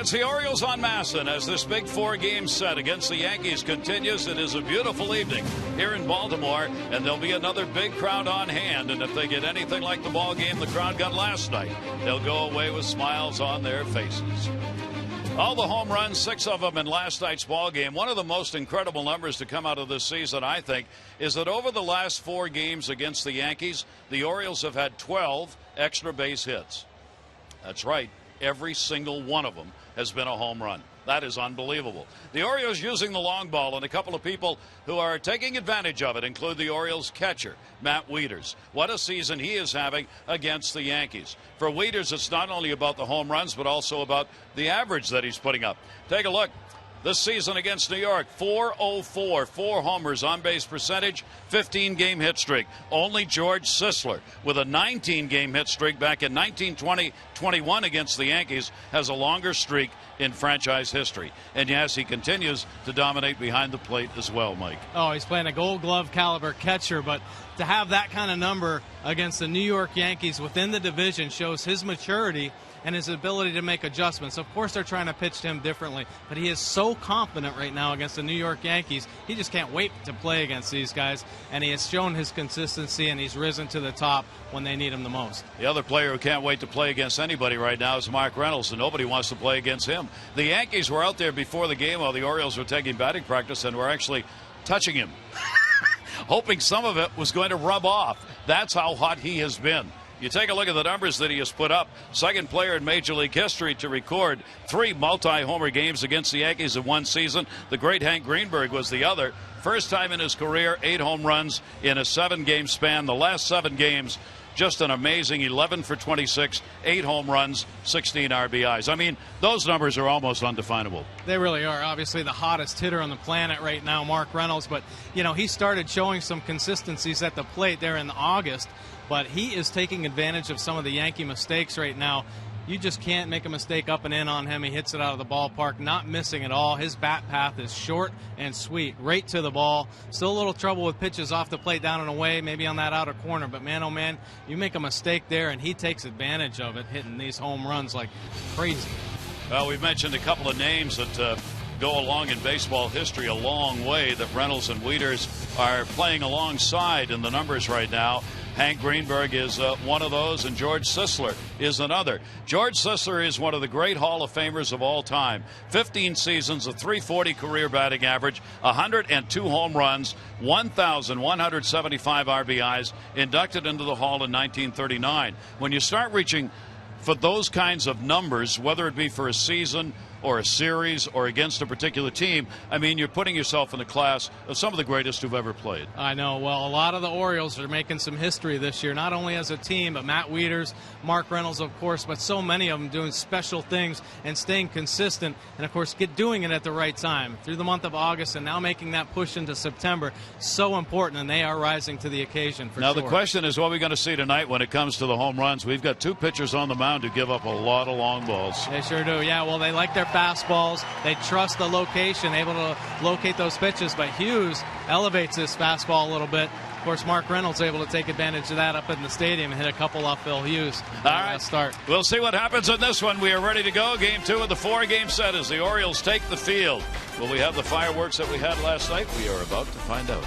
It's the Orioles on Masson as this big four-game set against the Yankees continues. It is a beautiful evening here in Baltimore, and there'll be another big crowd on hand. And if they get anything like the ball game the crowd got last night, they'll go away with smiles on their faces. All the home runs, 6 of them in last night's ball game. One of the most incredible numbers to come out of this season, I think, is that over the last 4 games against the Yankees, the Orioles have had 12 extra base hits. That's right. Every single one of them has been a home run. That is unbelievable. The Orioles using the long ball, and a couple of people who are taking advantage of it include the Orioles catcher, Matt Wieters. What a season he is having against the Yankees. For Wieters, it's not only about the home runs, but also about the average that he's putting up. Take a look. This season against New York, 404, 4 homers, on-base percentage, 15-game hit streak. Only George Sisler, with a 19-game hit streak back in 1920-21 against the Yankees, has a longer streak in franchise history. And yes, he continues to dominate behind the plate as well, Mike. Oh, he's playing a Gold Glove caliber catcher, but to have that kind of number against the New York Yankees within the division shows his maturity and his ability to make adjustments. Of course, they're trying to pitch to him differently, but he is so confident right now against the New York Yankees. He just can't wait to play against these guys, and he has shown his consistency, and he's risen to the top when they need him the most. The other player who can't wait to play against anybody right now is Mark Reynolds, and nobody wants to play against him. The Yankees were out there before the game while the Orioles were taking batting practice and were actually touching him, hoping some of it was going to rub off. That's how hot he has been. You take a look at the numbers that he has put up. Second player in Major League history to record 3 multi-homer games against the Yankees in one season. The great Hank Greenberg was the other. First time in his career, 8 home runs in a 7-game span. The last 7 games, just an amazing 11 for 26, 8 home runs, 16 RBIs. I mean, those numbers are almost undefinable. They really are. Obviously, the hottest hitter on the planet right now, Mark Reynolds. But, you know, he started showing some consistencies at the plate there in August. But he is taking advantage of some of the Yankee mistakes right now. You just can't make a mistake up and in on him. He hits it out of the ballpark, not missing at all. His bat path is short and sweet, right to the ball. Still a little trouble with pitches off the plate, down and away, maybe on that outer corner. But, man, oh, man, you make a mistake there, and he takes advantage of it, hitting these home runs like crazy. Well, we've mentioned a couple of names that go along in baseball history a long way that Reynolds and Wieters are playing alongside in the numbers right now. Hank Greenberg is one of those, and George Sisler is another. George Sisler is one of the great Hall of Famers of all time. 15 seasons, a .340 career batting average, 102 home runs, 1,175 RBIs, inducted into the Hall in 1939. When you start reaching for those kinds of numbers, whether it be for a season or a series or against a particular team, I mean, you're putting yourself in the class of some of the greatest who've ever played. I know. Well, a lot of the Orioles are making some history this year, not only as a team, but Matt Wieters, Mark Reynolds, of course, but so many of them doing special things and staying consistent, and, of course, doing it at the right time through the month of August and now making that push into September. So important, and they are rising to the occasion for now, sure. The question is what we're going to see tonight when it comes to the home runs. We've got 2 pitchers on the mound who give up a lot of long balls. They sure do. Yeah, well, they like their fastballs. They trust the location, able to locate those pitches. But Hughes elevates his fastball a little bit. Of course, Mark Reynolds able to take advantage of that up in the stadium and hit a couple off Phil Hughes. All right, start. We'll see what happens in this one. We are ready to go. Game 2 of the 4-game set as the Orioles take the field. Will we have the fireworks that we had last night? We are about to find out.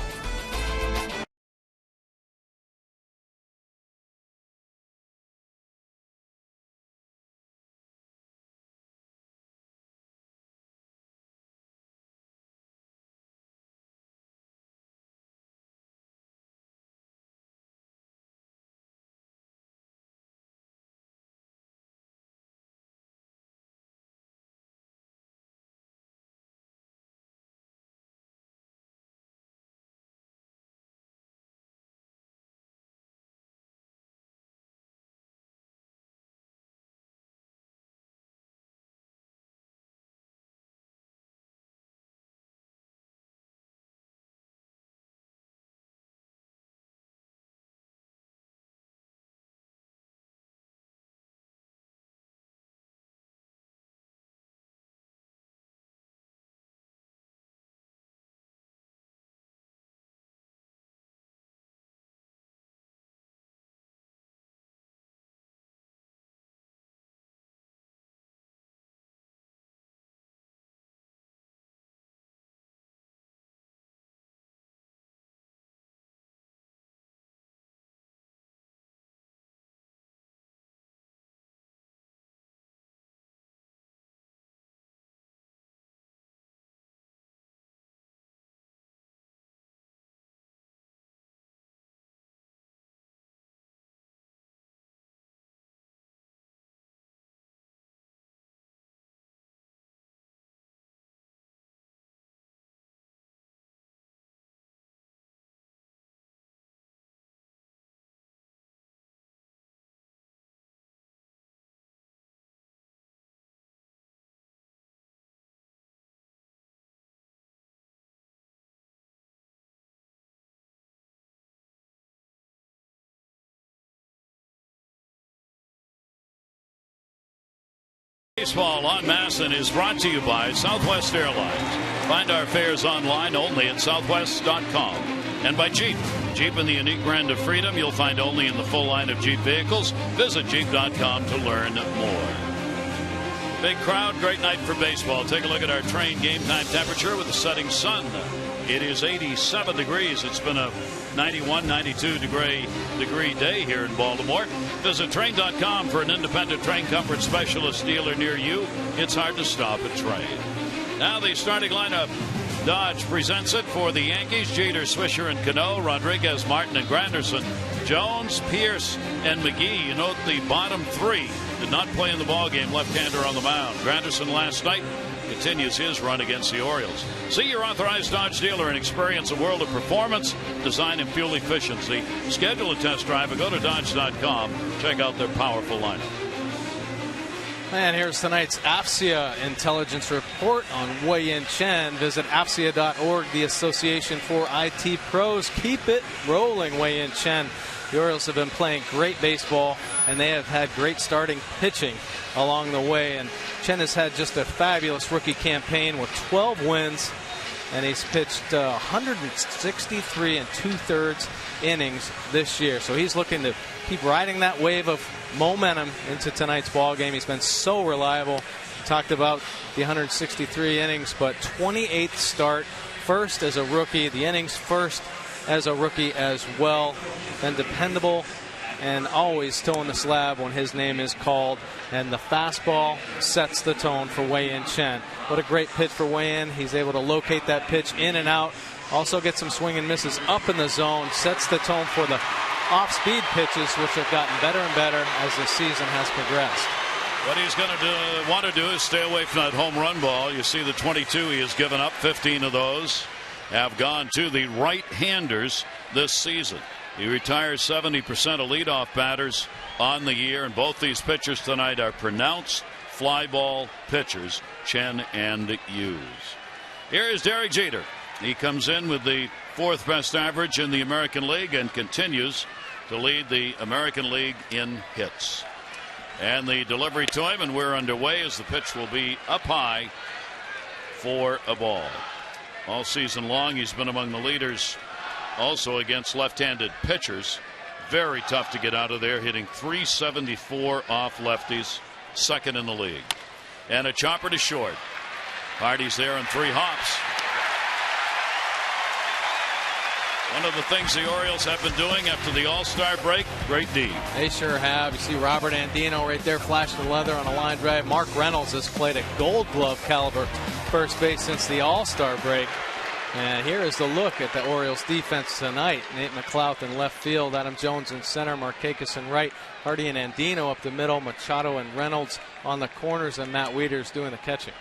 Baseball on Masson is brought to you by Southwest Airlines. Find our fares online only at southwest.com. And by Jeep. Jeep in the unique brand of freedom you'll find only in the full line of Jeep vehicles. Visit Jeep.com to learn more. Big crowd, great night for baseball. Take a look at our train game time temperature with the setting sun. It is 87 degrees. It's been a 91, 92 degree day here in Baltimore. Visit train.com for an independent train comfort specialist dealer near you. It's hard to stop a train. Now the starting lineup. Dodge presents it for the Yankees. Jeter, Swisher, and Cano. Rodriguez, Martin, and Granderson. Jones, Pierce, and McGee. You note the bottom three did not play in the ballgame. Left-hander on the mound. Granderson last night continues his run against the Orioles. See your authorized Dodge dealer and experience a world of performance, design, and fuel efficiency. Schedule a test drive and go to Dodge.com. Check out their powerful lineup. And here's tonight's AFCIA intelligence report on Wei-Yin Chen. Visit AFCIA.org, the Association for IT Pros. Keep it rolling, Wei-Yin Chen. The Orioles have been playing great baseball, and they have had great starting pitching along the way. And Chen has had just a fabulous rookie campaign with 12 wins, and he's pitched 163 2/3 innings this year. So he's looking to keep riding that wave of momentum into tonight's ball game. He's been so reliable. Talked about the 163 innings, but 28th start, first as a rookie, the innings first as a rookie as well. Been dependable and always toeing the slab when his name is called. And the fastball sets the tone for Wei-Yin Chen. What a great pitch for Wei-Yin. He's able to locate that pitch in and out. Also gets some swing and misses up in the zone. Sets the tone for the off-speed pitches, which have gotten better and better as the season has progressed. What he's going to want to do is stay away from that home run ball. You see the 22 he has given up. 15 of those have gone to the right-handers this season. He retires 70% of leadoff batters on the year, and both these pitchers tonight are pronounced fly ball pitchers, Chen and Hughes. Here is Derek Jeter. He comes in with the fourth best average in the American League and continues to lead the American League in hits. And the delivery to him, and we're underway as the pitch will be up high for a ball. All season long he's been among the leaders also against left-handed pitchers. Very tough to get out of there, hitting .374 off lefties, second in the league. And a chopper to short. Hardy's there in 3 hops. One of the things the Orioles have been doing after the All-Star break, great D. They sure have. You see Robert Andino right there flashing the leather on a line drive. Mark Reynolds has played a Gold Glove caliber first base since the All-Star break. And here is the look at the Orioles defense tonight. Nate McLouth in left field, Adam Jones in center, Markakis in right, Hardy and Andino up the middle, Machado and Reynolds on the corners, and Matt Wieters doing the catching.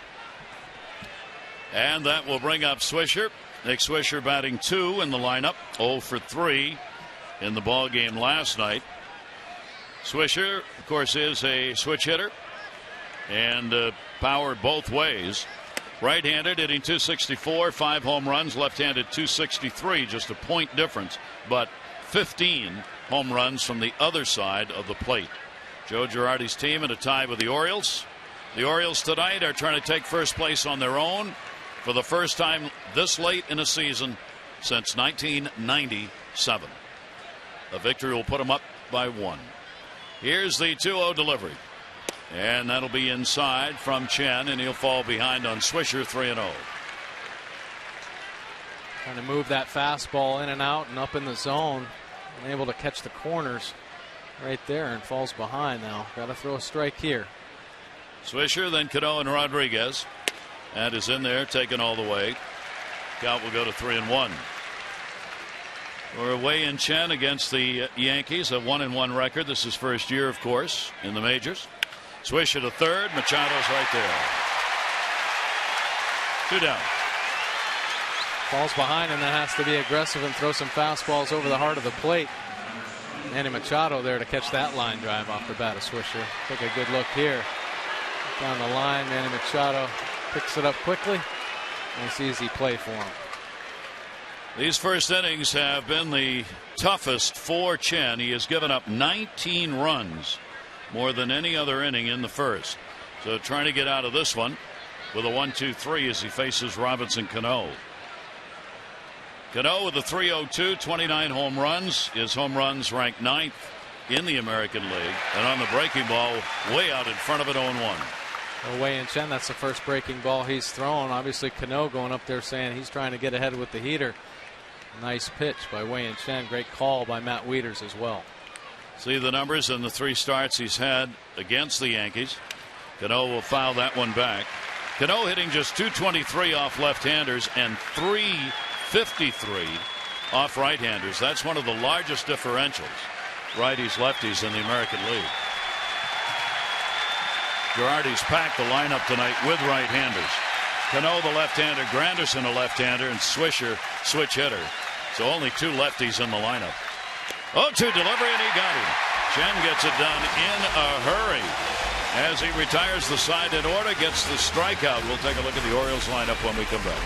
And that will bring up Swisher. Nick Swisher batting 2 in the lineup, 0 for 3 in the ball game last night. Swisher, of course, is a switch hitter and powered both ways. Right-handed, hitting .264, 5 home runs. Left-handed, .263, just a point difference, but 15 home runs from the other side of the plate. Joe Girardi's team in a tie with the Orioles. The Orioles tonight are trying to take first place on their own for the first time this late in a season since 1997. A victory will put them up by 1. Here's the 2-0 delivery. And that'll be inside from Chen, and he'll fall behind on Swisher, 3-0. Trying to move that fastball in and out and up in the zone. And able to catch the corners right there and falls behind now. Got to throw a strike here. Swisher, then Cano and Rodriguez. That is in there, taken all the way. Count will go to 3-1. We're Wei-Yin Chen against the Yankees, a 1-1 record. This is first year, of course, in the majors. Swisher to third. Machado's right there. 2 down. Falls behind and then has to be aggressive and throw some fastballs over the heart of the plate. Manny Machado there to catch that line drive off the bat of Swisher. Take a good look here. Down the line, Manny Machado picks it up quickly. Nice easy play for him. These first innings have been the toughest for Chen. He has given up 19 runs, more than any other inning in the first. So trying to get out of this one with a 1-2-3 as he faces Robinson Cano. Cano with a 3.02, 29 home runs. His home runs ranked 9th in the American League. And on the breaking ball, way out in front of it, 0-1. Well, Wei and Chen, that's the first breaking ball he's thrown. Obviously, Cano going up there saying he's trying to get ahead with the heater. Nice pitch by Wei and Chen. Great call by Matt Wieters as well. See the numbers in the 3 starts he's had against the Yankees. Cano will foul that one back. Cano hitting just .223 off left-handers and .353 off right-handers. That's one of the largest differentials, righties lefties in the American League. Girardi's packed the lineup tonight with right-handers. Cano the left-hander, Granderson a left-hander, and Swisher switch hitter. So only 2 lefties in the lineup. 0-2 delivery, and he got him. Chen gets it done in a hurry as he retires the side in order, gets the strikeout. We'll take a look at the Orioles lineup when we come back.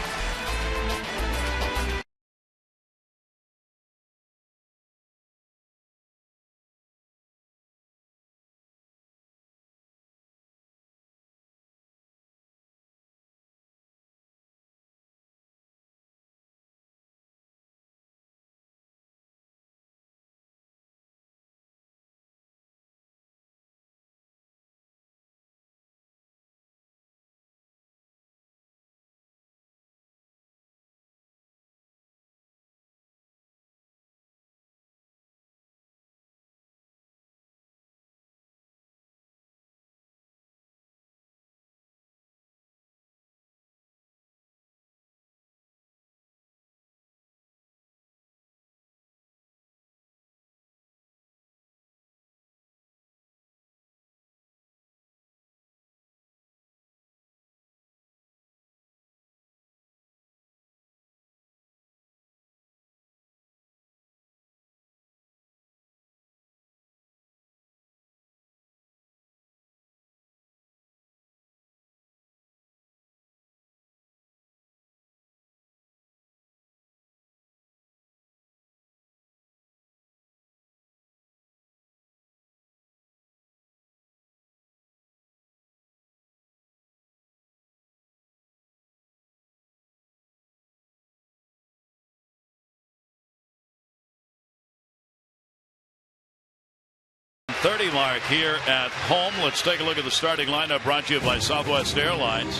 .30 mark here at home. Let's take a look at the starting lineup brought to you by Southwest Airlines.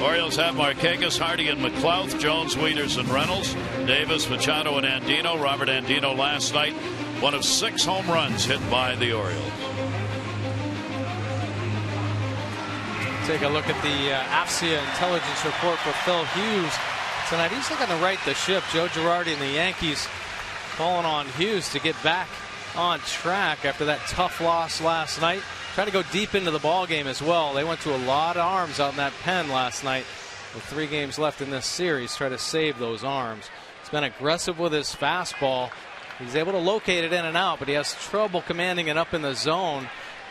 Orioles have Markakis, Hardy, and McLouth, Jones, Wieters, and Reynolds, Davis, Machado, and Andino. Robert Andino last night, one of 6 home runs hit by the Orioles. Take a look at the AFCIA intelligence report for Phil Hughes tonight. He's looking to right the ship. Joe Girardi and the Yankees calling on Hughes to get back on track after that tough loss last night. Trying to go deep into the ball game as well. They went to a lot of arms out in that pen last night with 3 games left in this series. Try to save those arms. He's been aggressive with his fastball. He's able to locate it in and out, but he has trouble commanding it up in the zone.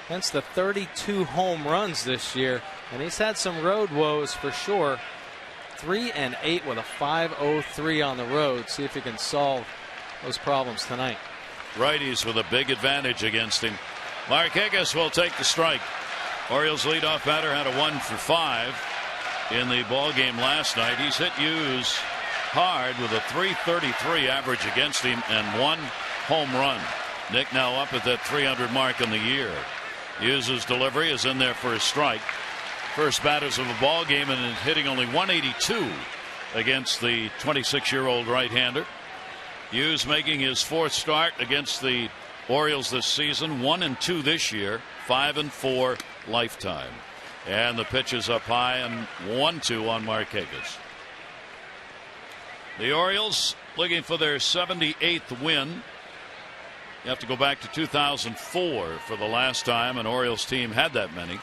Hence the 32 home runs this year, and he's had some road woes for sure. 3-8 with a 5.03 on the road. See if he can solve those problems tonight. Righties with a big advantage against him. Markakis will take the strike. Orioles leadoff batter had a 1 for 5 in the ball game last night. He's hit Hughes hard with a .333 average against him and 1 home run. Nick now up at that 300 mark in the year. Hughes' delivery is in there for a strike. First batters of the ball game, and hitting only .182 against the 26-year-old right-hander. Hughes making his 4th start against the Orioles this season. 1-2 this year, 5-4 lifetime. And the pitch is up high and 1-2 on Markakis. The Orioles looking for their 78th win. You have to go back to 2004 for the last time an Orioles team had that many.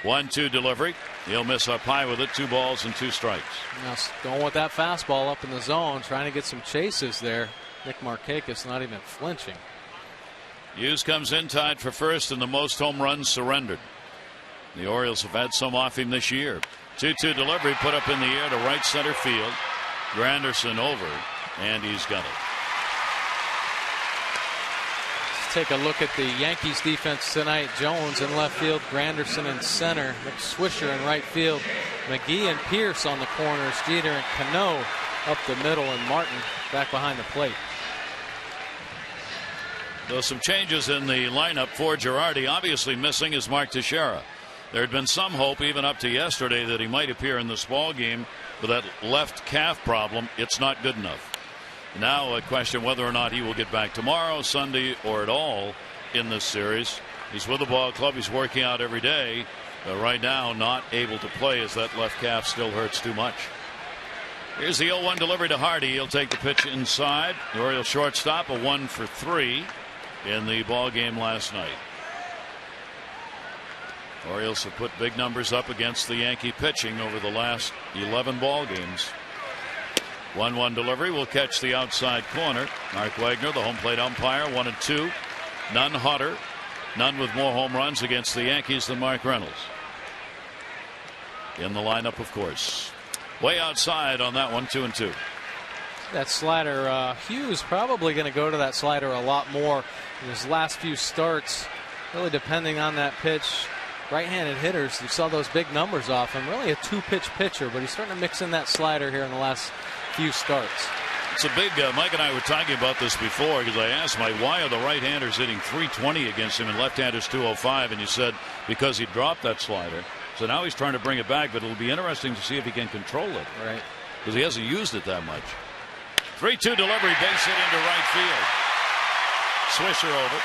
1-2 delivery. He'll miss up high with it. 2 balls and 2 strikes. Now going with that fastball up in the zone, trying to get some chases there. Nick Markakis not even flinching. Hughes comes in tied for first in the most home runs surrendered. The Orioles have had some off him this year. 2-2 delivery put up in the air to right center field. Granderson over, and he's got it. take a look at the Yankees defense tonight. Jones in left field, Granderson in center, McSwisher in right field, McGee and Pierce on the corners, Jeter and Cano up the middle, and Martin back behind the plate. There's some changes in the lineup for Girardi. Obviously missing is Mark Teixeira. There had been some hope even up to yesterday that he might appear in this ball game with that left calf problem. It's not good enough. Now a question whether or not he will get back tomorrow, Sunday, or at all in this series. He's with the ball club. He's working out every day. Right now not able to play as that left calf still hurts too much. Here's the 0-1 delivery to Hardy. He'll take the pitch inside. The Orioles shortstop, a 1 for 3 in the ball game last night. Orioles have put big numbers up against the Yankee pitching over the last 11 ball games. 1-1 delivery will catch the outside corner. Mark Wagner, the home plate umpire, 1-2. None hotter, none with more home runs against the Yankees than Mark Reynolds. In the lineup, of course. Way outside on that one, 2-2. That slider, Hughes probably going to go to that slider a lot more in his last few starts, really depending on that pitch. Right-handed hitters, you saw those big numbers off him. Really a two-pitch pitcher, but he's starting to mix in that slider here in the last few starts. It's a big, Mike and I were talking about this before, because I asked Mike, why are the right-handers hitting 320 against him and left-handers 205? And you said because he dropped that slider. So now he's trying to bring it back, but it'll be interesting to see if he can control it. Right. Because he hasn't used it that much. 3-2 delivery, base hit into right field. Swisher over.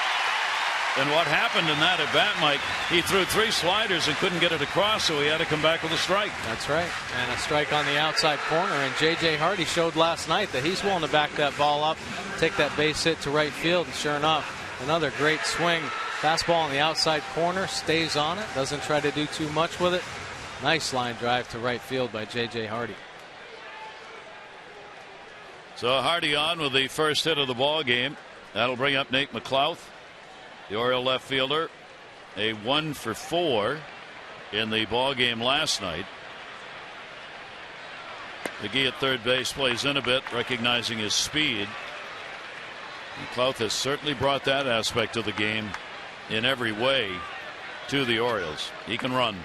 And what happened in that at bat, Mike, he threw 3 sliders and couldn't get it across, so he had to come back with a strike. That's right. And a strike on the outside corner. And J.J. Hardy showed last night that he's willing to back that ball up, take that base hit to right field. And sure enough, another great swing. Fastball on the outside corner, stays on it, doesn't try to do too much with it. Nice line drive to right field by J.J. Hardy. So Hardy on with the first hit of the ball game. That'll bring up Nate McLouth, the Oriole left fielder, a 1 for 4 in the ball game last night. McGee at third base plays in a bit, recognizing his speed. McLouth has certainly brought that aspect of the game in every way to the Orioles. He can run.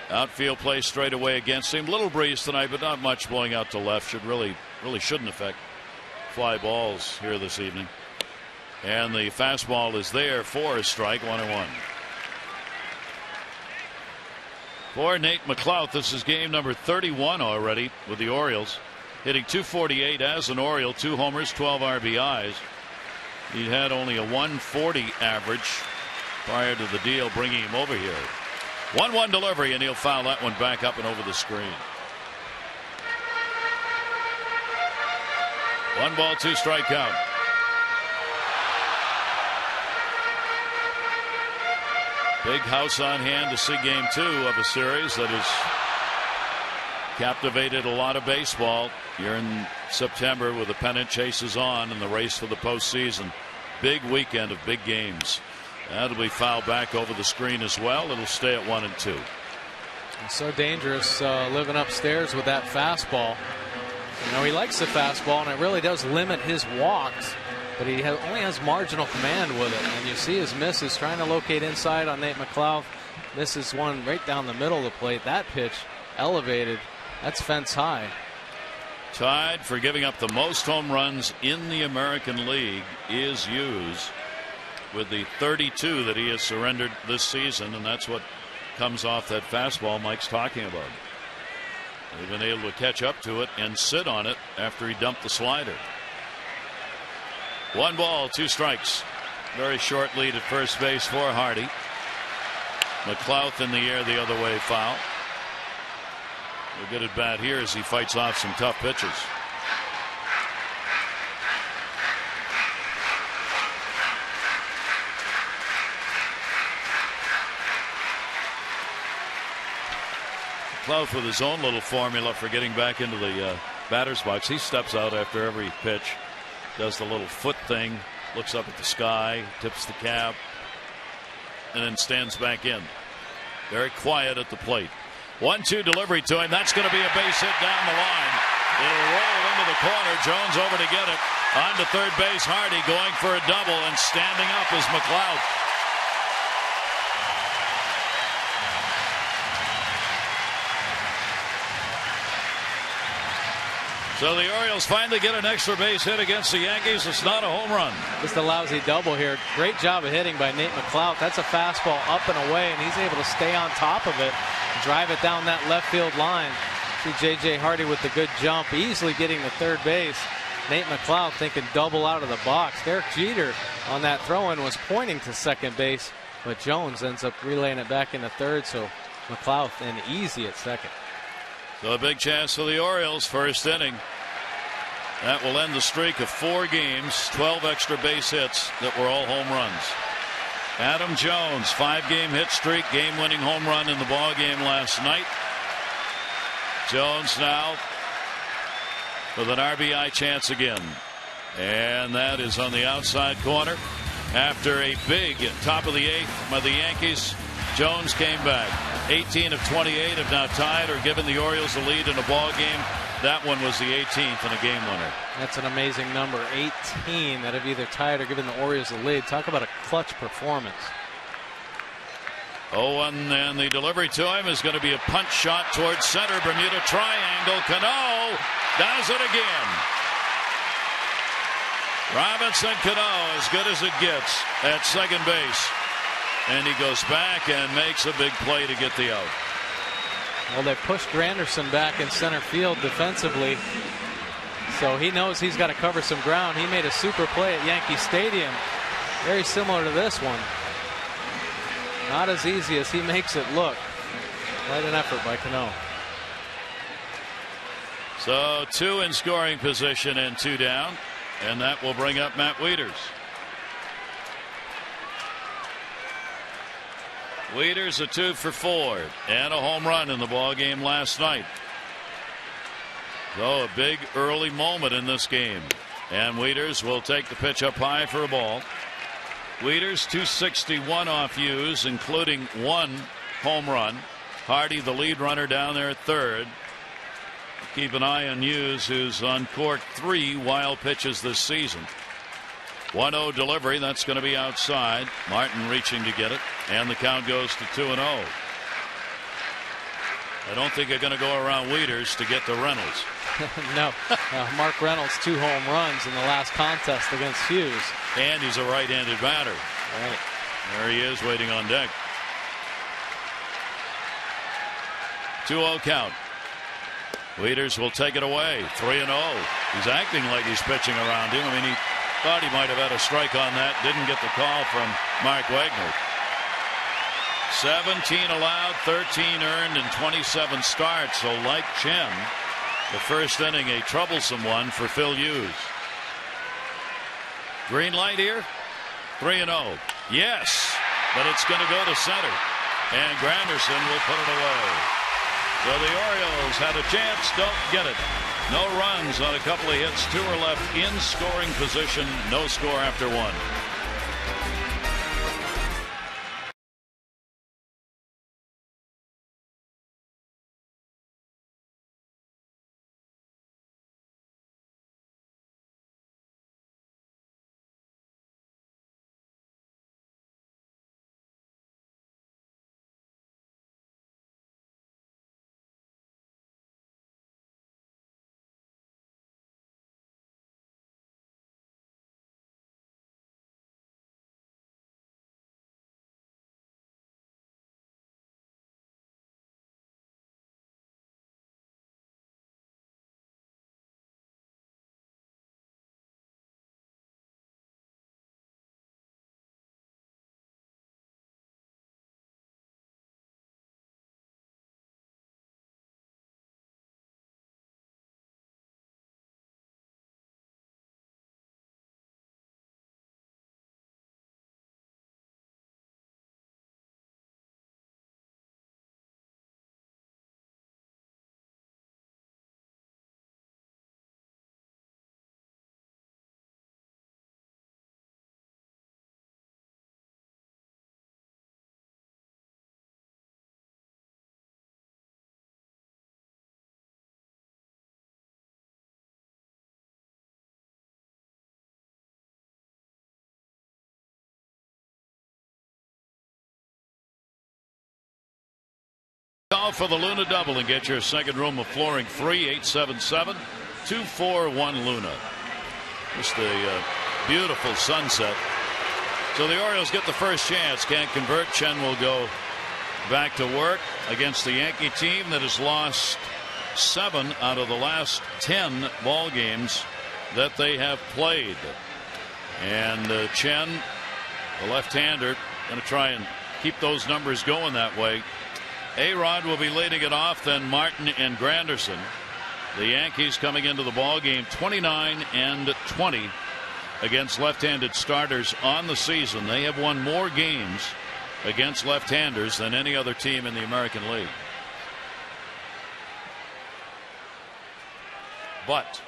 Outfield play straight away against him. Little breeze tonight, but not much blowing out to left. Really shouldn't affect fly balls here this evening. And the fastball is there for a strike, 1-1. For Nate McLouth, this is game number 31 already with the Orioles. Hitting .248 as an Oriole, 2 homers, 12 RBIs. He had only a 140 average prior to the deal bringing him over here. 1-1 delivery, and he'll foul that one back up and over the screen. 1 ball, 2 strike count. Big house on hand to see game 2 of a series that has captivated a lot of baseball here in September with the pennant chases on and the race for the postseason. Big weekend of big games. That'll be fouled back over the screen as well. It'll stay at 1-2. It's so dangerous living upstairs with that fastball. You know, he likes the fastball, and it really does limit his walks, but he only has marginal command with it. And you see his misses trying to locate inside on Nate McLouth. Misses one right down the middle of the plate. That pitch elevated. That's fence high. Tied for giving up the most home runs in the American League is Hughes with the 32 that he has surrendered this season, and that's what comes off that fastball Mike's talking about. They've been able to catch up to it and sit on it after he dumped the slider. 1 ball, 2 strikes. Very short lead at first base for Hardy. McLouth in the air the other way, foul. A good at bat here as he fights off some tough pitches. McLouth with his own little formula for getting back into the batter's box. He steps out after every pitch, does the little foot thing, looks up at the sky, tips the cap, and then stands back in. Very quiet at the plate. 1-2 delivery to him. That's going to be a base hit down the line. It'll roll into the corner. Jones over to get it. On to third base, Hardy going for a double, and standing up is McLeod. So the Orioles finally get an extra base hit against the Yankees. It's not a home run. Just a lousy double here. Great job of hitting by Nate McLeod. That's a fastball up and away, and he's able to stay on top of it, drive it down that left field line. See J.J. Hardy with the good jump, easily getting to third base. Nate McLeod thinking double out of the box. Derek Jeter on that throw-in was pointing to second base, but Jones ends up relaying it back into third, so McLeod in easy at second. So a big chance for the Orioles, first inning. That will end the streak of 4 games, 12 extra base hits that were all home runs. Adam Jones, 5-game hit streak, game-winning home run in the ball game last night. Jones now with an RBI chance again. And that is on the outside corner. After a big top of the 8th by the Yankees, Jones came back. 18 of 28 have now tied or given the Orioles the lead in a ball game. That one was the 18th and a game winner. That's an amazing number. 18 that have either tied or given the Orioles the lead. Talk about a clutch performance. 0-1, and the delivery to him is going to be a punch shot towards center. Bermuda Triangle. Cano does it again. Robinson Cano, as good as it gets at second base. And he goes back and makes a big play to get the out. Well, they pushed Granderson back in center field defensively, so he knows he's got to cover some ground. He made a super play at Yankee Stadium, very similar to this one. Not as easy as he makes it look. Quite an effort by Cano. So 2 in scoring position and 2 down, and that will bring up Matt Wieters. Wieters a 2 for 4 and a home run in the ball game last night. So a big early moment in this game, and Wieters will take the pitch up high for a ball. Wieters 261 off Hughes, including 1 home run. Hardy the lead runner down there at third. Keep an eye on Hughes, who's uncorked 3 wild pitches this season. 1-0 delivery, that's going to be outside. Martin reaching to get it, and the count goes to 2-0. I don't think they're going to go around Wieters to get to Reynolds. No. Mark Reynolds 2 home runs in the last contest against Hughes. And he's a right-handed batter. Right. There he is waiting on deck. 2-0 count. Wieters will take it away. 3-0. He's acting like he's pitching around him. I mean, he thought he might have had a strike on that. Didn't get the call from Mark Wagner. 17 allowed, 13 earned, and 27 starts. So like Chen, the first inning a troublesome one for Phil Hughes. Green light here. 3-0. Yes, but it's going to go to center. And Granderson will put it away. So the Orioles had a chance, don't get it. No runs on a couple of hits. 2 are left in scoring position. No score after 1. now for the Luna double and get your second room of flooring free. 877-241 Luna. Just a beautiful sunset. So the Orioles get the first chance. Can't convert. Chen will go back to work against the Yankee team that has lost 7 out of the last 10 ball games that they have played. And Chen, the left-hander, going to try and keep those numbers going that way. A-Rod will be leading it off, then Martin and Granderson. The Yankees coming into the ball game 29-20 against left-handed starters on the season. They have won more games against left-handers than any other team in the American League. But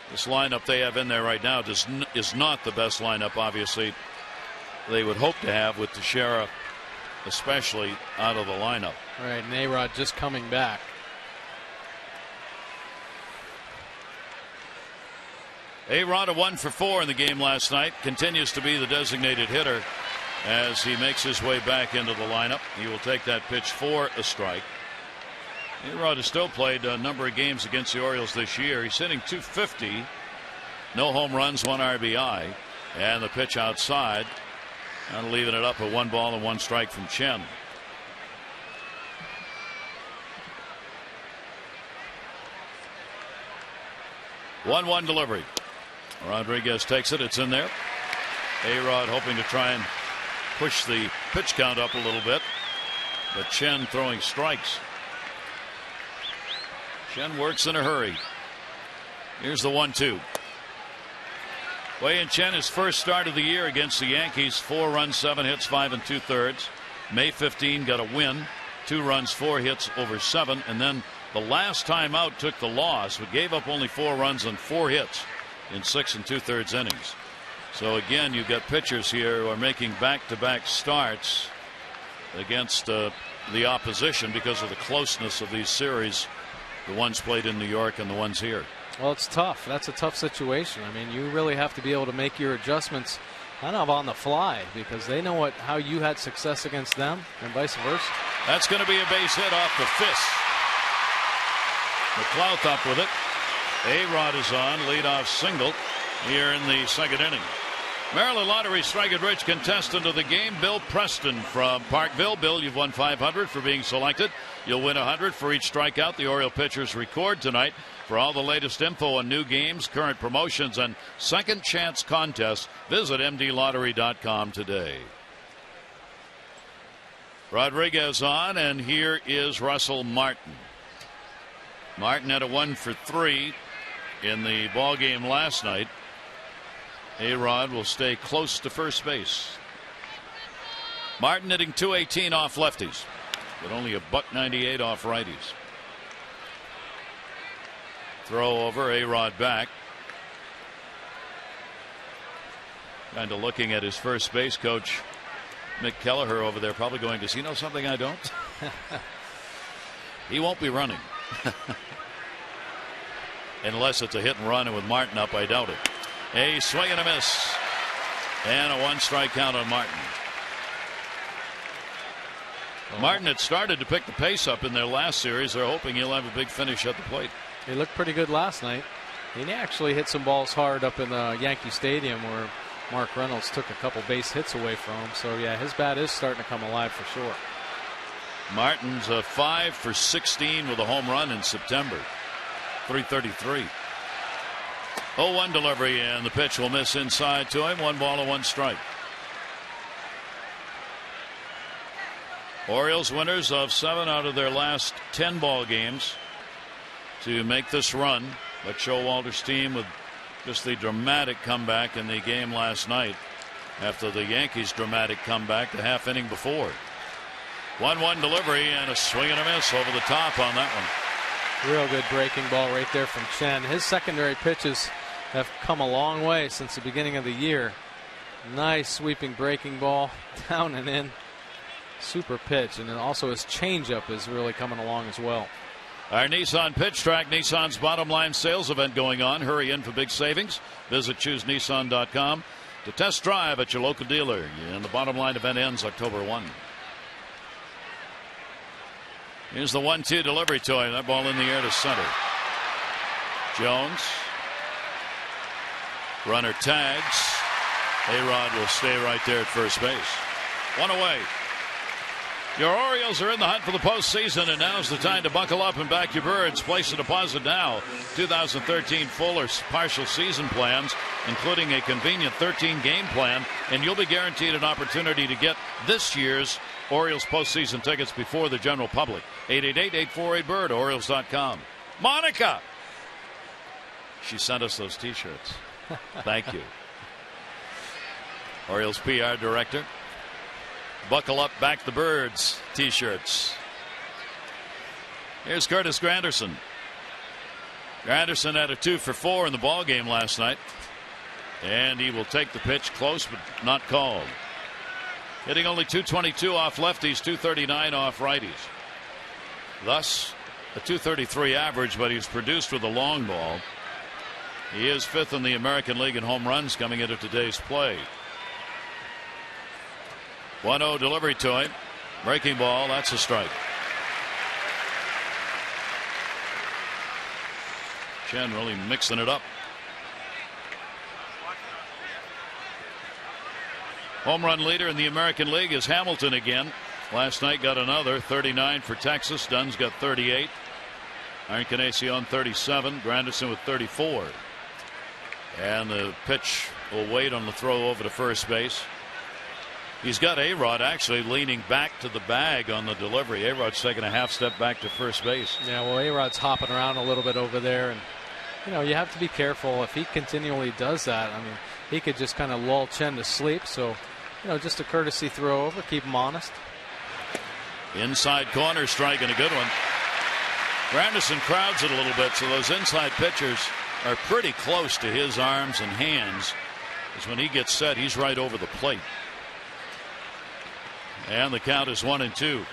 this lineup they have in there right now is not the best lineup, obviously, they would hope to have, with Teixeira especially out of the lineup. All right, and A-Rod just coming back. A-Rod a 1 for 4 in the game last night. Continues to be the designated hitter as he makes his way back into the lineup. He will take that pitch for a strike. A-Rod has still played a number of games against the Orioles this year. He's hitting .250. No home runs, 1 RBI. And the pitch outside. And leaving it up at 1 ball and 1 strike from Chen. One delivery. Rodriguez takes it. It's in there. A-Rod hoping to try and push the pitch count up a little bit. But Chen throwing strikes. Chen works in a hurry. Here's the 1-2. Wei-Yin Chen, his first start of the year against the Yankees, 4 runs, 7 hits, 5 2/3. May 15 got a win, 2 runs, 4 hits over 7, and then the last time out took the loss, but gave up only 4 runs and 4 hits in 6 2/3 innings. So again, you've got pitchers here who are making back-to-back starts against the opposition because of the closeness of these series, the ones played in New York and the ones here. Well, it's tough. That's a tough situation. I mean, you really have to be able to make your adjustments kind of on the fly because they know how you had success against them and vice versa. That's going to be a base hit off the fist. McLouth up with it. A-Rod is on, leadoff single here in the second inning. Maryland Lottery Strike It Rich contestant of the game, Bill Preston from Parkville. Bill, you've won $500 for being selected. You'll win $100 for each strikeout the Oriole pitchers record tonight. For all the latest info on new games, current promotions, and second chance contests, visit mdlottery.com today. Rodriguez on, and here is Russell Martin. Martin had a 1 for 3 in the ball game last night. A-Rod will stay close to first base. Martin hitting .218 off lefties, but only a .198 off righties. Throw over, A-Rod back. Kind of looking at his first base coach, Mick Kelleher, over there, probably going, does he know something I don't? He won't be running. Unless it's a hit and run, and with Martin up, I doubt it. A swing and a miss. And a 1-strike count on Martin. Martin had started to pick the pace up in their last series. They're hoping he'll have a big finish at the plate. He looked pretty good last night. He actually hit some balls hard up in the Yankee Stadium where Mark Reynolds took a couple base hits away from him. So, yeah, his bat is starting to come alive for sure. Martin's 5 for 16 with a home run in September. .333. 0-1 delivery, and the pitch will miss inside to him. 1 ball and 1 strike. Orioles winners of 7 out of their last 10 ball games to make this run. But Showalter's team with just the dramatic comeback in the game last night after the Yankees' dramatic comeback the half inning before. 1-1 delivery and a swing and a miss over the top on that one. Real good breaking ball right there from Chen. His secondary pitches have come a long way since the beginning of the year. Nice sweeping breaking ball down and in. Super pitch, and then also his changeup is really coming along as well. Our Nissan Pitch Track, Nissan's bottom line sales event going on. Hurry in for big savings. Visit ChooseNissan.com to test drive at your local dealer. And the bottom line event ends October 1. Here's the 1-2 delivery to him. That ball in the air to center. Jones. Runner tags. A-Rod will stay right there at first base. One away. Your Orioles are in the hunt for the postseason, and now's the time to buckle up and back your birds. Place a deposit now. 2013 full or partial season plans, including a convenient 13-game plan, and you'll be guaranteed an opportunity to get this year's Orioles postseason tickets before the general public. 888-848-BIRD, Orioles.com. Monica! She sent us those T-shirts. Thank you. Orioles PR director. Buckle up, back the birds T-shirts. Here's Curtis Granderson. Granderson had a 2 for 4 in the ball game last night, and he will take the pitch close but not called. Hitting only .222 off lefties, .239 off righties. Thus a .233 average, but he's produced with a long ball. He is 5th in the American League in home runs coming into today's play. 1-0 delivery to him. Breaking ball. That's a strike. Chen really mixing it up. Home run leader in the American League is Hamilton again. Last night got another 39 for Texas. Dunn's got 38. Encarnacion 37. Granderson with 34. And the pitch will wait on the throw over to first base. He's got A-Rod actually leaning back to the bag on the delivery. A-Rod's taking a half step back to first base. Yeah, well, A-Rod's hopping around a little bit over there, and you have to be careful if he continually does that. I mean, he could just kind of lull Chen to sleep. So, just a courtesy throw over, keep him honest. Inside corner strike and a good one. Granderson crowds it a little bit, so those inside pitchers are pretty close to his arms and hands. Because when he gets set, he's right over the plate. And the count is 1-2.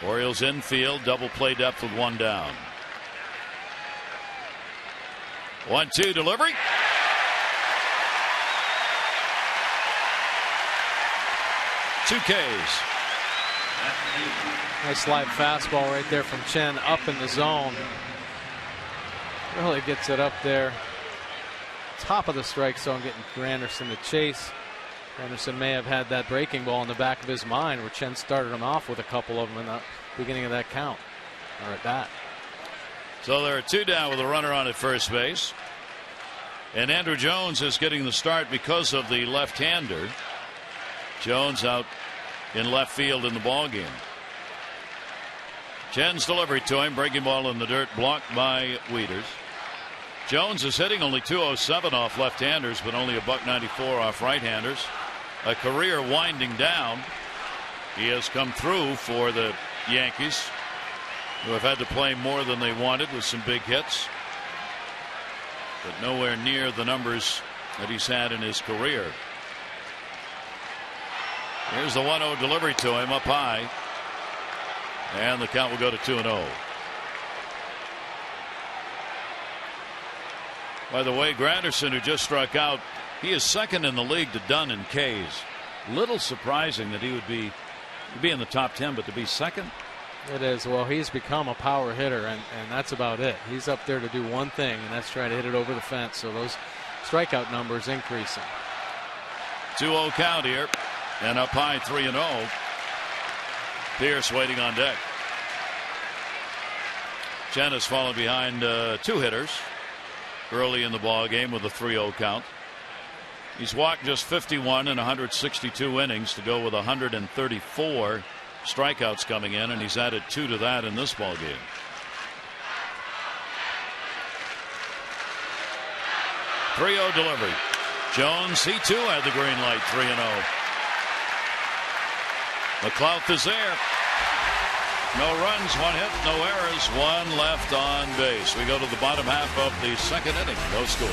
Orioles infield, double play depth with one down. 1-2 delivery. Two Ks. Nice live fastball right there from Chen up in the zone. Really gets it up there. Top of the strike zone, getting Granderson to chase. Granderson may have had that breaking ball in the back of his mind where Chen started him off with a couple of them in the beginning of that count, or at bat. So there are two down with a runner on at first base. And Andrew Jones is getting the start because of the left-hander. Jones out in left field in the ball game. Chen's delivery to him, breaking ball in the dirt, blocked by Wieters. Jones is hitting only .207 off left-handers, but only a .194 off right-handers. A career winding down. He has come through for the Yankees, who have had to play more than they wanted with some big hits, but nowhere near the numbers that he's had in his career. Here's the 1-0 delivery to him up high, and the count will go to 2-0. By the way, Granderson, who just struck out, he is second in the league to Dunn in Ks. Little surprising that he would be in the top 10, but to be second? It is. Well, he's become a power hitter, and that's about it. He's up there to do one thing, and that's try to hit it over the fence. So those strikeout numbers increasing. 2-0 count here, and up high 3-0. Pierce waiting on deck. Chen has fallen behind two hitters early in the ball game with a 3-0 count. He's walked just 51 in 162 innings to go with 134 strikeouts coming in, and he's added 2 to that in this ball game. .3-0 delivery. Jones, he too had the green light. 3-0. McLouth is there. No runs, one hit, no errors, one left on base. We go to the bottom half of the second inning. No score.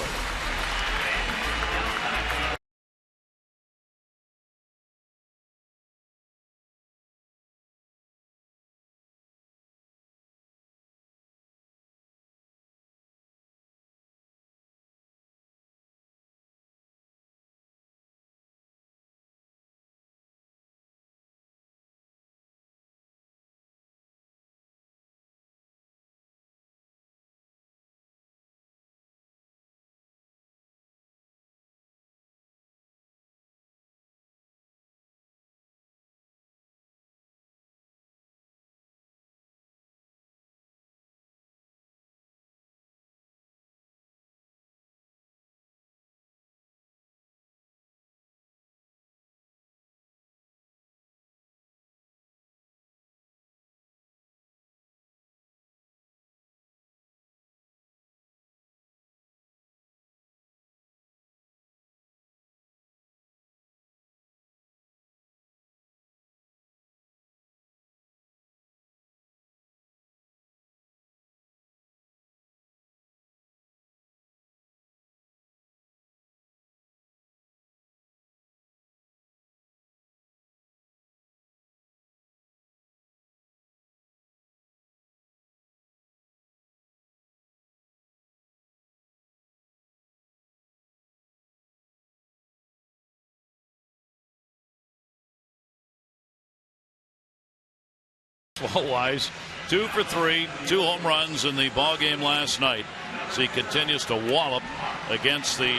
Wise, 2 for 3, 2 home runs in the ball game last night. So he continues to wallop against the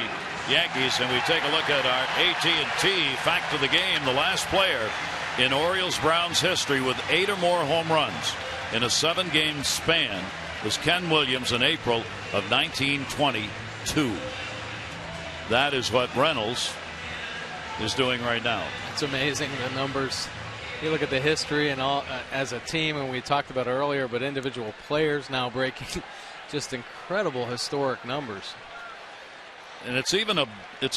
Yankees. And we take a look at our AT&T fact of the game. The last player in Orioles-Browns history with 8 or more home runs in a 7-game span was Ken Williams in April of 1922. That is what Reynolds is doing right now. It's amazing, the numbers. You look at the history and all as a team, and we talked about earlier, but individual players now breaking just incredible historic numbers. And it's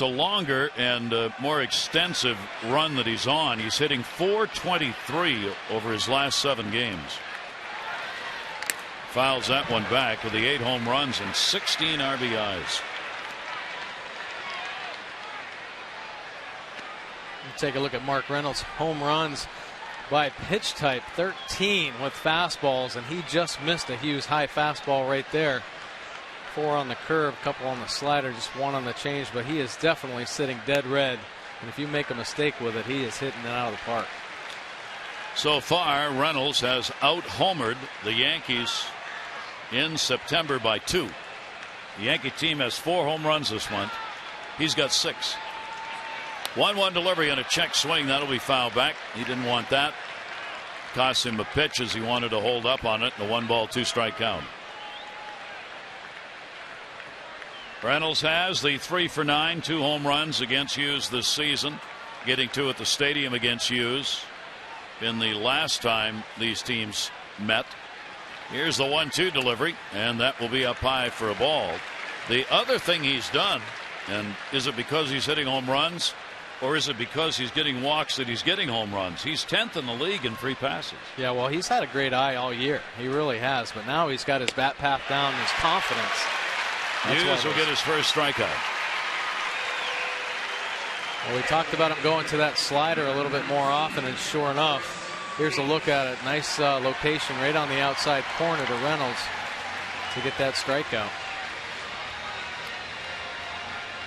a longer and more extensive run that he's on. He's hitting .423 over his last 7 games. Fouls that one back with the 8 home runs and 16 RBIs. Take a look at Mark Reynolds' home runs by pitch type, 13 with fastballs, and he just missed a Hughes high fastball right there. 4 on the curve, a couple on the slider, just 1 on the change, but he is definitely sitting dead red, and if you make a mistake with it, he is hitting it out of the park. So far, Reynolds has out-homered the Yankees in September by 2. The Yankee team has 4 home runs this month. He's got 6. 1-1 delivery and a check swing. That'll be fouled back. He didn't want that. Cost him a pitch as he wanted to hold up on it. The 1-ball, 2-strike count. Reynolds has the 3 for 9, 2 home runs against Hughes this season. Getting 2 at the stadium against Hughes in the last time these teams met. Here's the 1-2 delivery, and that will be up high for a ball. The other thing he's done, and is it because he's hitting home runs, or is it because he's getting walks that he's getting home runs? He's 10th in the league in free passes. Yeah, well, he's had a great eye all year. He really has. But now he's got his bat path down, his confidence. Hughes will get his first strikeout. Well, we talked about him going to that slider a little bit more often, and sure enough, here's a look at it. Nice location right on the outside corner to Reynolds to get that strikeout.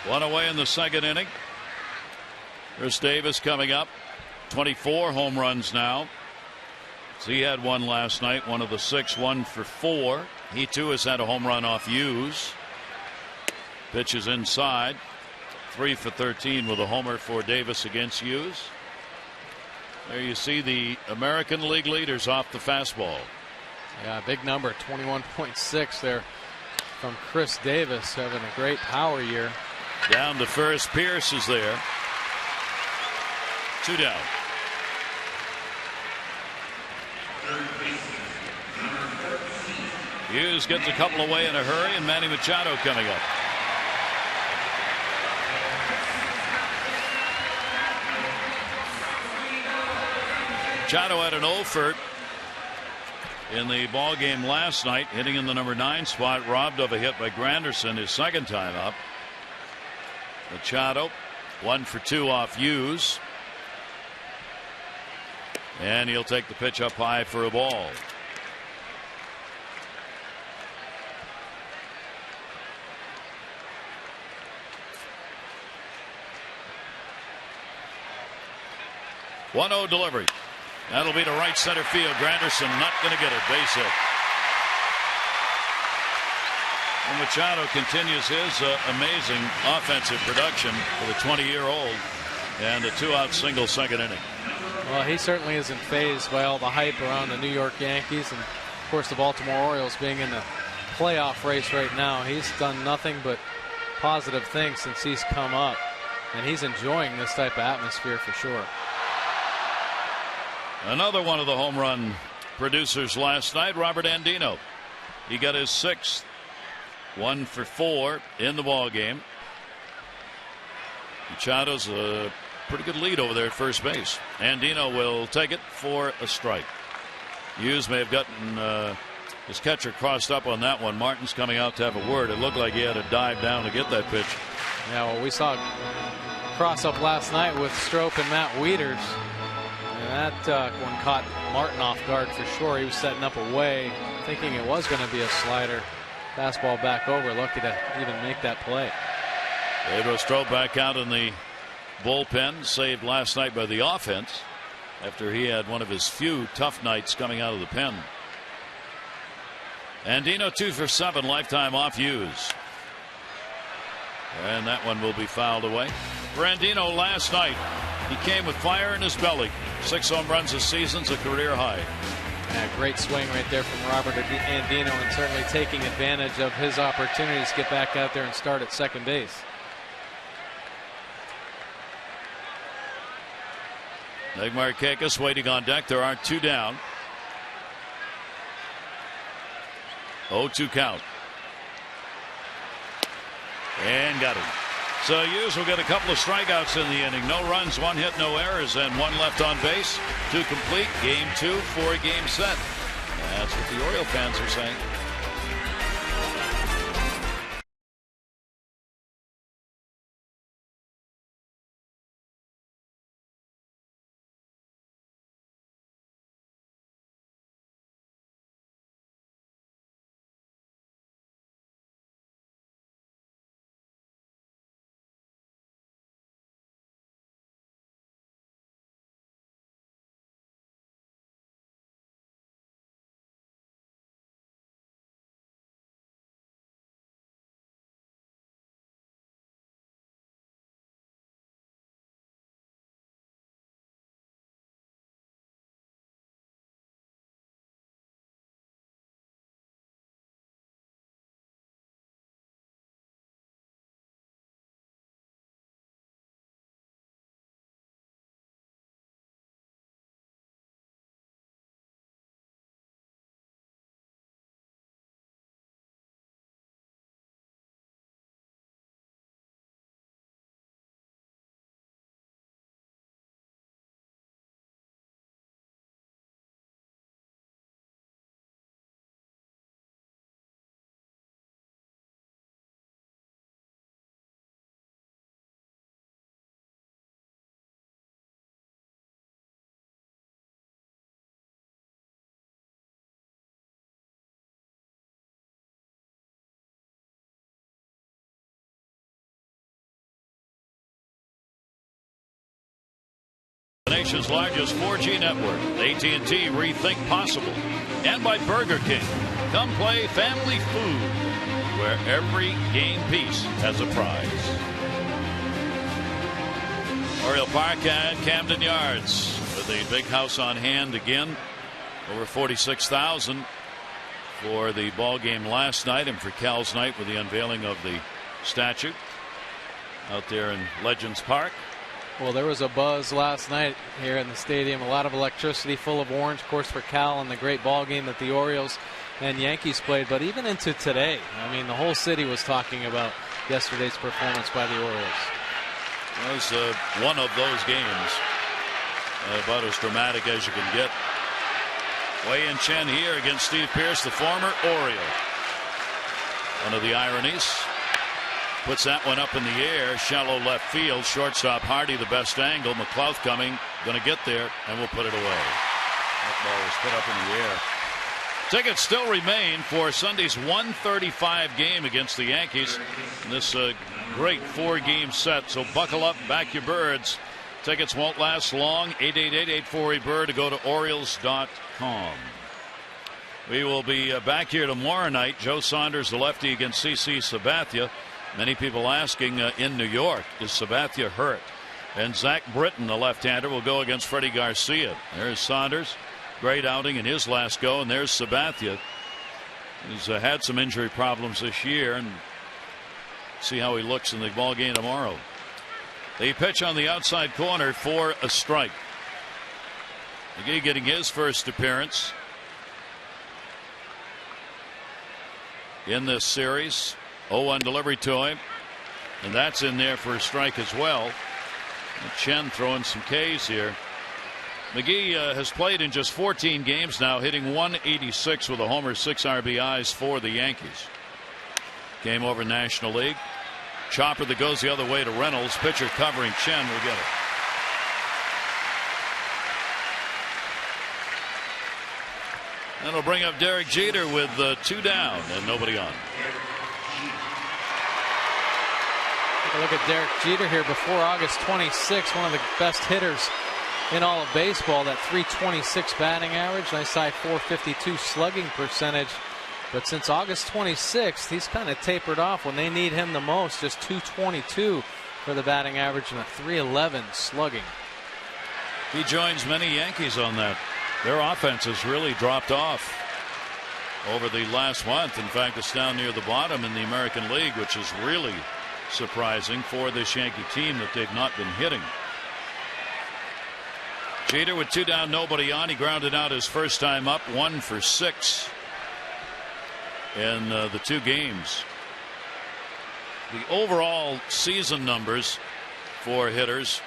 1 away in the 2nd inning. Chris Davis coming up. 24 home runs now. So he had 1 last night. 1 of the 6, 1 for 4. He too has had a home run off Hughes. Pitches inside. 3 for 13 with a homer for Davis against Hughes. There you see the American League leaders off the fastball. Yeah, big number, 21.6 there from Chris Davis, having a great power year. Down to first. Pierce is there. 2 down. Hughes gets a couple away in a hurry, and Manny Machado coming up. Machado had an 0-for in the ball game last night, hitting in the number 9 spot, robbed of a hit by Granderson his 2nd time up. Machado 1 for 2 off Hughes, and he'll take the pitch up high for a ball. One-0 delivery. That'll be to right center field. Granderson not going to get it. Base hit. And Machado continues his amazing offensive production for the 20-year-old, and a 2-out single 2nd inning. Well, he certainly isn't fazed by all the hype around the New York Yankees, and of course the Baltimore Orioles being in the playoff race right now. He's done nothing but positive things since he's come up, and he's enjoying this type of atmosphere for sure. Another one of the home run producers last night, Robert Andino. He got his 6th. 1 for 4 in the ball game. Machado's a pretty good lead over there at first base. Andino will take it for a strike. Hughes may have gotten his catcher crossed up on that one. Martin's coming out to have a word. It looked like he had to dive down to get that pitch. Yeah, well, we saw cross up last night with Strop and Matt Wieters. And that one caught Martin off guard for sure. He was setting up away, thinking it was going to be a slider. Fastball back over, lucky to even make that play. Pedro Strop back out in the bullpen, saved last night by the offense. after he had one of his few tough nights coming out of the pen. Andino 2 for 7, lifetime off use. And that one will be fouled away. For Andino last night, he came with fire in his belly. 6 home runs this season's a career high. Great swing right there from Robert Andino, and certainly taking advantage of his opportunities to get back out there and start at second base. Nick Markakis waiting on deck. There are 2 down. 0-2 count. And got him. So Hughes will get a couple of strikeouts in the inning. No runs, 1 hit, no errors, and 1 left on base. 2 complete. Game 2, 4-game set. That's what the Oriole fans are saying. The nation's largest 4G network, AT&T Rethink Possible, and by Burger King. Come play family food, where every game piece has a prize. Oriole Park at Camden Yards with a big house on hand again. Over 46,000 for the ball game last night, and for Cal's night with the unveiling of the statue out there in Legends Park. Well, there was a buzz last night here in the stadium. A lot of electricity, full of orange, of course, for Cal and the great ball game that the Orioles and Yankees played. But even into today, I mean, the whole city was talking about yesterday's performance by the Orioles. It was one of those games, about as dramatic as you can get. Wei-Yin Chen here against Steve Pearce, the former Oriole. One of the ironies. Puts that one up in the air, shallow left field. Shortstop Hardy, the best angle. McLouth coming, going to get there, and we'll put it away. That ball was put up in the air. Tickets still remain for Sunday's 1:35 game against the Yankees. This great 4-game set, so buckle up, back your birds. Tickets won't last long. 888-848-BIRD to go to Orioles.com. We will be back here tomorrow night. Joe Saunders, the lefty, against CC Sabathia. Many people asking in New York, is Sabathia hurt? And Zach Britton, the left-hander, will go against Freddie Garcia. There's Saunders. Great outing in his last go. And there's Sabathia. He's had some injury problems this year. And see how he looks in the ball game tomorrow. They pitch on the outside corner for a strike. McGee getting his first appearance in this series. 0-1 delivery to him, and that's in there for a strike as well. And Chen throwing some Ks here. McGee has played in just 14 games now, hitting 186 with a homer, 6 RBIs for the Yankees. Game over National League. Chopper that goes the other way to Reynolds. Pitcher covering Chen will get it. That'll bring up Derek Jeter with 2 down and nobody on. Take a look at Derek Jeter here before August 26, one of the best hitters in all of baseball. That .326 batting average, nice high .452 slugging percentage. But since August 26th, he's kind of tapered off when they need him the most. Just .222 for the batting average and a .311 slugging. He joins many Yankees on that. Their offense has really dropped off over the last month. In fact, it's down near the bottom in the American League, which is really surprising for this Yankee team that they've not been hitting. Jeter with 2 down, nobody on. He grounded out his first time up, 1 for 6 in the 2 games. The overall season numbers for hitters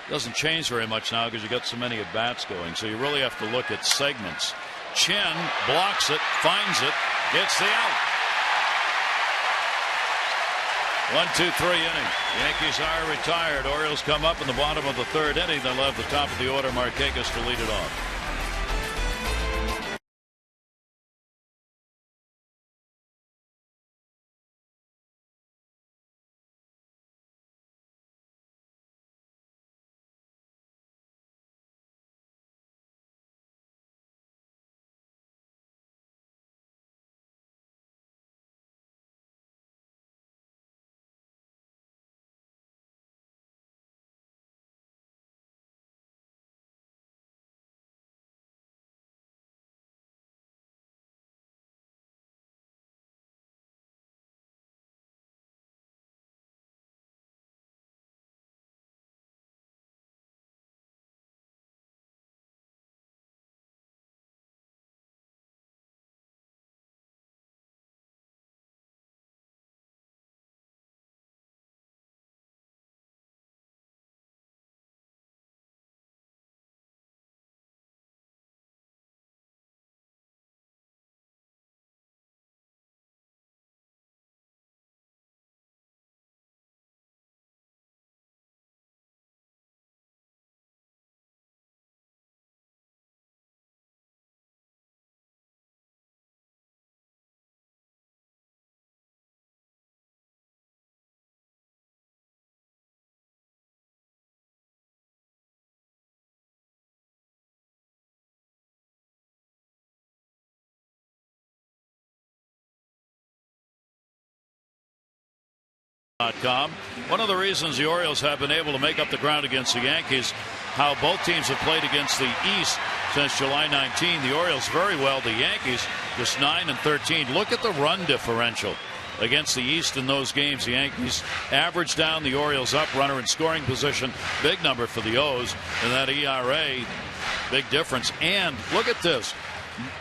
doesn't change very much now because you got so many at bats going. So you really have to look at segments. Chen blocks it, finds it, gets the out. 1-2-3 inning. Yankees are retired. Orioles come up in the bottom of the 3rd inning. They'll have the top of the order, Markakis, to lead it off. One of the reasons the Orioles have been able to make up the ground against the Yankees, how both teams have played against the East since July 19. The Orioles very well. The Yankees just 9-13. Look at the run differential against the East in those games. The Yankees average down, the Orioles up, runner in scoring position. Big number for the O's, and that ERA, big difference. And look at this.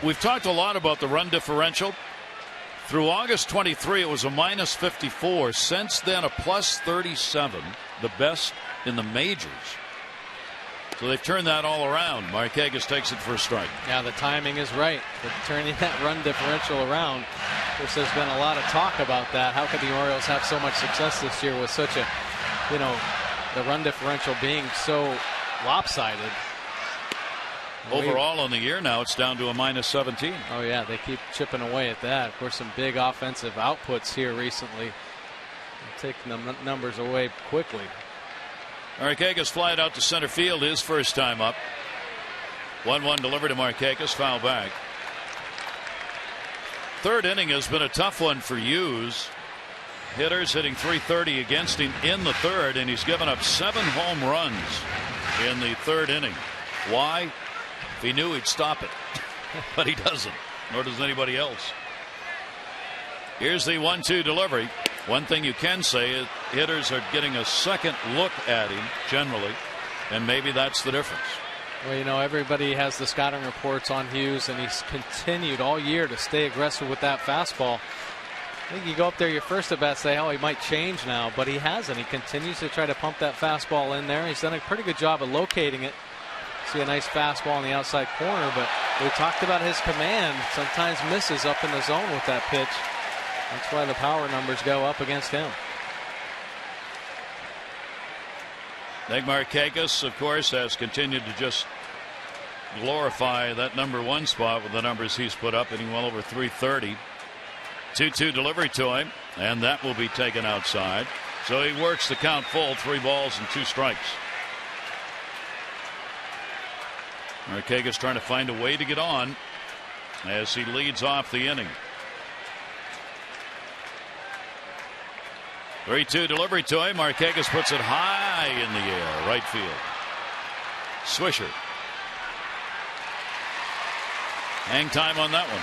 We've talked a lot about the run differential. Through August 23, it was a -54. Since then, a +37, the best in the majors. So they've turned that all around. Markakis takes it for a strike. Yeah, the timing is right for turning that run differential around. Of course, there's been a lot of talk about that. How could the Orioles have so much success this year with such a, the run differential being so lopsided? Overall on the year now, it's down to a -17. Oh, yeah, they keep chipping away at that. Of course, some big offensive outputs here recently. Taking the numbers away quickly. Markakis flied out to center field his first time up. 1-1 delivered to Markakis, foul back. 3rd inning has been a tough one for Hughes. Hitters hitting .330 against him in the 3rd, and he's given up 7 home runs in the 3rd inning. Why? If he knew, he'd stop it. But he doesn't, nor does anybody else. Here's the 1-2 delivery. One thing you can say is hitters are getting a second look at him generally, and maybe that's the difference. Well, everybody has the scouting reports on Hughes, and he's continued all year to stay aggressive with that fastball. I think you go up there your first at bat, say, oh, he might change now, but he hasn't. He continues to try to pump that fastball in there. He's done a pretty good job of locating it. See a nice fastball on the outside corner, but we talked about his command. Sometimes misses up in the zone with that pitch. That's why the power numbers go up against him. Nick Markakis, of course, has continued to just glorify that #1 spot with the numbers he's put up, hitting well over .330. 2-2 delivery to him, and that will be taken outside. So he works the count full, 3 balls and 2 strikes. Markakis trying to find a way to get on as he leads off the inning. 3-2 delivery to him. Markakis puts it high in the air, right field. Swisher. Hang time on that one.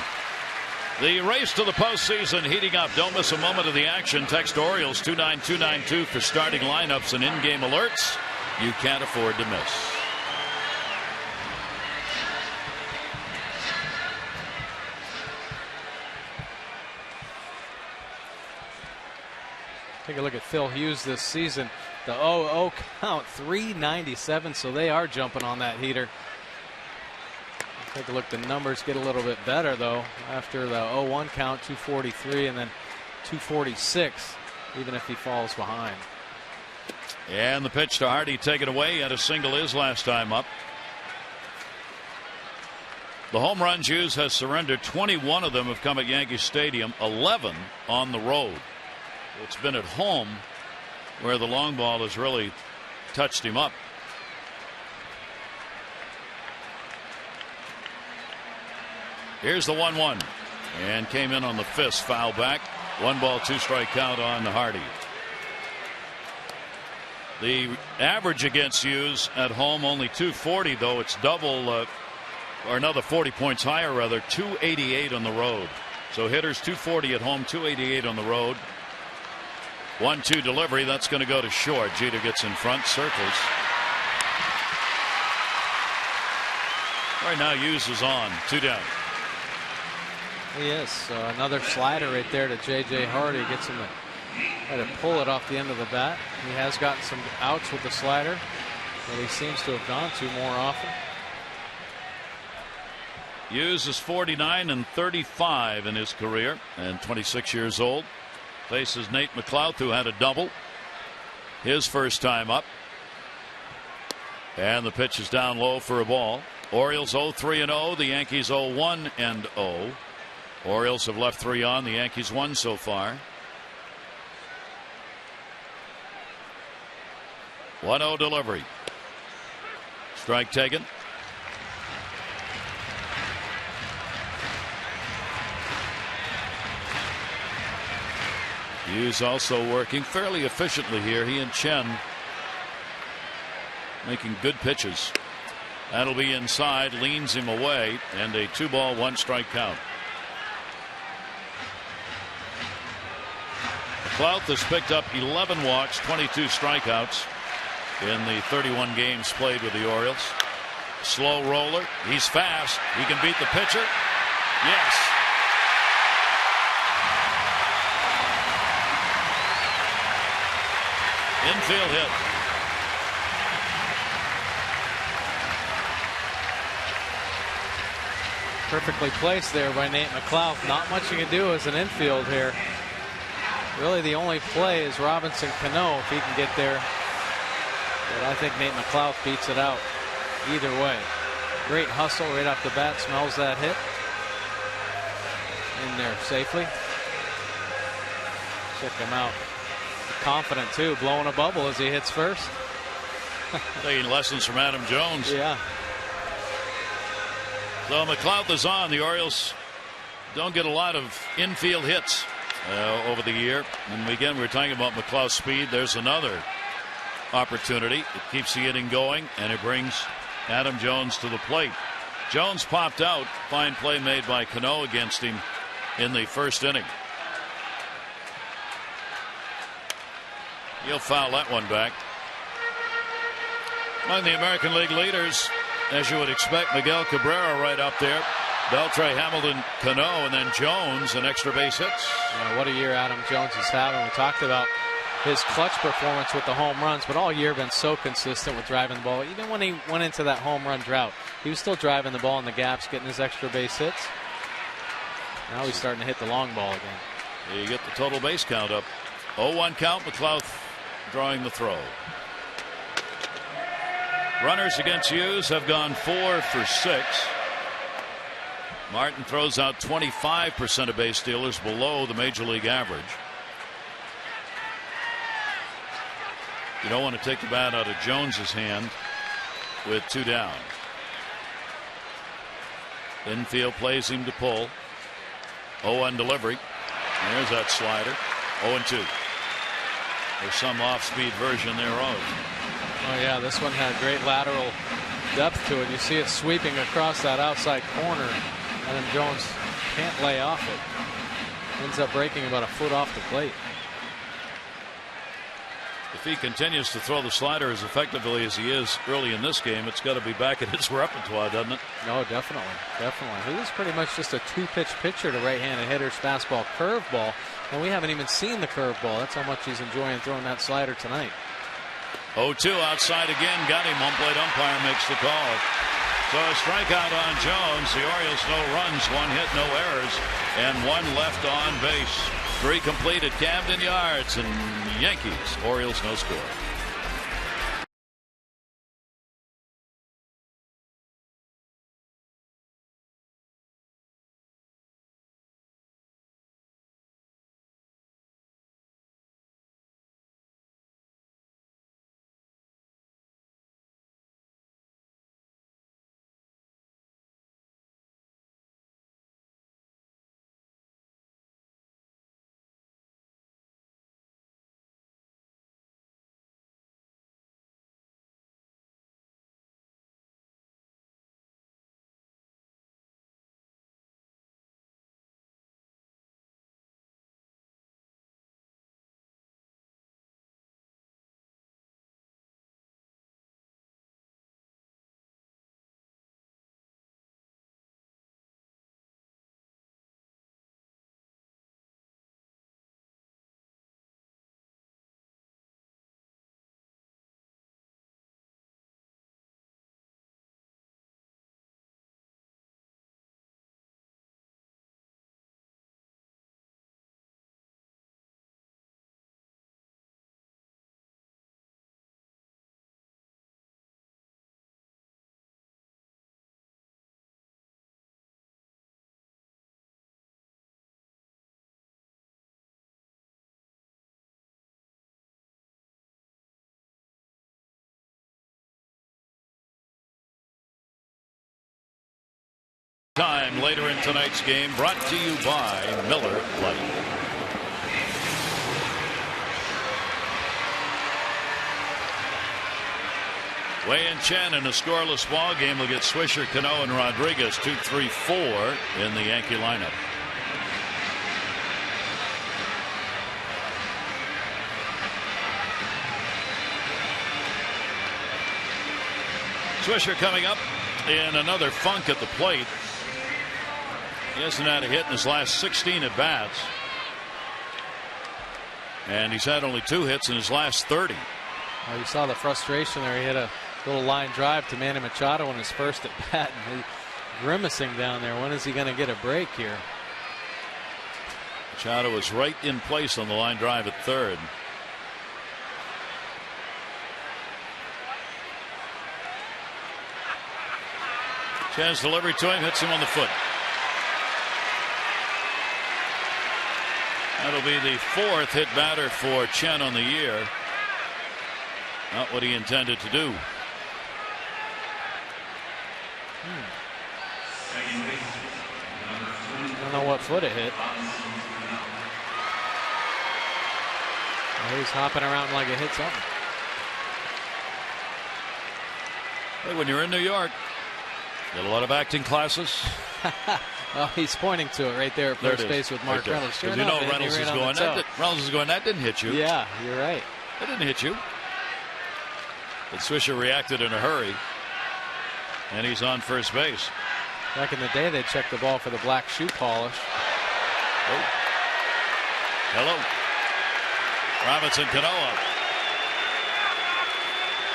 The race to the postseason heating up. Don't miss a moment of the action. Text Orioles 29292 for starting lineups and in-game alerts you can't afford to miss. Take a look at Phil Hughes this season. The 0-0 count, 397, so they are jumping on that heater. Take a look, the numbers get a little bit better, though, after the 0-1 count, 243, and then 246, even if he falls behind. And the pitch to Hardy, taken away. He had a single his last time up. The home runs Hughes has surrendered. 21 of them have come at Yankee Stadium, 11 on the road. It's been at home where the long ball has really touched him up. Here's the 1-1 and came in on the fist, foul back. 1 ball, 2 strike count on Hardy. The average against Hughes at home only 240, though it's double or another 40 points higher, rather, 288 on the road. So hitters 240 at home, 288 on the road. 1-2 delivery, that's going to go to short. Jeter gets in front, circles. Right now Hughes is on, 2 down. He is. Another slider right there to J.J. Hardy. Gets him to try to pull it off the end of the bat. He has gotten some outs with the slider that he seems to have gone to more often. Hughes is 49 and 35 in his career and 26 years old. Faces Nate McLouth, who had a double his first time up. And the pitch is down low for a ball. Orioles 0-3-0. The Yankees 0-1-0. Orioles have left 3 on. The Yankees 1 so far. 1-0 delivery. Strike taken. Hughes also working fairly efficiently here. He and Chen making good pitches. That'll be inside, leans him away, and a 2-ball, 1 strike count. McLouth has picked up 11 walks, 22 strikeouts in the 31 games played with the Orioles. Slow roller. He's fast. He can beat the pitcher. Yes. Infield hit. Perfectly placed there by Nate McLouth. Not much you can do as an infield here. Really the only play is Robinson Cano if he can get there. But I think Nate McLouth beats it out either way. Great hustle right off the bat. Smells that hit. In there safely. Check him out. Confident too, blowing a bubble as he hits first. Taking lessons from Adam Jones. Yeah. So McLouth is on. The Orioles don't get a lot of infield hits over the year. And again, we're talking about McLouth's speed. There's another opportunity. It keeps the inning going, and it brings Adam Jones to the plate. Jones popped out. Fine play made by Cano against him in the first inning. He'll foul that one back. Among the American League leaders, as you would expect, Miguel Cabrera right up there. Beltre, Hamilton, Cano, and then Jones and extra base hits. Yeah, what a year Adam Jones is having. We talked about his clutch performance with the home runs, but all year been so consistent with driving the ball. Even when he went into that home run drought, he was still driving the ball in the gaps, getting his extra base hits. Now he's starting to hit the long ball again. You get the total base count up. 0-1 count. McLouth drawing the throw. Runners against Hughes have gone 4 for 6. Martin throws out 25% of base stealers, below the major league average. You don't want to take the bat out of Jones's hand with 2 down. Infield plays him to pull. 0-1 delivery. There's that slider. 0-2. There's some off-speed version thereof. Oh yeah, this one had great lateral depth to it. You see it sweeping across that outside corner, and then Jones can't lay off it. Ends up breaking about a foot off the plate. If he continues to throw the slider as effectively as he is early in this game, it's got to be back in his repertoire, doesn't it? No, definitely. Definitely. He was pretty much just a two-pitch pitcher to right-handed hitters, fastball, curveball, and we haven't even seen the curveball. That's how much he's enjoying throwing that slider tonight. 0-2 outside again. Got him. Home plate umpire makes the call. So a strikeout on Jones. The Orioles no runs, 1 hit, no errors, and 1 left on base. 3 completed. Camden Yards, and Yankees. Orioles no score. Time later in tonight's game, brought to you by Miller Lite. Wei and Chen in a scoreless ball game will get Swisher, Cano, and Rodriguez 2, 3, 4 in the Yankee lineup. Swisher coming up in another funk at the plate. He hasn't had a hit in his last 16 at bats, and he's had only 2 hits in his last 30. Well, you saw the frustration there. He hit a little line drive to Manny Machado in his first at bat, and he's grimacing down there. When is he going to get a break here? Machado was right in place on the line drive at third. Chen's delivery to him hits him on the foot. That'll be the 4th hit batter for Chen on the year. Not what he intended to do. I don't know what foot it hit. Well, he's hopping around like it hit something. Hey, when you're in New York, get a lot of acting classes. Well, he's pointing to it right there at first base with Mark Reynolds. Sure, you know Reynolds is going. Reynolds is going. That didn't hit you. Yeah, you're right. That didn't hit you. But Swisher reacted in a hurry, and he's on first base. Back in the day, they checked the ball for the black shoe polish. Oh. Hello. Robinson Cano.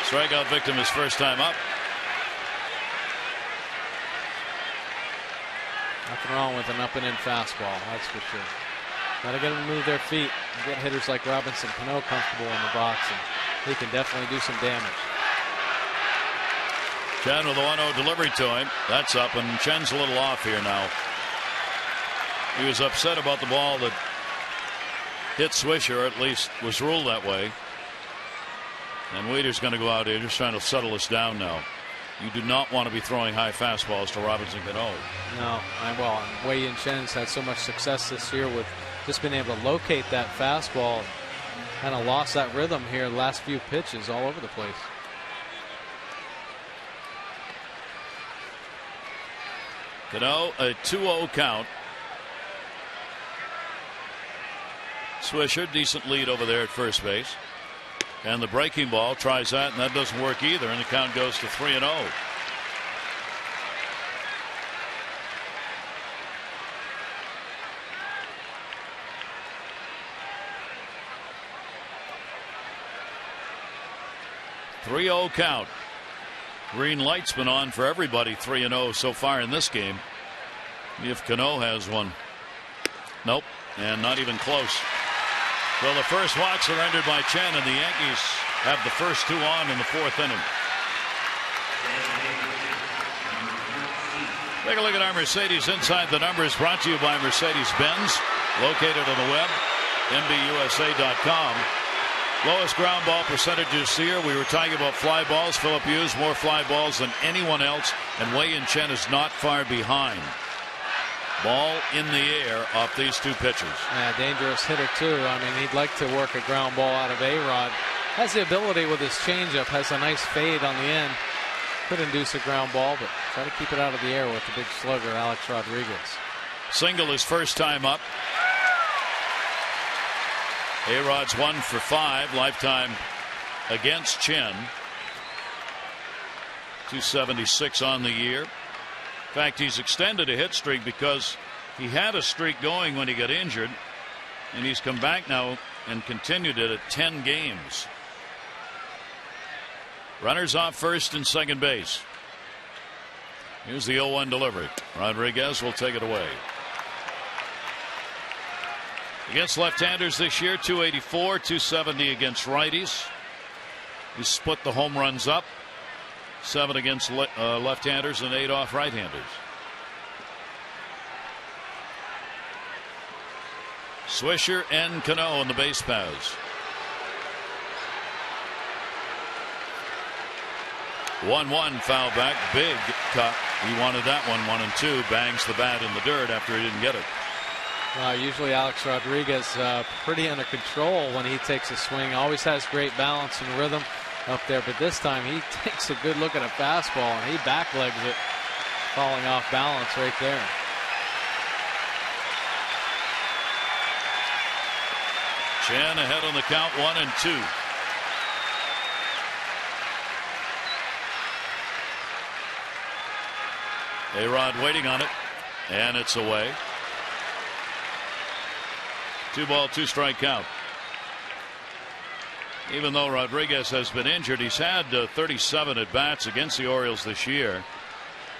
Strikeout victim his first time up. Nothing wrong with an up and in fastball, that's for sure. Got to get them to move their feet and get hitters like Robinson Cano comfortable in the box, and he can definitely do some damage. Chen with a 1-0 delivery to him. That's up, and Chen's a little off here now. He was upset about the ball that hit Swisher, or at least was ruled that way. And Waiter's going to go out here just trying to settle us down now. You do not want to be throwing high fastballs to Robinson Cano. No, well, Wei-Yin Chen's had so much success this year with just being able to locate that fastball. Kind of lost that rhythm here the last few pitches all over the place. Cano, a 2-0 count. Swisher, decent lead over there at first base. And the breaking ball tries that, and that doesn't work either, and the count goes to 3-0. .3-0 count. Green light's been on for everybody. 3-0 so far in this game. If Cano has one. Nope, and not even close. So the first walk surrendered by Chen, and the Yankees have the first two on in the fourth inning. Take a look at our Mercedes Inside the Numbers, brought to you by Mercedes-Benz, located on the web, MBUSA.com. Lowest ground ball percentage this year. We were talking about fly balls. Phillip used more fly balls than anyone else, and Wei-Yin Chen is not far behind. Ball in the air off these two pitchers. Yeah, dangerous hitter too. I mean, he'd like to work a ground ball out of A-Rod. Has the ability with his changeup. Has a nice fade on the end. Could induce a ground ball, but try to keep it out of the air with the big slugger, Alex Rodriguez. Single his first time up. A-Rod's 1 for 5 lifetime against Chen. 276 on the year. In fact, he's extended a hit streak because he had a streak going when he got injured, and he's come back now and continued it at 10 games. Runners off first and second base. Here's the 0-1 delivery. Rodriguez will take it away. Against left-handers this year, 284, 270 against righties. He split the home runs up. 7 against left-handers and 8 off right-handers. Swisher and Cano in the base paths. 1-1 foul back. Big cut. He wanted that one. 1-2. Bangs the bat in the dirt after he didn't get it. Usually Alex Rodriguez pretty under control when he takes a swing. Always has great balance and rhythm up there, but this time he takes a good look at a fastball and he backlegs it, falling off balance right there. Chen ahead on the count, 1-2. A-Rod waiting on it, and it's away. 2-ball, 2-strike count. Even though Rodriguez has been injured, he's had 37 at-bats against the Orioles this year,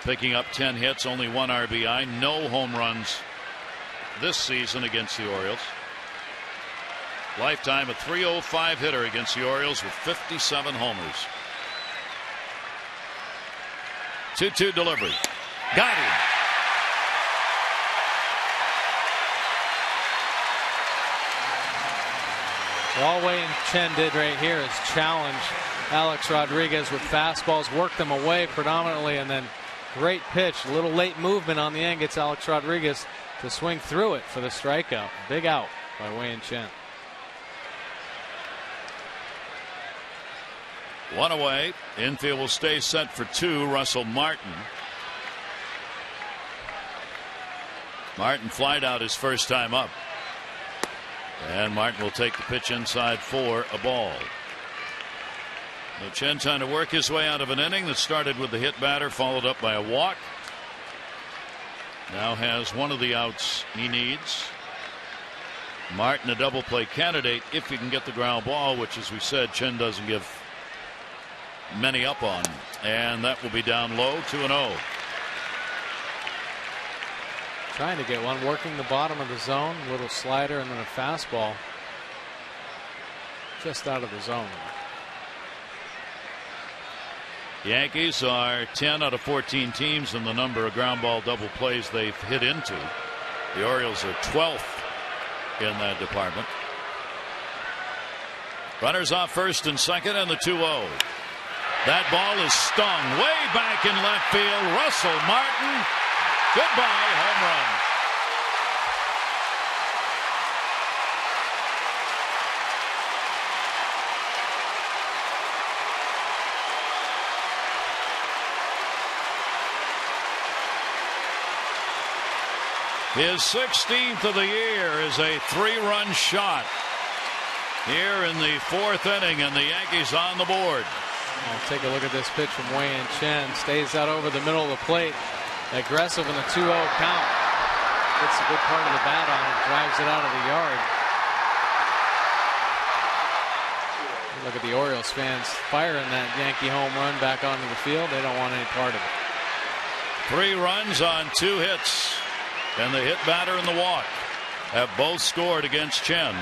picking up 10 hits, only 1 RBI, no home runs this season against the Orioles. Lifetime a .305 hitter against the Orioles with 57 homers. 2-2 delivery. Got him. All Wei-Yin Chen did right here is challenge Alex Rodriguez with fastballs, work them away predominantly, and then great pitch. A little late movement on the end gets Alex Rodriguez to swing through it for the strikeout. Big out by Wei-Yin Chen. 1 away. Infield will stay set for 2. Russell Martin. Martin flied out his first time up. And Martin will take the pitch inside for a ball. So Chen trying to work his way out of an inning that started with the hit batter, followed up by a walk. Now has one of the outs he needs. Martin a double play candidate if he can get the ground ball, which, as we said, Chen doesn't give many up on. And that will be down low, 2-0. Trying to get one, working the bottom of the zone, a little slider and then a fastball just out of the zone. Yankees are 10 out of 14 teams in the number of ground ball double plays they've hit into. The Orioles are 12th in that department. Runners off first and second, and the 2-0. That ball is stung way back in left field. Russell Martin, goodbye, home run. His 16th of the year is a 3-run shot here in the 4th inning, and the Yankees on the board. I'll take a look at this pitch from Wei Chen. Stays out over the middle of the plate. Aggressive in the 2-0 count. Gets a good part of the bat on it. Drives it out of the yard. Look at the Orioles fans firing that Yankee home run back onto the field. They don't want any part of it. 3 runs on 2 hits. And the hit batter and the walk have both scored against Chen,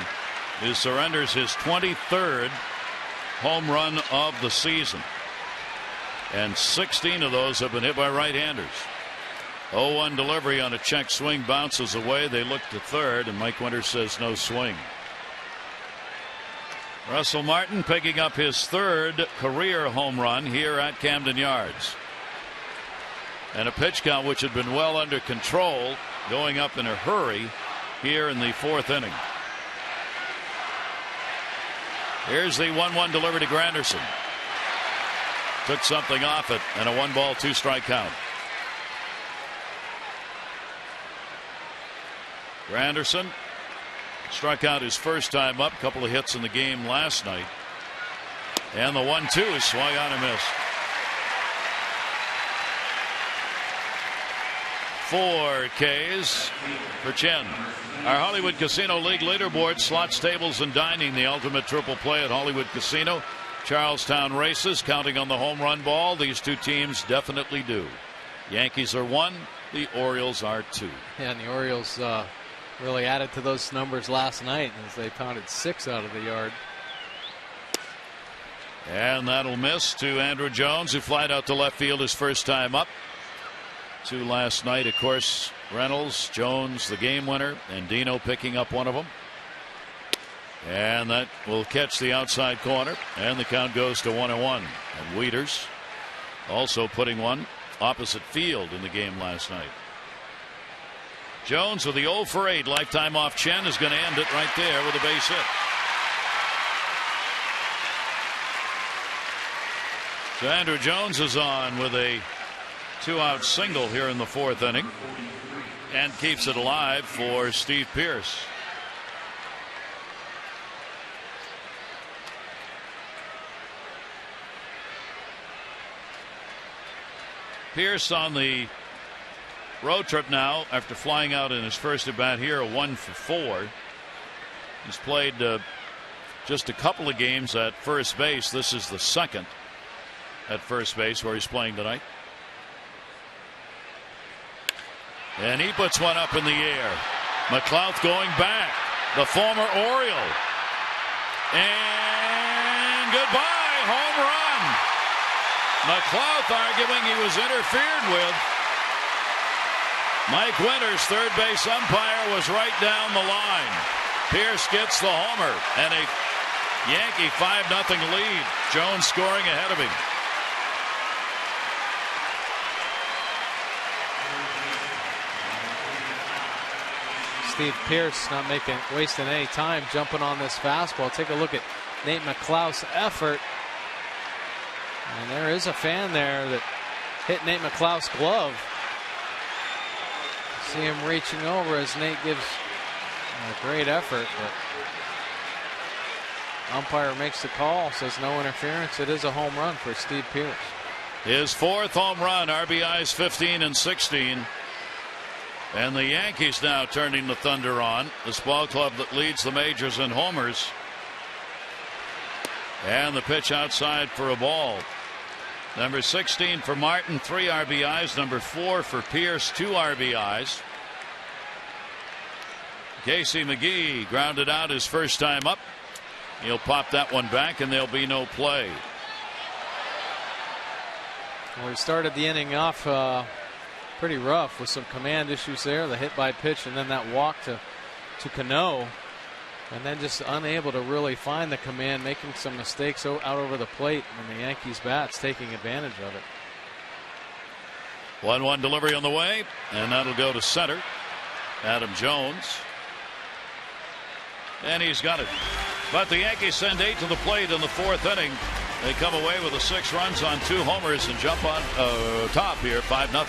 who surrenders his 23rd home run of the season. And 16 of those have been hit by right-handers. 0-1 delivery on a check swing, bounces away. They look to third, and Mike Winters says no swing. Russell Martin picking up his 3rd career home run here at Camden Yards. And a pitch count which had been well under control, going up in a hurry here in the 4th inning. Here's the 1-1 delivery to Granderson. Took something off it, and a 1-ball 2-strike count. Granderson struck out his first time up, couple of hits in the game last night. And the 1-2 is swung on and missed. 4 Ks for Chen. Our Hollywood Casino League leaderboard slots, tables, and dining. The ultimate triple play at Hollywood Casino. Charlestown races, counting on the home run ball. These 2 teams definitely do. Yankees are 1. The Orioles are 2. Yeah, and the Orioles really added to those numbers last night as they pounded 6 out of the yard. And that'll miss to Andrew Jones, who flied out to left field his first time up. 2 last night, of course. Reynolds, Jones, the game winner, and Andino picking up one of them. And that will catch the outside corner, and the count goes to 1-1. And Wieters also putting one opposite field in the game last night. Jones with the 0 for 8 lifetime off Chen is going to end it right there with a base hit. So Andrew Jones is on with a 2-out single here in the 4th inning, and keeps it alive for Steve Pearce. Pearce on the road trip now after flying out in his first at bat here, a 1 for 4. He's played just a couple of games at first base. This is the 2nd at first base where he's playing tonight. And he puts one up in the air. McLouth going back. The former Oriole. And goodbye, home run. McLouth arguing he was interfered with. Mike Winters, third base umpire, was right down the line. Pearce gets the homer, and a Yankee 5-0 lead. Jones scoring ahead of him. Steve Pearce not wasting any time jumping on this fastball. Take a look at Nate McLouth's effort. And there is a fan there that hit Nate McLouth's glove. See him reaching over as Nate gives a great effort. But umpire makes the call, says no interference. It is a home run for Steve Pearce. His 4th home run, RBIs 15 and 16. And the Yankees now turning the Thunder on. This ball club that leads the majors in homers. And the pitch outside for a ball. Number 16 for Martin, 3 RBIs. Number 4 for Pearce, 2 RBIs. Casey McGee grounded out his first time up. He'll pop that one back, and there'll be no play. Well, he started the inning off pretty rough with some command issues there. The hit by pitch and then that walk to Cano. And then just unable to really find the command, making some mistakes out over the plate, and the Yankees bats taking advantage of it. 1-1 delivery on the way, and that'll go to center. Adam Jones. And he's got it. But the Yankees send 8 to the plate in the 4th inning. They come away with 6 runs on 2 homers and jump on top here, 5-0.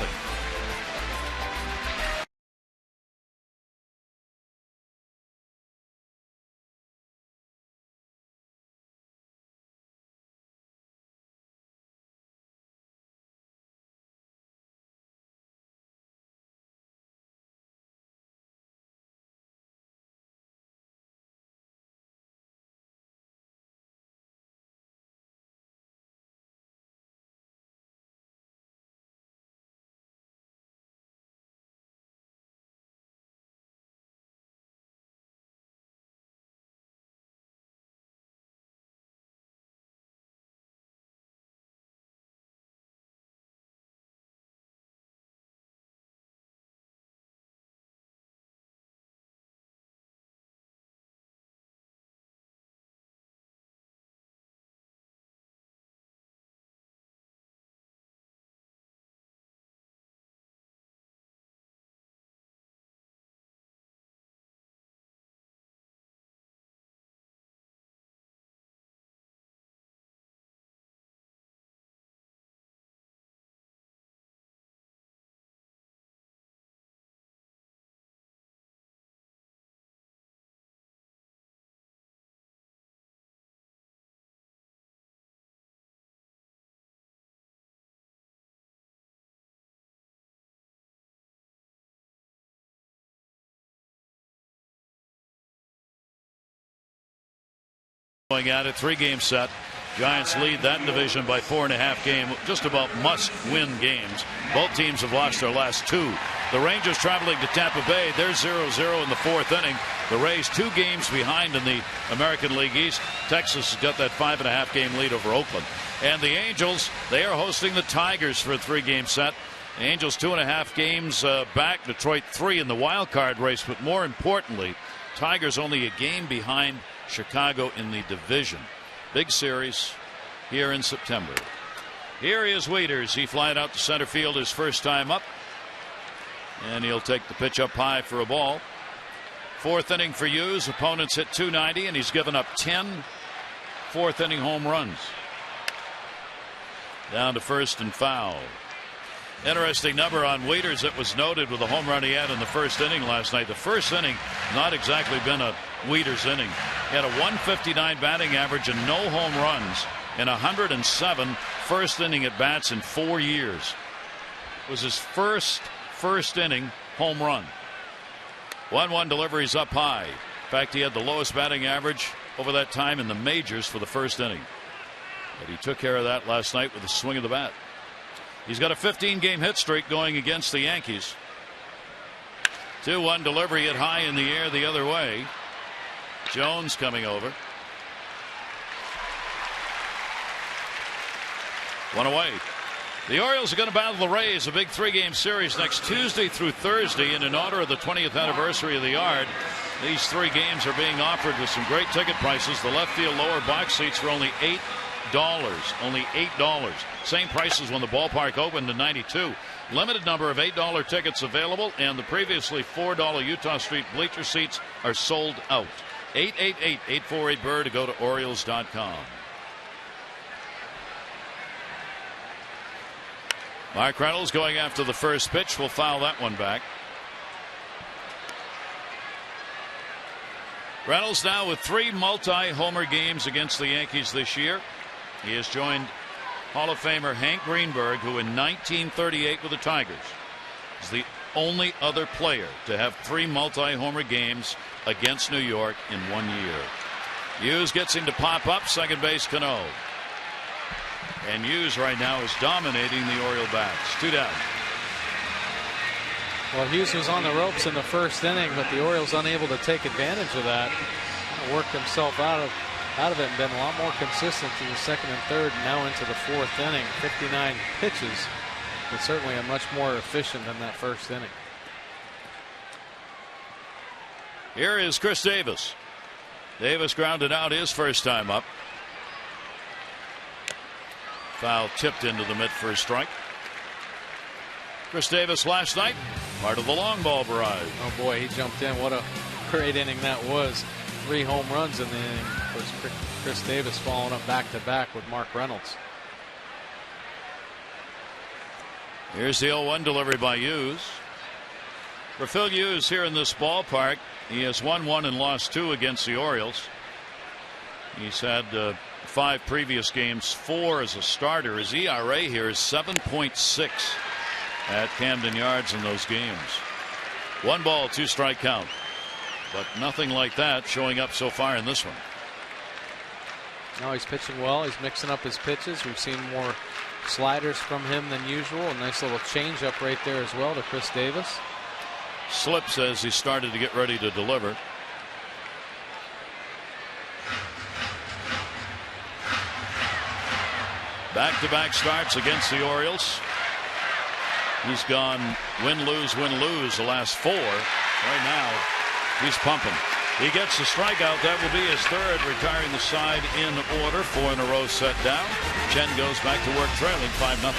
Going at it, 3-game set. Giants lead that division by 4.5 games. Just about must-win games. Both teams have lost their last 2. The Rangers traveling to Tampa Bay. They're 0-0 in the 4th inning. The Rays 2 games behind in the American League East. Texas has got that 5.5 game lead over Oakland. And the Angels, they are hosting the Tigers for a 3-game set. The Angels 2.5 games back. Detroit 3 in the wild card race. But more importantly, Tigers only a game behind Chicago in the division. Big series here in September. Here is Wieters. He flied out to center field his first time up. And he'll take the pitch up high for a ball. 4th inning for Hughes. Opponents hit .290 and he's given up 10 4th inning home runs. Down to first and foul. Interesting number on Wieters that was noted with the home run he had in the 1st inning last night. The 1st inning not exactly been a Wieters inning. He had a .159 batting average and no home runs in 107 1st inning at bats in 4 years. It was his first inning home run. 1-1 deliveries up high. In fact, he had the lowest batting average over that time in the majors for the 1st inning. But he took care of that last night with a swing of the bat. He's got a 15-game hit streak going against the Yankees. 2-1 delivery hit high in the air the other way. Jones coming over. 1 away. The Orioles are going to battle the Rays, a big 3-game series next Tuesday through Thursday. And in honor of the 20th anniversary of the Yard, these 3 games are being offered with some great ticket prices. The left field lower box seats for only $8. Only $8. Same price as when the ballpark opened in '92. Limited number of $8 tickets available, and the previously $4 Utah Street bleacher seats are sold out. 888-848-BIRD to go to Orioles.com. Mark Reynolds going after the first pitch. Will foul that one back. Reynolds now with 3 multi-homer games against the Yankees this year. He has joined Hall of Famer Hank Greenberg, who in 1938 with the Tigers is the only other player to have 3 multi-homer games against New York in 1 year. Hughes gets him to pop up. Second base, Cano. And Hughes right now is dominating the Oriole bats. 2 down. Well, Hughes was on the ropes in the 1st inning, but the Orioles unable to take advantage of that. Worked himself out of it and been a lot more consistent in the 2nd and 3rd, and now into the 4th inning. 59 pitches, but certainly a much more efficient than that 1st inning. Here is Chris Davis. Davis grounded out his first time up. Foul tipped into the mitt for a strike. Chris Davis last night, part of the long ball barrage. Oh boy, he jumped in. What a great inning that was. 3 home runs in the inning. Of course, Chris Davis following up back-to-back with Mark Reynolds. Here's the 0-1 delivery by Hughes. For Phil Hughes here in this ballpark, he has won 1 and lost 2 against the Orioles. He's had 5 previous games, 4 as a starter. His ERA here is 7.6 at Camden Yards in those games. 1 ball, 2 strike count. But nothing like that showing up so far in this one. No, he's pitching well. He's mixing up his pitches. We've seen more sliders from him than usual. A nice little changeup right there as well to Chris Davis. Slips as he started to get ready to deliver. Back-to-back starts against the Orioles. He's gone win-lose the last 4. Right now, he's pumping. He gets the strikeout. That will be his 3rd, retiring the side in order. 4 in a row set down. Chen goes back to work trailing 5-0.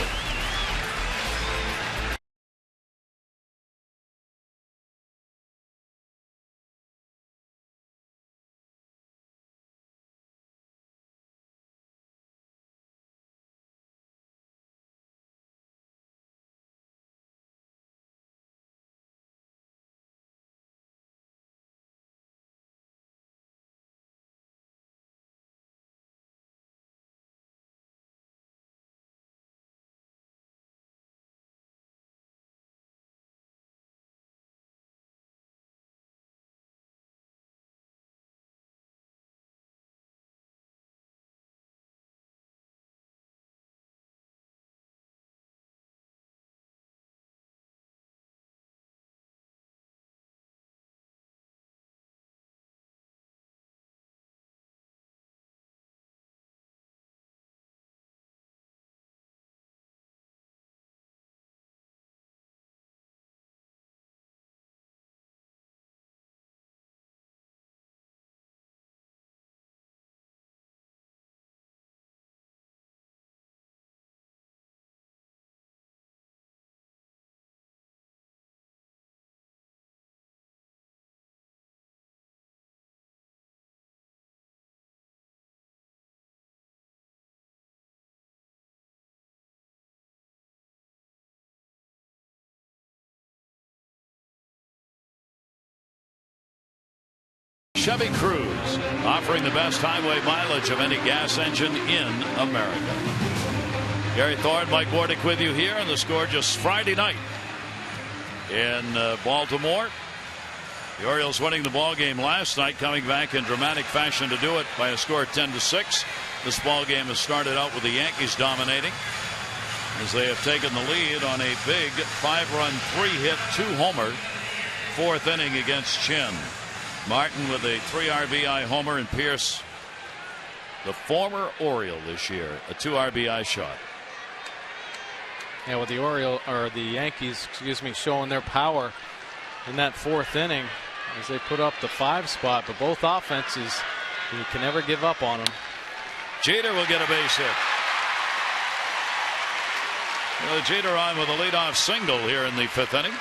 Chevy Cruze, offering the best highway mileage of any gas engine in America. Gary Thorne, Mike Wardick with you here on the Score just Friday night in Baltimore. The Orioles winning the ball game last night, coming back in dramatic fashion to do it by a score of 10-6. This ball game has started out with the Yankees dominating as they have taken the lead on a big 5-run, 3-hit, 2-homer 4th inning against Chen. Martin with a 3 RBI homer, and Pierce, the former Oriole this year, a 2 RBI shot. Yeah, with the Yankees, showing their power in that 4th inning as they put up the 5 spot, but both offenses, you can never give up on them. Jeter will get a base hit. Jeter on with a leadoff single here in the 5th inning.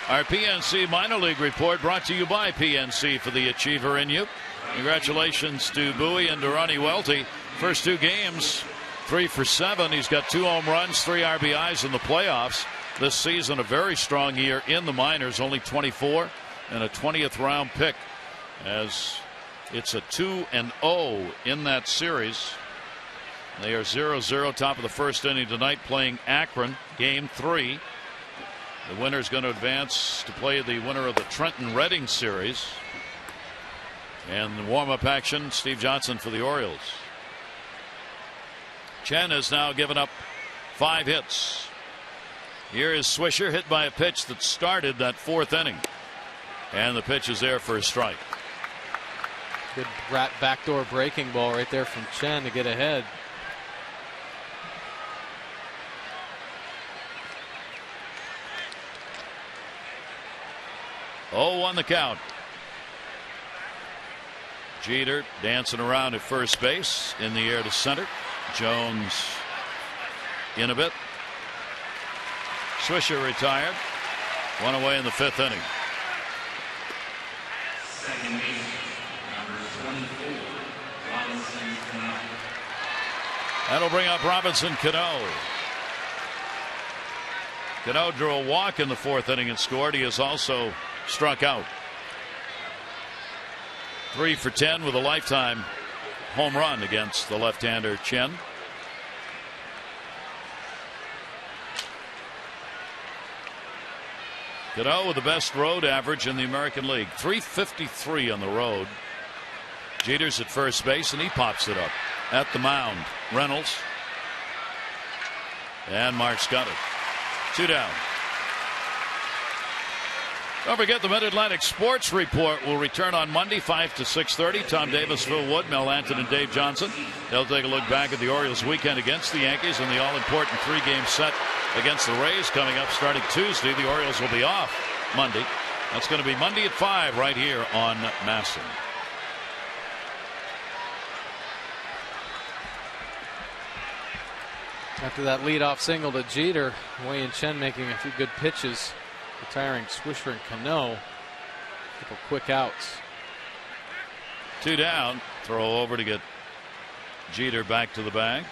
Our PNC minor league report brought to you by PNC for the achiever in you. Congratulations to Bowie and Durrani Welty. First 2 games, 3 for 7. He's got 2 home runs, 3 RBIs in the playoffs. This season, a very strong year in the minors, only 24 and a 20th round pick, as it's a 2-0 in that series. They are 0-0, top of the 1st inning tonight, playing Akron, game 3. The winner is going to advance to play the winner of the Trenton Reading series. And the warm-up action, Steve Johnson for the Orioles. Chen has now given up 5 hits. Here is Swisher, hit by a pitch that started that 4th inning. And the pitch is there for a strike. Good backdoor breaking ball right there from Chen to get ahead. Oh, on the count. Jeter dancing around at first base, in the air to center. Jones in a bit. Swisher retired. One away in the 5th inning. Second base, number 24, Robinson Cano. That'll bring up Robinson Cano. Cano drew a walk in the 4th inning and scored. He has also struck out. 3 for 10 with a lifetime home run against the left-hander Chen. Cano with the best road average in the American League, .353 on the road. Jeter's at first base and he pops it up at the mound. Reynolds, and Mark's got it. 2 down. Don't forget the Mid-Atlantic Sports Report will return on Monday 5 to 6:30. Tom Davis, Phil Wood, Mel Anton, and Dave Johnson. They'll take a look back at the Orioles weekend against the Yankees and the all-important 3-game set against the Rays coming up starting Tuesday. The Orioles will be off Monday. That's going to be Monday at 5 right here on Masson. After that leadoff single to Jeter, Wei and Chen making a few good pitches, retiring Swisher and Cano. A couple quick outs. 2 down. Throw over to get Jeter back to the bag.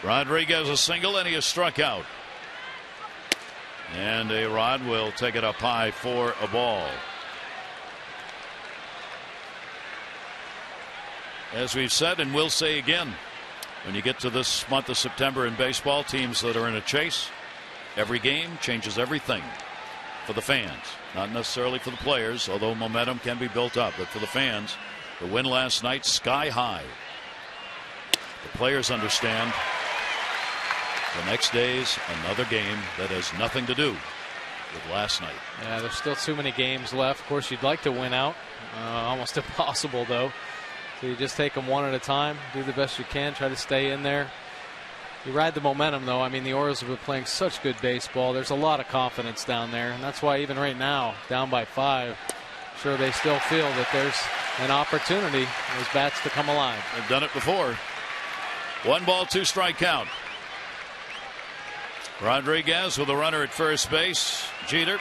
Rodriguez a single and he is struck out. And A Rod will take it up high for a ball. As we've said and will say again, when you get to this month of September in baseball, teams that are in a chase, every game changes everything for the fans. Not necessarily for the players, although momentum can be built up, but for the fans. The win last night, sky high. The players understand the next day's another game that has nothing to do with last night. Yeah, there's still too many games left. Of course, you'd like to win out. Almost impossible, though. So you just take them one at a time, do the best you can, try to stay in there. You ride the momentum, though. I mean, the Orioles have been playing such good baseball. There's a lot of confidence down there, and that's why even right now, down by 5, sure they still feel that there's an opportunity for those bats to come alive. They've done it before. 1 ball, 2 strike count. Rodriguez with a runner at first base. Jeter.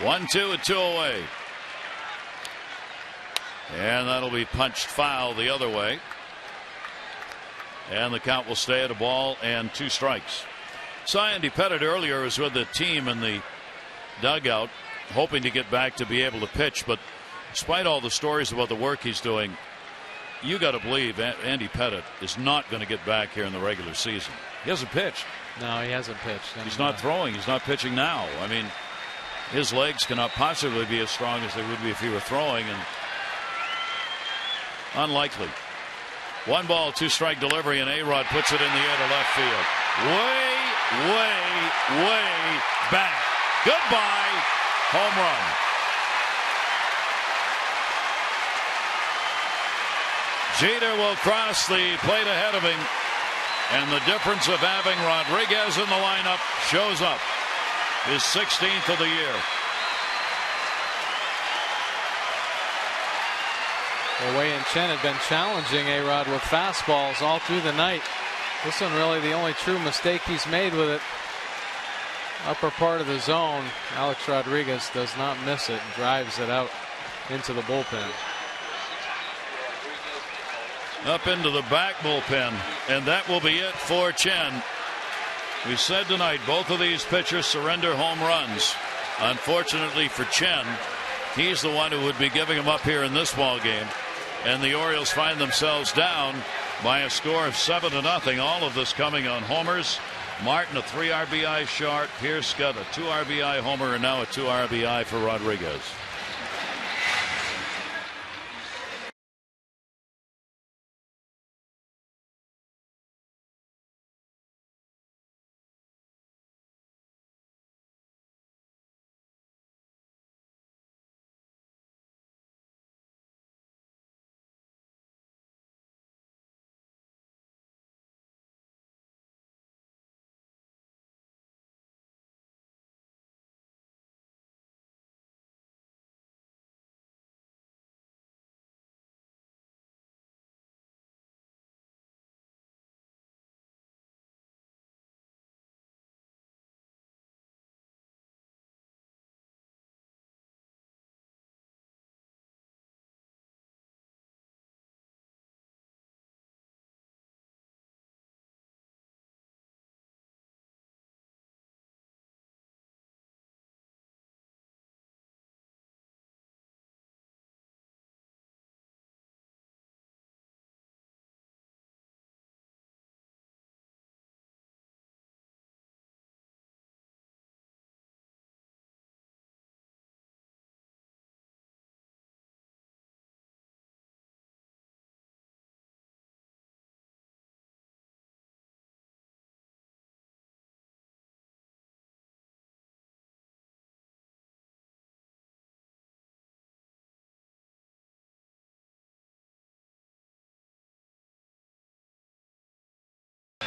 One, 2, and 2 away. And that'll be punched foul the other way. And the count will stay at a ball and 2 strikes. Saw Andy Pettitte earlier was with the team in the dugout, hoping to get back to be able to pitch. But despite all the stories about the work he's doing, you got to believe Andy Pettitte is not going to get back here in the regular season. He hasn't pitched. No, he hasn't pitched. He's not throwing. He's not pitching now. I mean, his legs cannot possibly be as strong as they would be if he were throwing, and unlikely. 1 ball, 2 strike delivery, and A Rod puts it in the air to left field. Way back. Goodbye. Home run. Jeter will cross the plate ahead of him, and the difference of having Rodriguez in the lineup shows up. His 16th of the year. Well, Wei and Chen had been challenging A Rod with fastballs all through the night. This one really the only true mistake he's made with it. Upper part of the zone. Alex Rodriguez does not miss it and drives it out into the bullpen. Up into the back bullpen, and that will be it for Chen. We said tonight both of these pitchers surrender home runs. Unfortunately for Chen, he's the one who would be giving them up here in this ball game. And the Orioles find themselves down by a score of 7-0. All of this coming on homers. Martin a 3 RBI short. Pierce got a 2 RBI homer and now a 2 RBI for Rodriguez.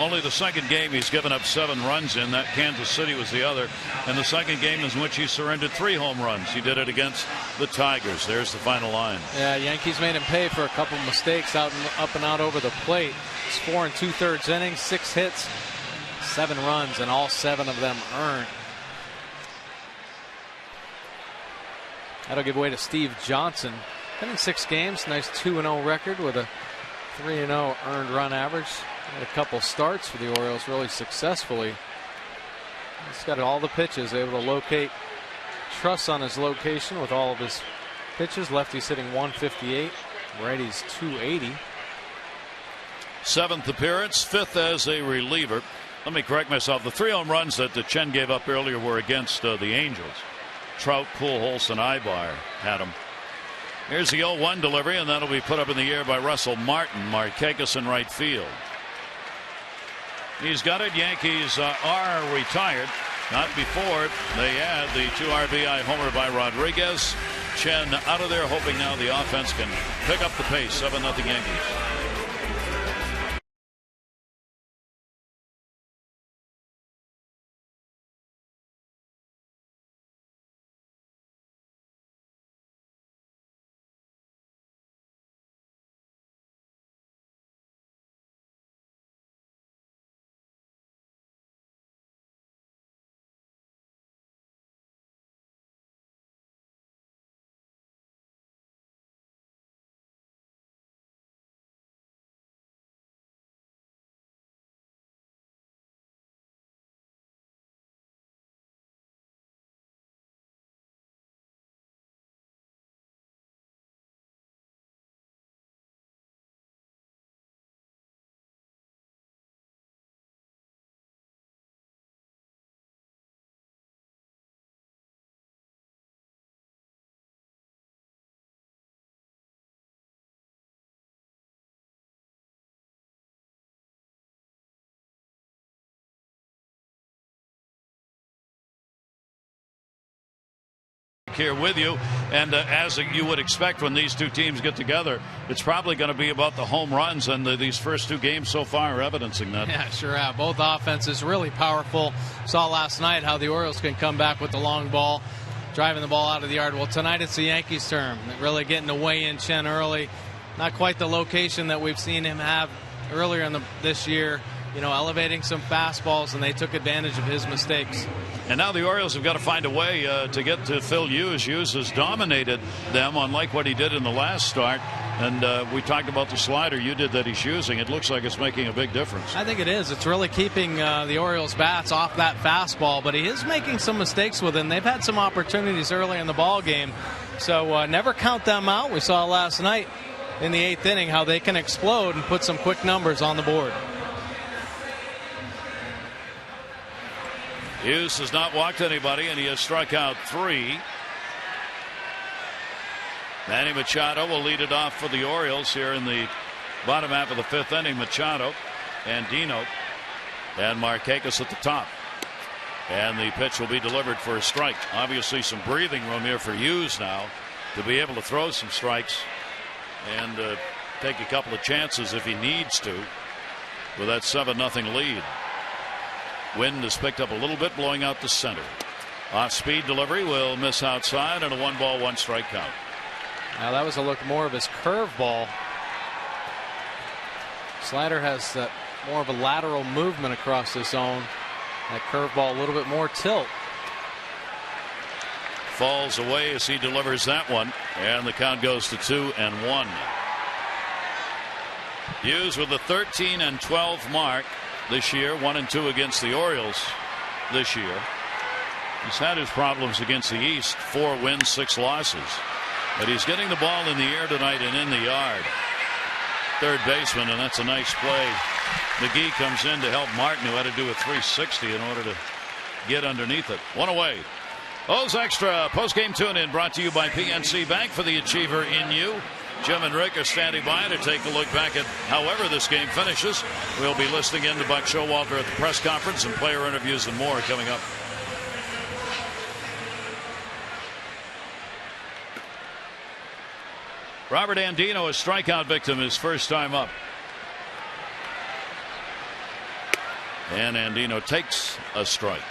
Only the second game he's given up 7 runs in. That Kansas City was the other. And the second game in which he surrendered 3 home runs. He did it against the Tigers. There's the final line. Yeah, Yankees made him pay for a couple mistakes up and out over the plate. It's 4 2/3 innings, 6 hits, 7 runs, and all 7 of them earned. That'll give way to Steve Johnson. Been in 6 games, nice 2-0 record with a 3-0 earned run average. Had a couple starts for the Orioles really successfully. He's got all the pitches, able to locate Truss on his location with all of his pitches. Lefty's hitting 158, righty's 280. 7th appearance, 5th as a reliever. Let me correct myself. The 3 home runs that Chen gave up earlier were against the Angels. Trout, Pujols, and Ibar had them. Here's the 0-1 delivery, and that'll be put up in the air by Russell Martin. Markakis in right field. He's got it. Yankees are retired. Not before they add the 2 RBI homer by Rodriguez. Chen out of there, hoping now the offense can pick up the pace. 7-0 Yankees. Here with you, and as you would expect when these 2 teams get together, it's probably going to be about the home runs, and these first 2 games so far are evidencing that. Yeah, sure have. Both offenses really powerful. Saw last night how the Orioles can come back with the long ball, driving the ball out of the yard. Well, tonight it's the Yankees' turn. Really getting to weigh in Chen early. Not quite the location that we've seen him have earlier in this year. You know, elevating some fastballs, and they took advantage of his mistakes. And now the Orioles have got to find a way to get to Phil Hughes. Hughes has dominated them, unlike what he did in the last start. And we talked about the slider you did that he's using. It looks like it's making a big difference. I think it is. It's really keeping the Orioles' bats off that fastball, but he is making some mistakes with it. They've had some opportunities early in the ball game, so never count them out. We saw last night in the 8th inning how they can explode and put some quick numbers on the board. Hughes has not walked anybody, and he has struck out 3. Manny Machado will lead it off for the Orioles here in the bottom half of the 5th inning. Machado, Andino, and Markakis at the top. And the pitch will be delivered for a strike. Obviously some breathing room here for Hughes now to be able to throw some strikes and take a couple of chances if he needs to with that 7-0 lead. Wind has picked up a little bit, blowing out the center. Off-speed delivery will miss outside, and a 1-ball, 1-strike count. Now that was a look more of his curveball. Slider has more of a lateral movement across the zone. That curveball a little bit more tilt. Falls away as he delivers that one, and the count goes to 2-1. Hughes with the 13-12 mark this year, 1-2 against the Orioles this year. He's had his problems against the East, 4 wins, 6 losses. But he's getting the ball in the air tonight and in the yard. Third baseman, and that's a nice play. McGee comes in to help Martin, who had to do a 360 in order to get underneath it. 1 away. O's Extra post-game tune-in brought to you by PNC Bank. For the achiever in you, Jim and Rick are standing by to take a look back at however this game finishes. We'll be listening in to Buck Showalter at the press conference, and player interviews and more coming up. Robert Andino, a strikeout victim, his first time up. And Andino takes a strike.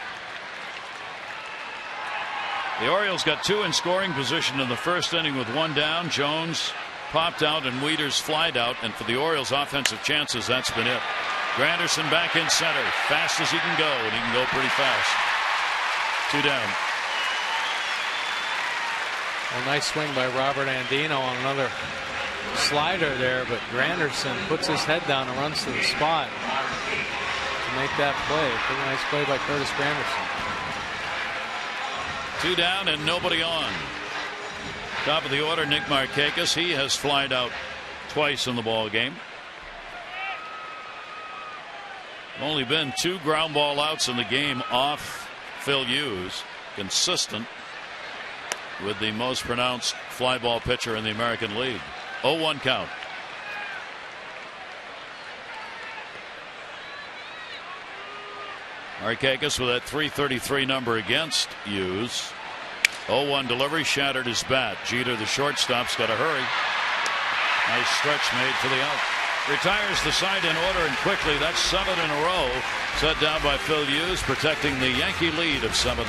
The Orioles got 2 in scoring position in the first inning with 1 down. Jones popped out and Wieters flied out, and for the Orioles' offensive chances, that's been it. Granderson back in center, fast as he can go, and he can go pretty fast. 2 down. A nice swing by Robert Andino on another slider there, but Granderson puts his head down and runs to the spot to make that play. Pretty nice play by Curtis Granderson. 2 down and nobody on. Top of the order, Nick Markakis. He has flied out twice in the ball game. Only been 2 ground ball outs in the game off Phil Hughes. Consistent with the most pronounced fly ball pitcher in the American League. 0-1 count. Markakis with that .333 number against Hughes. 0-1 delivery, shattered his bat. Jeter, the shortstop's got to hurry. Nice stretch made for the out. Retires the side in order and quickly. That's 7 in a row. Set down by Phil Hughes, protecting the Yankee lead of 7-0.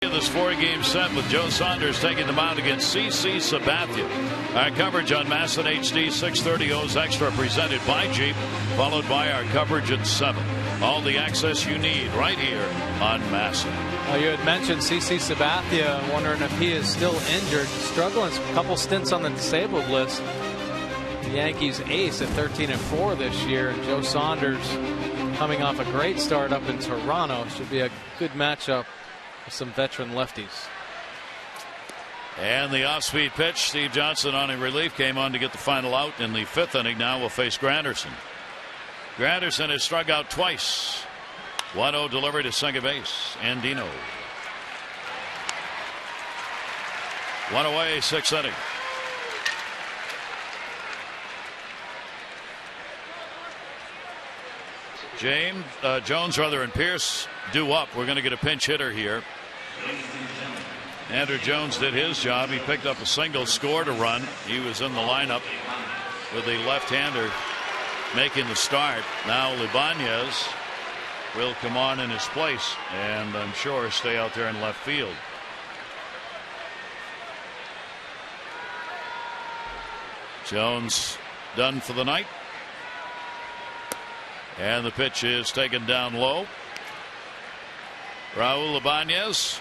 This 4-game set with Joe Saunders taking the mound against CC Sabathia. Our coverage on MASN HD 630 O's Extra presented by Jeep, followed by our coverage at 7. All the access you need right here on MASN. Well, you had mentioned CC Sabathia, wondering if he is still injured, struggling a couple stints on the disabled list. The Yankees ace at 13-4 this year. Joe Saunders coming off a great start up in Toronto. Should be a good matchup. Some veteran lefties. And the off-speed pitch. Steve Johnson on in relief came on to get the final out in the 5th inning. Now will face Granderson. Granderson has struck out twice. 1-0 delivery to second base. Andino. 1 away, 6th inning. Jones and Pierce due up. We're going to get a pinch hitter here. Andrew Jones did his job. He picked up a single, scored a run. He was in the lineup with the left-hander making the start. Now Ibanez will come on in his place and I'm sure stay out there in left field. Jones done for the night. And the pitch is taken down low. Raul Ibanez.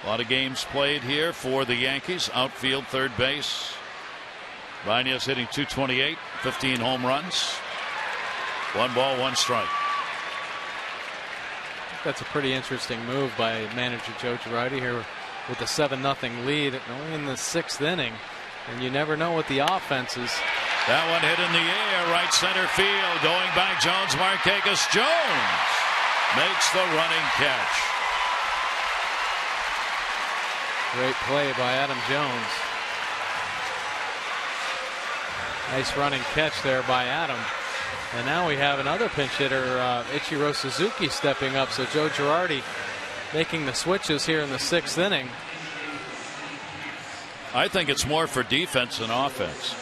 A lot of games played here for the Yankees. Outfield, third base. Ibanez hitting .228, 15 home runs. 1 ball, 1 strike. That's a pretty interesting move by manager Joe Girardi here with the 7-0 lead only in the 6th inning. And you never know what the offense is. That one hit in the air, right center field. Going back, Jones, Markakis. Jones makes the running catch. Great play by Adam Jones. Nice running catch there by Adam. And now we have another pinch hitter, Ichiro Suzuki, stepping up. So Joe Girardi making the switches here in the 6th inning. I think it's more for defense than offense.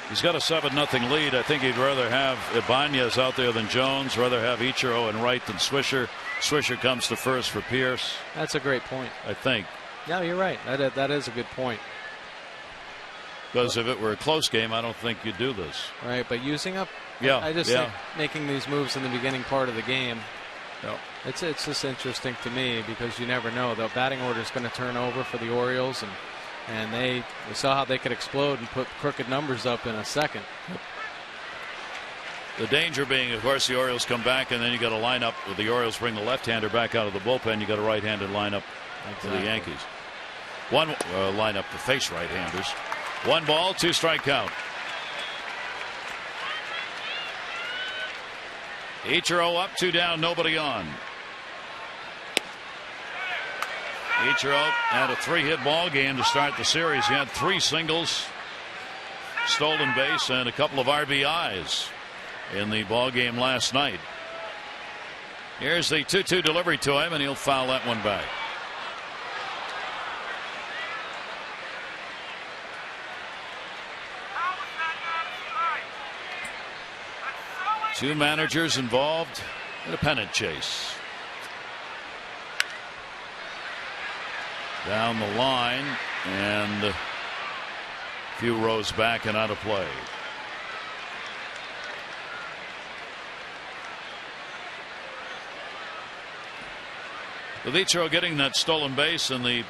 He's got a 7-0 lead. I think he'd rather have Ibanez out there than Jones, rather have Ichiro in right than Swisher. Swisher comes to first for Pierce. That's a great point. I think. No, you're right. That is a good point. Because if it were a close game, I don't think you'd do this. Right, but using up, yeah, I just think making these moves in the beginning part of the game, yeah. It's just interesting to me because you never know. The batting order is going to turn over for the Orioles, and we saw how they could explode and put crooked numbers up in a second. The danger being, of course, the Orioles come back, and then you got to line up. The Orioles bring the left-hander back out of the bullpen. You got a right-handed lineup for the Yankees. One lineup to face right-handers. 1 ball, 2 strike count. Ichiro up, 2 down, nobody on. Ichiro had a 3-hit ball game to start the series. He had 3 singles, stolen base, and a couple of RBIs in the ball game last night. Here's the 2-2 delivery to him, and he'll foul that one back. Two managers involved in a pennant chase. Down the line and a few rows back and out of play. With Ichiro getting that stolen base in the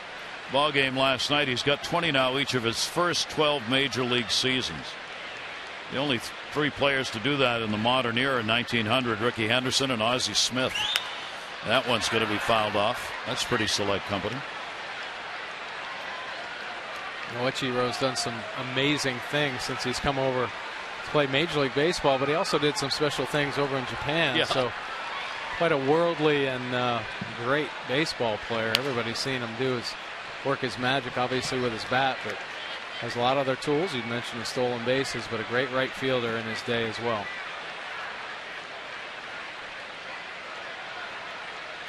ball game last night, he's got 20 now each of his first 12 major league seasons. The only 3 players to do that in the modern era in 1900, Ricky Henderson and Ozzie Smith. That one's going to be fouled off. That's pretty select company. Ichiro's done some amazing things since he's come over to play Major League Baseball, but he also did some special things over in Japan. Yeah. So quite a worldly and great baseball player. Everybody's seen him work his magic, obviously, with his bat, but has a lot of other tools. You mentioned the stolen bases, but a great right fielder in his day as well.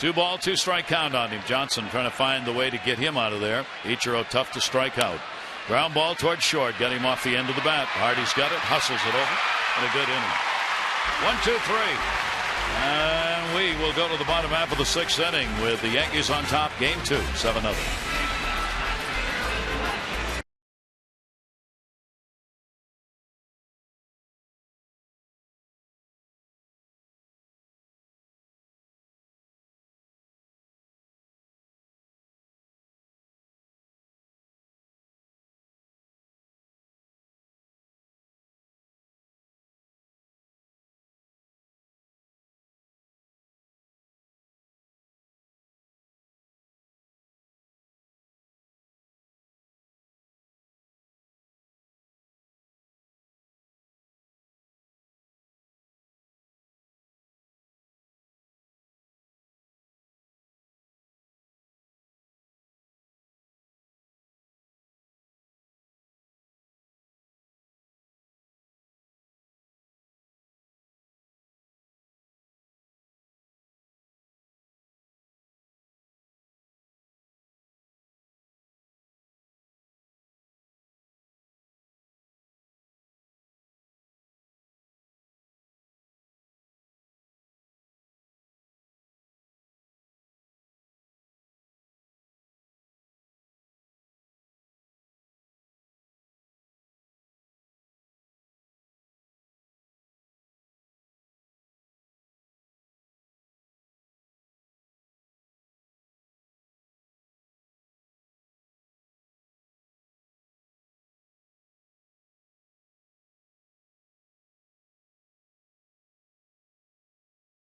2 ball, 2 strike count on him. Johnson trying to find the way to get him out of there. Ichiro tough to strike out. Ground ball towards short. Got him off the end of the bat. Hardy's got it. Hustles it over. And a good inning. 1, 2, 3. And we will go to the bottom half of the 6th inning with the Yankees on top. Game 2, 7-0.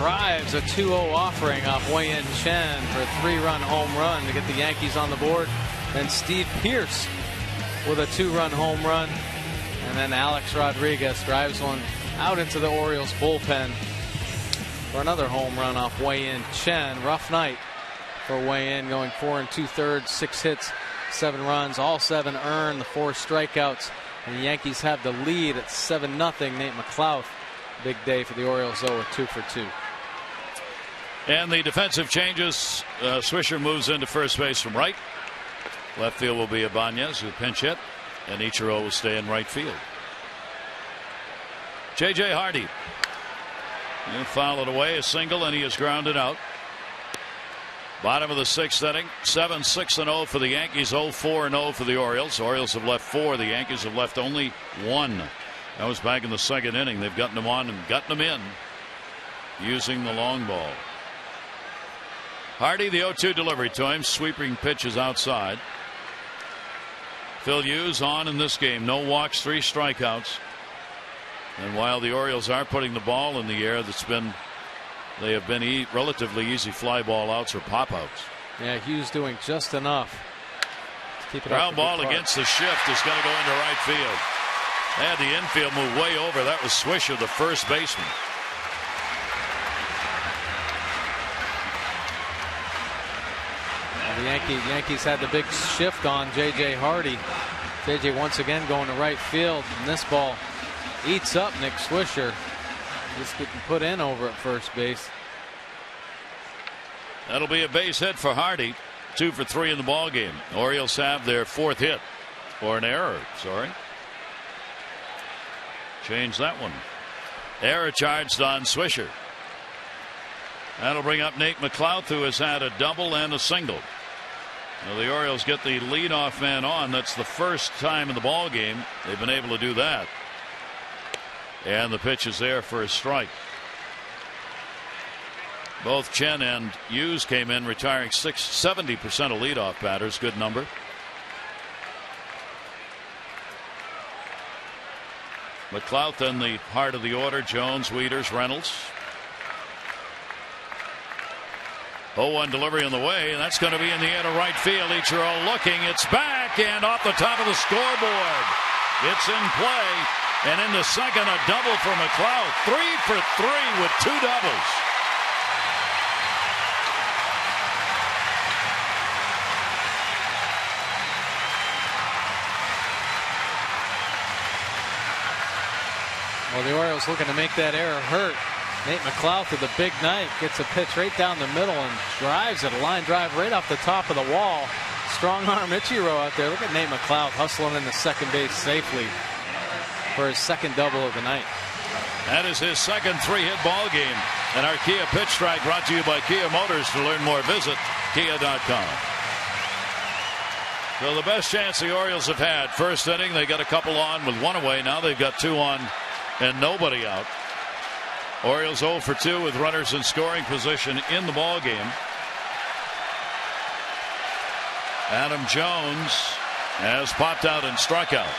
Drives a 2-0 offering off Wei-Yin Chen for a 3-run home run to get the Yankees on the board. Then Steve Pierce with a 2-run home run. And then Alex Rodriguez drives one out into the Orioles bullpen for another home run off Wei-Yin Chen. Rough night for Wei-Yin, going 4 2/3, 6 hits, 7 runs, all 7 earned, the 4 strikeouts, and the Yankees have the lead at 7-0. Nate McLouth, big day for the Orioles, though, with 2 for 2. And the defensive changes. Swisher moves into first base from right. Left field will be Ibanez, who pinch hit, and Ichiro will stay in right field. J.J. Hardy. He'll foul it away, a single, and he is grounded out. Bottom of the 6th inning, 7-6-0 for the Yankees, 0-4-0 for the Orioles. Orioles have left 4. The Yankees have left only 1. That was back in the 2nd inning. They've gotten them on and gotten them in using the long ball. Hardy, the 0-2 delivery to him. Sweeping pitches outside. Phil Hughes on in this game. No walks, 3 strikeouts. And while the Orioles are putting the ball in the air, they have been relatively easy fly ball outs or pop outs. Yeah, Hughes doing just enough to keep it ground ball against the shift is going to go into right field. They had the infield move way over. That was Swisher, the first baseman. The Yankees had the big shift on J.J. Hardy. J.J. once again going to right field, and this ball eats up Nick Swisher. Just getting put in over at first base. That'll be a base hit for Hardy. 2 for 3 in the ball game. Orioles have their 4th hit, or an error. Sorry. Change that one. Error charged on Swisher. That'll bring up Nate McLouth, who has had a double and a single. Now the Orioles get the leadoff man on. That's the first time in the ball game they've been able to do that. And the pitch is there for a strike. Both Chen and Hughes came in, retiring 70% of leadoff batters. Good number. McLouth in the heart of the order. Jones, Wieters, Reynolds. 0-1 delivery on the way, and that's going to be in the air to right field. Ichiro looking. It's back and off the top of the scoreboard. It's in play. And in the second, a double for McLouth. 3 for 3 with 2 doubles. Well, the Orioles looking to make that error hurt. Nate McLouth with a big night gets a pitch right down the middle and drives it, a line drive right off the top of the wall. Strong arm Ichiro out there. Look at Nate McLouth hustling into second base safely for his 2nd double of the night. That is his 2nd 3-hit ball game. And our Kia Pitch Strike brought to you by Kia Motors. To learn more, visit Kia.com. So the best chance the Orioles have had. First inning, they got a couple on with 1 away. Now they've got 2 on and nobody out. Orioles 0 for 2 with runners in scoring position in the ball game. Adam Jones has popped out and struck out.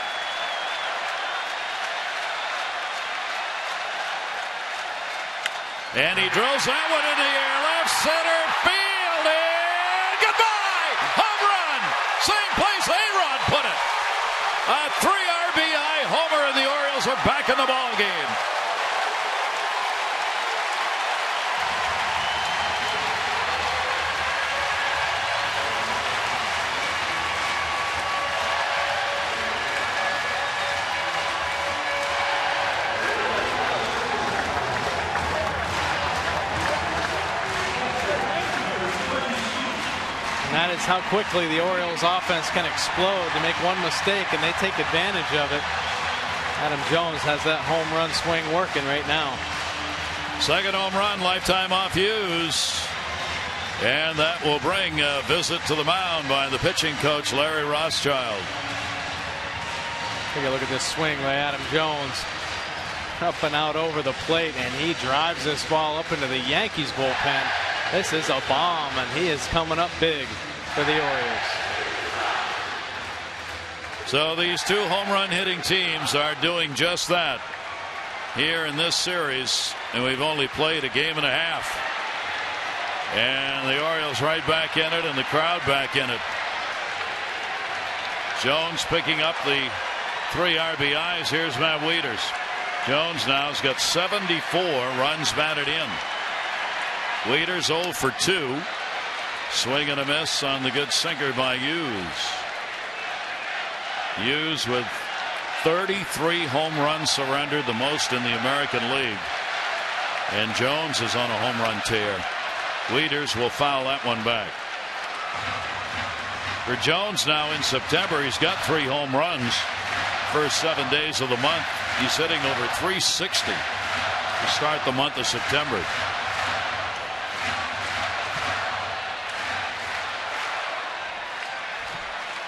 And he drills that one in the air, left center field, and goodbye! Home run! Same place A-Rod put it. A 3 RBI homer, and the Orioles are back in the ball game. That is how quickly the Orioles offense can explode. To make one mistake and they take advantage of it. Adam Jones has that home run swing working right now. 2nd home run, lifetime off Hughes. And that will bring a visit to the mound by the pitching coach, Larry Rothschild. Take a look at this swing by Adam Jones. Up and out over the plate, and he drives this ball up into the Yankees bullpen. This is a bomb, and he is coming up big for the Orioles. So these 2 home run hitting teams are doing just that here in this series, and we've only played a game and a half. And the Orioles right back in it, and the crowd back in it. Jones picking up the 3 RBIs. Here's Matt Wieters. Jones now has got 74 runs batted in. Wieters 0 for 2. Swing and a miss on the good sinker by Hughes. Hughes with 33 home runs surrendered, the most in the American League. And Jones is on a home run tear. Wieters will foul that one back. For Jones now in September, he's got 3 home runs. First 7 days of the month, he's hitting over 360 to start the month of September.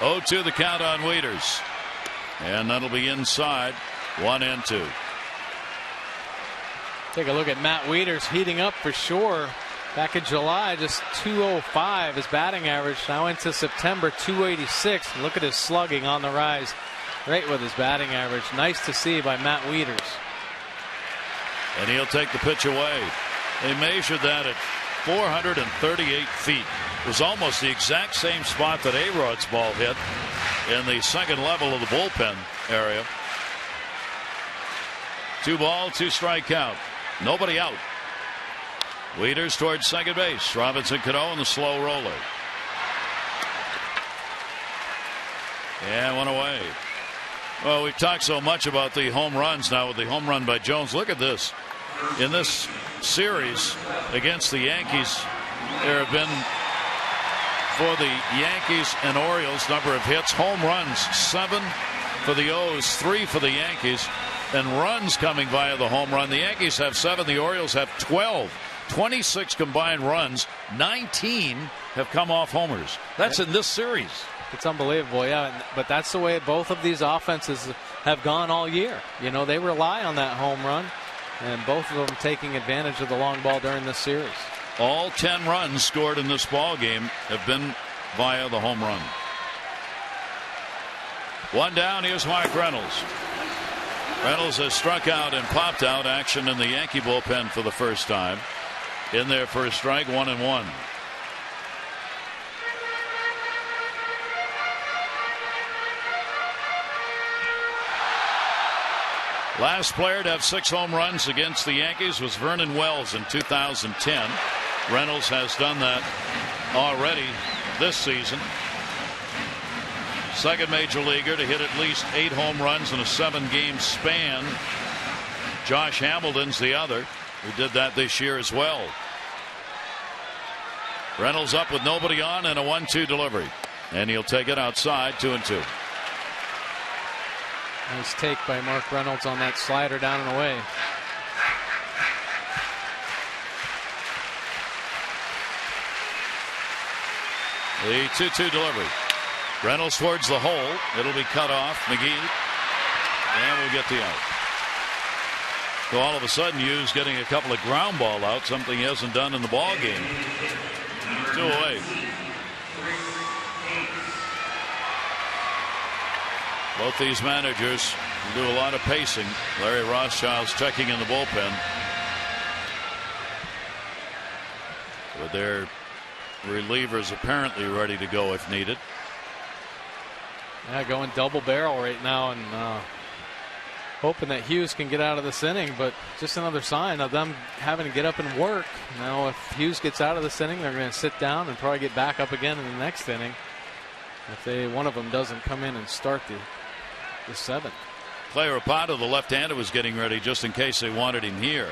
0-2 the count on Wieters. And that'll be inside 1-2. Take a look at Matt Wieters heating up for sure. Back in July, just 205 his batting average. Now into September, 286. Look at his slugging on the rise, right with his batting average. Nice to see by Matt Wieters. And he'll take the pitch away. They measured that at 438 feet. It was almost the exact same spot that A-Rod's ball hit in the second level of the bullpen area. 2 ball, 2 strike count. Nobody out. Wieters towards second base. Robinson Cano in the slow roller. And one away. Well, we've talked so much about the home runs now with the home run by Jones. Look at this. In this series against the Yankees, there have been, for the Yankees and Orioles, number of hits. Home runs 7 for the O's, 3 for the Yankees, and runs coming via the home run. The Yankees have 7, the Orioles have 12. 26 combined runs, 19 have come off homers. That's in this series. It's unbelievable, yeah. But that's the way both of these offenses have gone all year. You know, they rely on that home run, and both of them taking advantage of the long ball during this series. All 10 runs scored in this ball game have been via the home run. 1 down. Here's Mark Reynolds. Reynolds has struck out and popped out. Action in the Yankee bullpen for the first time. In there for a strike, 1-1. Last player to have 6 home runs against the Yankees was Vernon Wells in 2010. Reynolds has done that already this season. Second major leaguer to hit at least 8 home runs in a 7-game span. Josh Hamilton's the other, who did that this year as well. Reynolds up with nobody on and a 1-2 delivery. And he'll take it outside, 2-2. Nice take by Mark Reynolds on that slider down and away. The 2-2 delivery. Reynolds towards the hole. It'll be cut off. McGee. And we'll get the out. So all of a sudden, Hughes getting a couple of ground ball outs, something he hasn't done in the ball game. 2 away. Both these managers do a lot of pacing. Larry Rothschild's checking in the bullpen with their relievers apparently ready to go if needed. Yeah, going double barrel right now, and hoping that Hughes can get out of this inning, but just another sign of them having to get up and work. Now, if Hughes gets out of this inning, they're going to sit down and probably get back up again in the next inning if one of them doesn't come in and start the 7th. Clay Rapado, the left-hander, was getting ready just in case they wanted him here.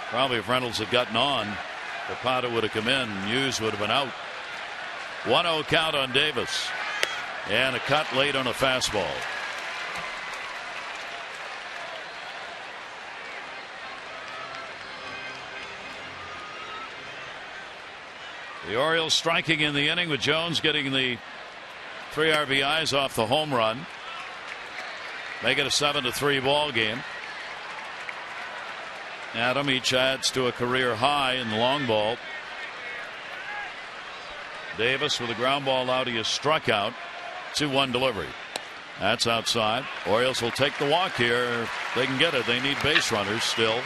Probably if Reynolds had gotten on, Rapado would have come in and Hughes would have been out. 1-0 count on Davis. And a cut late on a fastball. The Orioles striking in the inning with Jones getting the 3 RBIs off the home run. Make it a 7-3 ball game. Adam each adds to a career high in the long ball. Davis with a ground ball out. He is struck out. 2-1 delivery. That's outside. Orioles will take the walk here. They can get it. They need base runners still.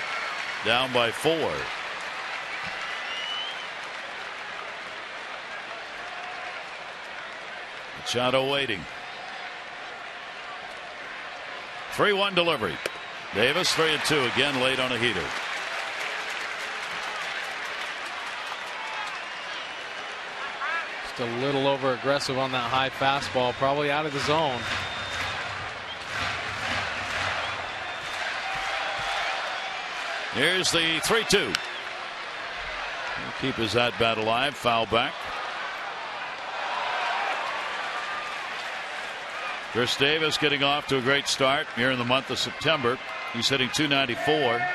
Down by 4. Machado waiting. 3-1 delivery. Davis 3-2 again late on a heater. Just a little over aggressive on that high fastball, probably out of the zone. Here's the 3-2. Keep his at bat alive. Foul back. Chris Davis getting off to a great start here in the month of September. He's hitting .294.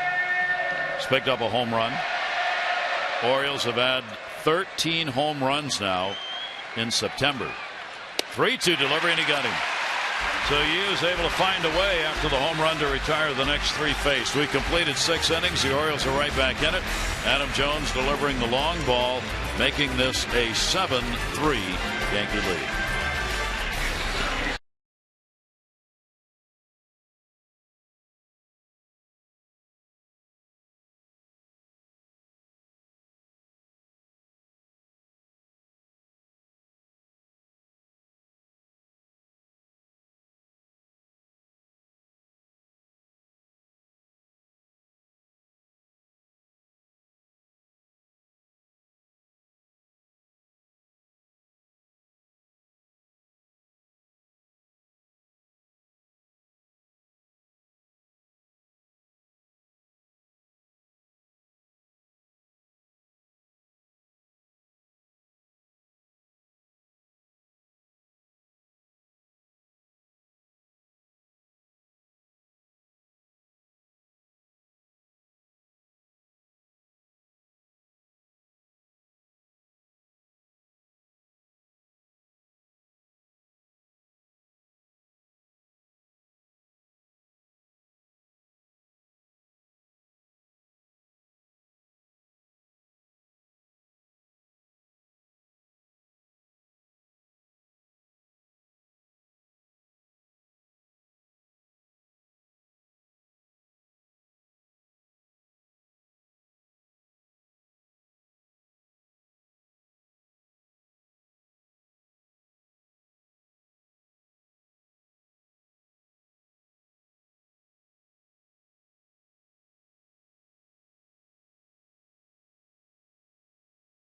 He's picked up a home run. Orioles have had 13 home runs now in September. 3-2 delivery, and he got him. So Yu is able to find a way after the home run to retire the next 3 faced. We completed 6 innings. The Orioles are right back in it. Adam Jones delivering the long ball, making this a 7-3 Yankee lead.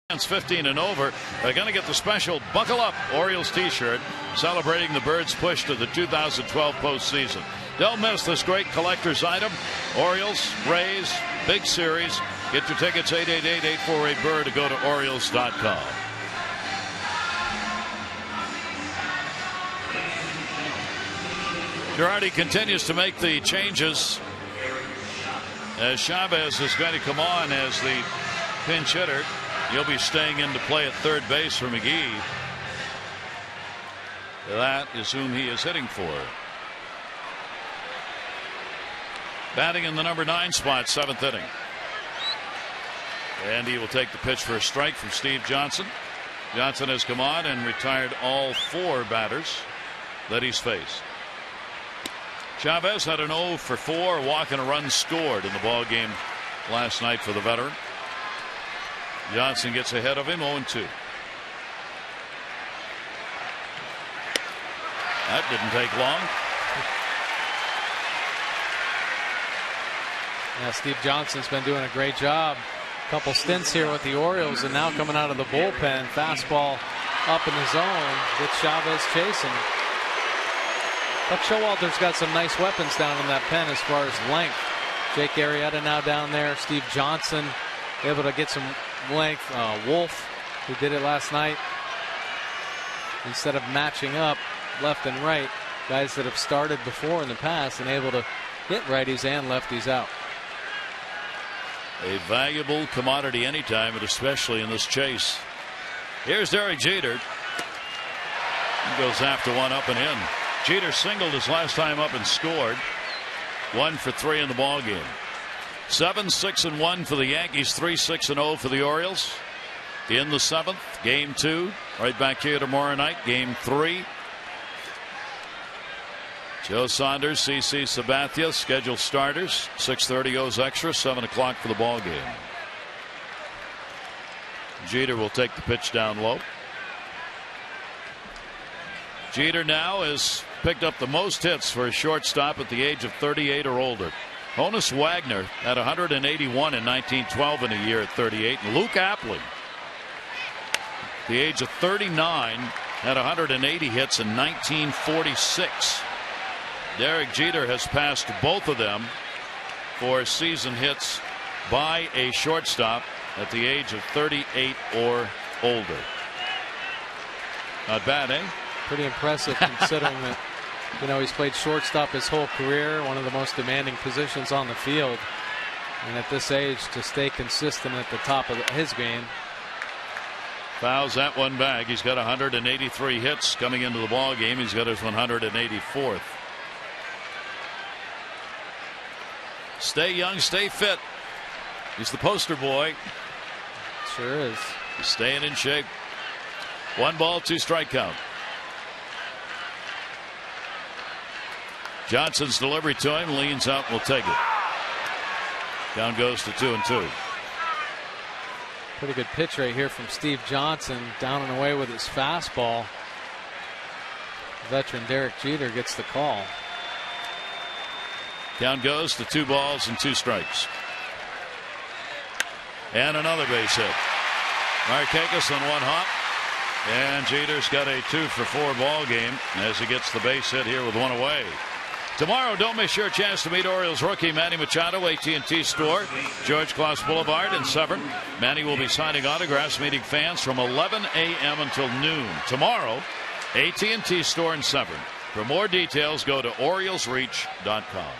Fans 15 and over are going to get the special Buckle Up Orioles t-shirt celebrating the Birds' push to the 2012 postseason. Don't miss this great collector's item. Orioles, Rays, big series. Get your tickets 888-848-BIRD to go to Orioles.com. Girardi continues to make the changes as Chavez is going to come on as the pinch hitter. He'll be staying into play at third base for McGee. That is whom he is hitting for. Batting in the number 9 spot, 7th inning. And he will take the pitch for a strike from Steve Johnson. Johnson has come on and retired all 4 batters that he's faced. Chavez had an 0 for 4, walk and a run scored in the ball game last night for the veteran. Johnson gets ahead of him, 0-2. That didn't take long. Yeah, Steve Johnson's been doing a great job. Couple stints here with the Orioles, and now coming out of the bullpen, fastball up in the zone with Chavez chasing. But Showalter's got some nice weapons down in that pen as far as length. Jake Arrieta now down there. Steve Johnson able to get some length. Wolf, who did it last night, instead of matching up left and right, guys that have started before in the past and able to hit righties and lefties out. A valuable commodity anytime, but especially in this chase. Here's Derek Jeter. He goes after one up and in. Jeter singled his last time up and scored. 1 for 3 in the ball game. 7-6-1 for the Yankees, 3-6-0 for the Orioles. In the 7th, game 2, right back here tomorrow night, game 3. Joe Saunders, CC Sabathia, scheduled starters. 6:30 goes extra, 7 o'clock for the ball game. Jeter will take the pitch down low. Jeter now has picked up the most hits for a shortstop at the age of 38 or older. Honus Wagner had 181 in 1912 in a year at 38. And Luke Appling, at the age of 39, had 180 hits in 1946. Derek Jeter has passed both of them for season hits by a shortstop at the age of 38 or older. Not bad, eh? Pretty impressive considering that, he's played shortstop his whole career, one of the most demanding positions on the field. And at this age, to stay consistent at the top of his game. Fouls that one back. He's got 183 hits coming into the ball game. He's got his 184th. Stay young, stay fit. He's the poster boy. Sure is. He's staying in shape. 1 ball, 2 strike count. Johnson's delivery to him, leans out, will take it. Down goes to 2-2. Pretty good pitch right here from Steve Johnson, down and away with his fastball. Veteran Derek Jeter gets the call. Down goes to 2 balls and 2 strikes. And another base hit. Markakis on 1 hop. And Jeter's got a 2-for-4 ball game as he gets the base hit here with 1 away. Tomorrow, don't miss your chance to meet Orioles rookie Manny Machado, AT&T Store, George Kloss Boulevard in Severn. Manny will be signing autographs, meeting fans from 11 a.m. until noon. Tomorrow, AT&T Store in Severn. For more details, go to OriolesReach.com.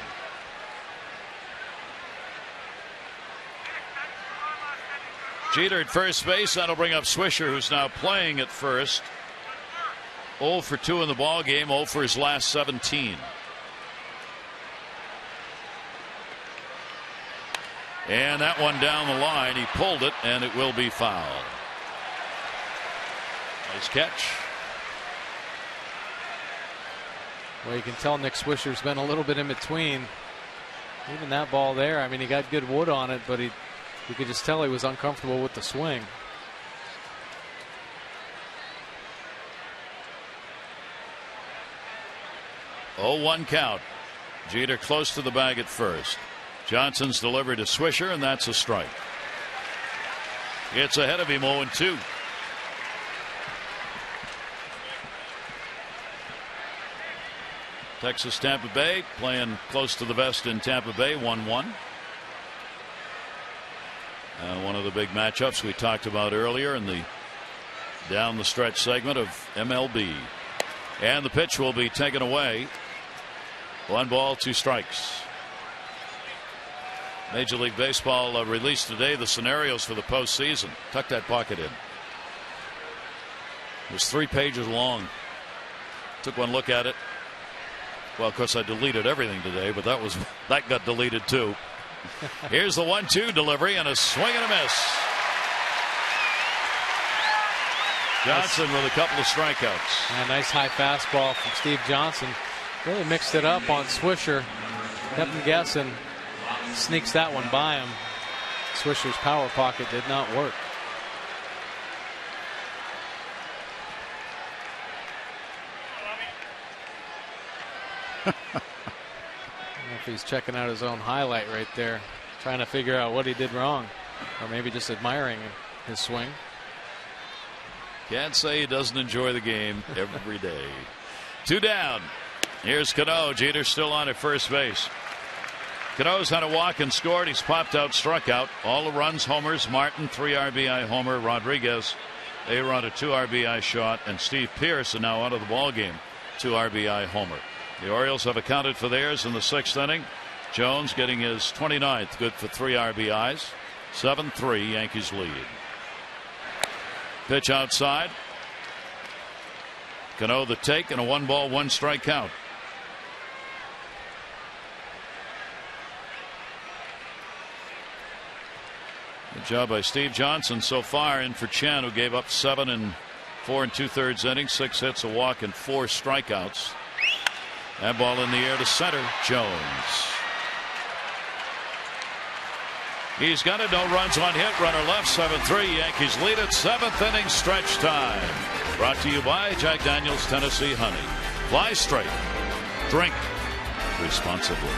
Jeter at first base. That'll bring up Swisher, who's now playing at first. 0 for 2 in the ball game, 0 for his last 17. And that one down the line, he pulled it, and it will be foul. Nice catch. Well, you can tell Nick Swisher's been a little bit in between. Even that ball there, I mean, he got good wood on it, but you could just tell he was uncomfortable with the swing. Oh, 1 count. Jeter close to the bag at first. Johnson's delivery to Swisher, and that's a strike. It's ahead of him, 0-2. Texas Tampa Bay playing close to the vest in Tampa Bay, 1-1. One of the big matchups we talked about earlier in the down the stretch segment of MLB. And the pitch will be taken away. 1 ball, 2 strikes. Major League Baseball released today the scenarios for the postseason. Tuck that pocket in. It was 3 pages long. Took one look at it. Well, of course, I deleted everything today, but that got deleted too. Here's the 1-2 delivery and a swing and a miss. Johnson with a couple of strikeouts. And a nice high fastball from Steve Johnson. Really mixed it up on Swisher. Kept him guessing. Sneaks that one by him. Swisher's power pocket did not work. I don't know if he's checking out his own highlight right there, trying to figure out what he did wrong, or maybe just admiring his swing. Can't say he doesn't enjoy the game every day. 2 down. Here's Cano. Jeter still on at first base. Cano's had a walk and scored. He's popped out, struck out. All the runs, homers. Martin, 3 RBI homer. Rodriguez, a run, a 2 RBI shot. And Steve Pearce are now out of the ball game. 2 RBI homer. The Orioles have accounted for theirs in the 6th inning. Jones getting his 29th, good for 3 RBIs. 7-3 Yankees lead. Pitch outside. Cano the take, and a 1 ball, 1 strike count. Good job by Steve Johnson so far. In for Chen, who gave up 7 and 4 2/3 innings, 6 hits, a walk, and 4 strikeouts. That ball in the air to center. Jones. He's got it. No runs, 1 hit. Runner left. 7-3. Yankees lead it. 7th inning stretch time. Brought to you by Jack Daniel's Tennessee Honey. Fly straight. Drink responsibly.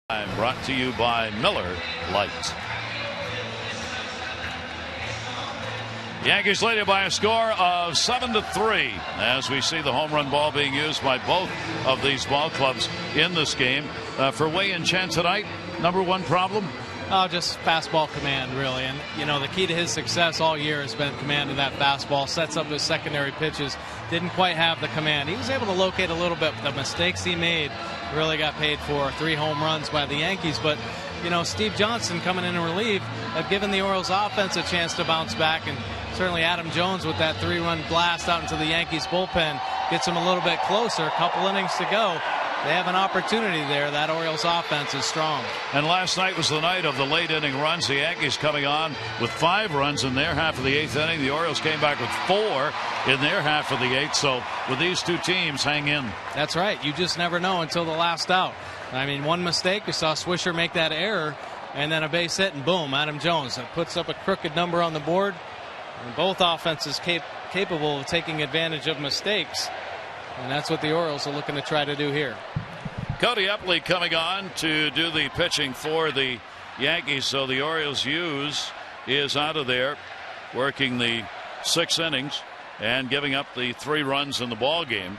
Brought to you by Miller Lite. Yankees lead it by a score of 7-3 as we see the home run ball being used by both of these ball clubs in this game. For Wei-Yin Chen tonight, number one problem? Oh, just fastball command, really. And, you know, the key to his success all year has been command of that fastball. Sets up his secondary pitches. Didn't quite have the command. He was able to locate a little bit. The mistakes he made really got paid for. 3 home runs by the Yankees. But, you know, Steve Johnson coming in relief have given the Orioles offense a chance to bounce back. And certainly Adam Jones with that 3-run blast out into the Yankees bullpen gets him a little bit closer. A couple innings to go. They have an opportunity there. That Orioles offense is strong. And last night was the night of the late inning runs. The Yankees coming on with 5 runs in their half of the 8th inning. The Orioles came back with 4 in their half of the 8th. So with these two teams, hang in. That's right. You just never know until the last out. I mean, one mistake, you saw Swisher make that error, and then a base hit, and boom, Adam Jones puts up a crooked number on the board. And both offenses capable of taking advantage of mistakes. And that's what the Orioles are looking to try to do here. Cody Epley coming on to do the pitching for the Yankees. So the Orioles is out of there, working the 6 innings and giving up the 3 runs in the ball game.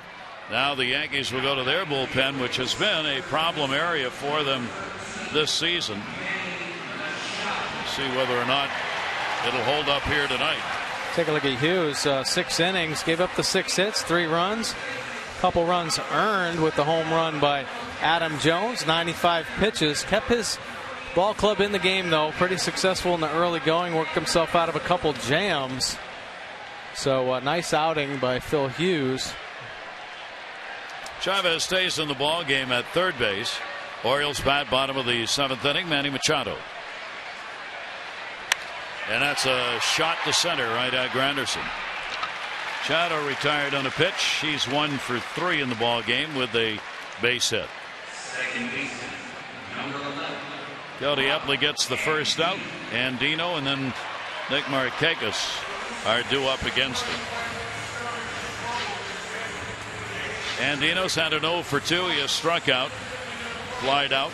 Now the Yankees will go to their bullpen, which has been a problem area for them this season. See whether or not it'll hold up here tonight. Take a look at Hughes. 6 innings, gave up the 6 hits, 3 runs. Couple runs earned with the home run by Adam Jones. 95 pitches. Kept his ball club in the game, though. Pretty successful in the early going. Worked himself out of a couple jams. So a nice outing by Phil Hughes. Chavez stays in the ball game at third base. Orioles bat, bottom of the 7th inning. Manny Machado. And that's a shot to center right at Granderson. Machado retired on a pitch. He's 1 for 3 in the ball game with a base hit. Second baseman, number 11. Cody Epley gets the first out. Andino and then Nick Markakis are due up against him. Andino's had an 0 for 2. He has struck out, flied out.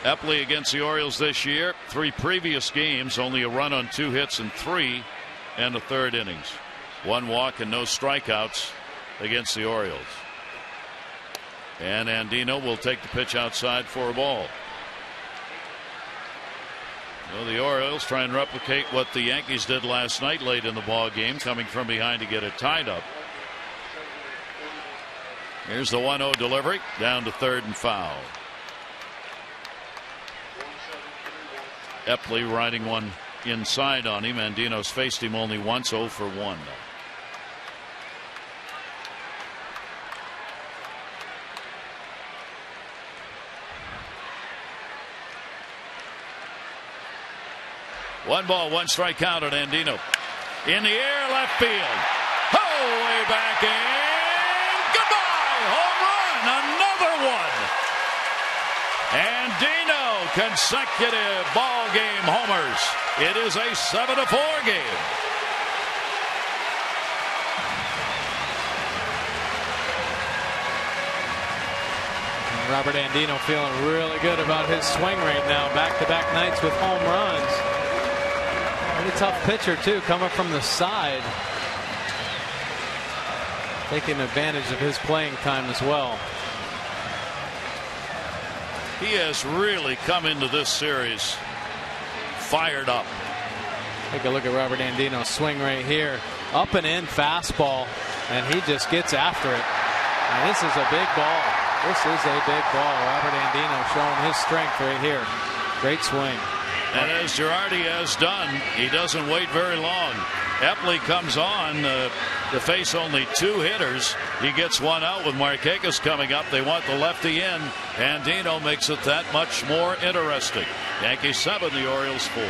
Epley against the Orioles this year, 3 previous games, only a run on 2 hits in 3 and a third innings. 1 walk and no strikeouts against the Orioles. And Andino will take the pitch outside for a ball. So the Orioles try and replicate what the Yankees did last night late in the ball game, coming from behind to get it tied up. Here's the 1-0 delivery down to third and foul. Epley riding one inside on him. Andino's faced him only once, 0 for 1. One ball, 1 strike count on Andino. In the air, left field. Oh, way back in. Goodbye. Home run. Another one. Andino, consecutive ball game homers. It is a 7-4 game. Robert Andino feeling really good about his swing right now. Back-to-back nights with home runs. Pretty tough pitcher, too, coming from the side. Taking advantage of his playing time as well. He has really come into this series fired up. Take a look at Robert Andino's swing right here. Up and in fastball, and he just gets after it. And this is a big ball. This is a big ball. Robert Andino showing his strength right here. Great swing. And as Girardi has done, he doesn't wait very long. Epley comes on to face only 2 hitters. He gets 1 out with Markakis coming up. They want the lefty in. Andino makes it that much more interesting. Yankees 7, the Orioles 4.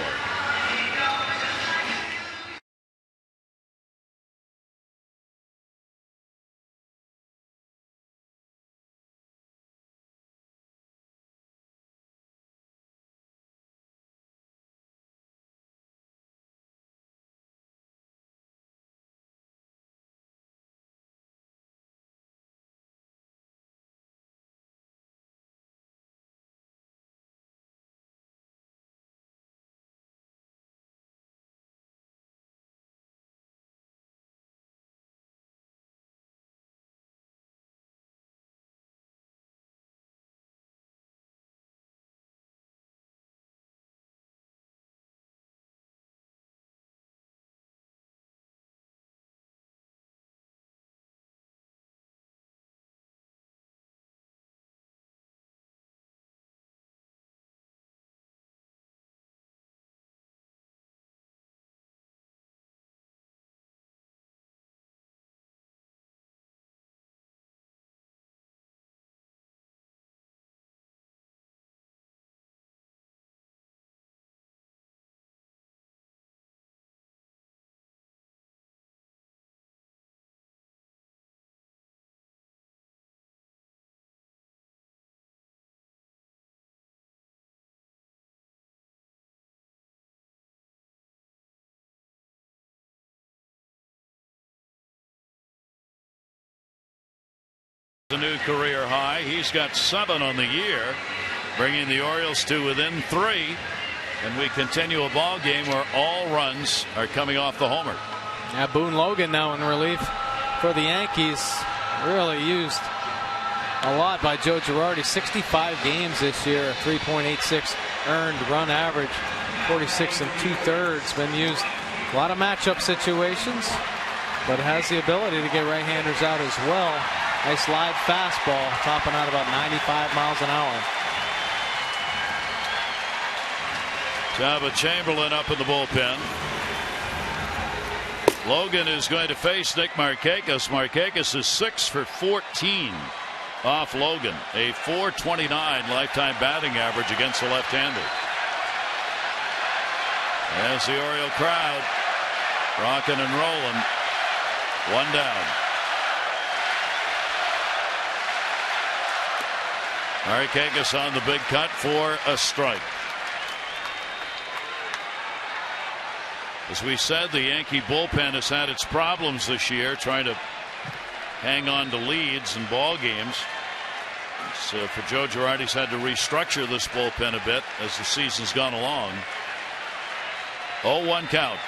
A new career high. He's got 7 on the year, bringing the Orioles to within 3. And we continue a ball game where all runs are coming off the homer. Yeah, Boone Logan now in relief for the Yankees. Really used a lot by Joe Girardi. 65 games this year, 3.86 earned run average, 46 2/3. Been used a lot of matchup situations, but has the ability to get right-handers out as well. Nice live fastball, topping out about 95 miles an hour. Jabba Chamberlain up in the bullpen. Logan is going to face Nick Markakis. Markakis is 6 for 14 off Logan. A .429 lifetime batting average against the left-hander. As the Oriole crowd rocking and rolling. 1 down. Markakis on the big cut for a strike. As we said, the Yankee bullpen has had its problems this year trying to hang on to leads in ball games. So for Joe Girardi, he's had to restructure this bullpen a bit as the season's gone along. 0-1 count.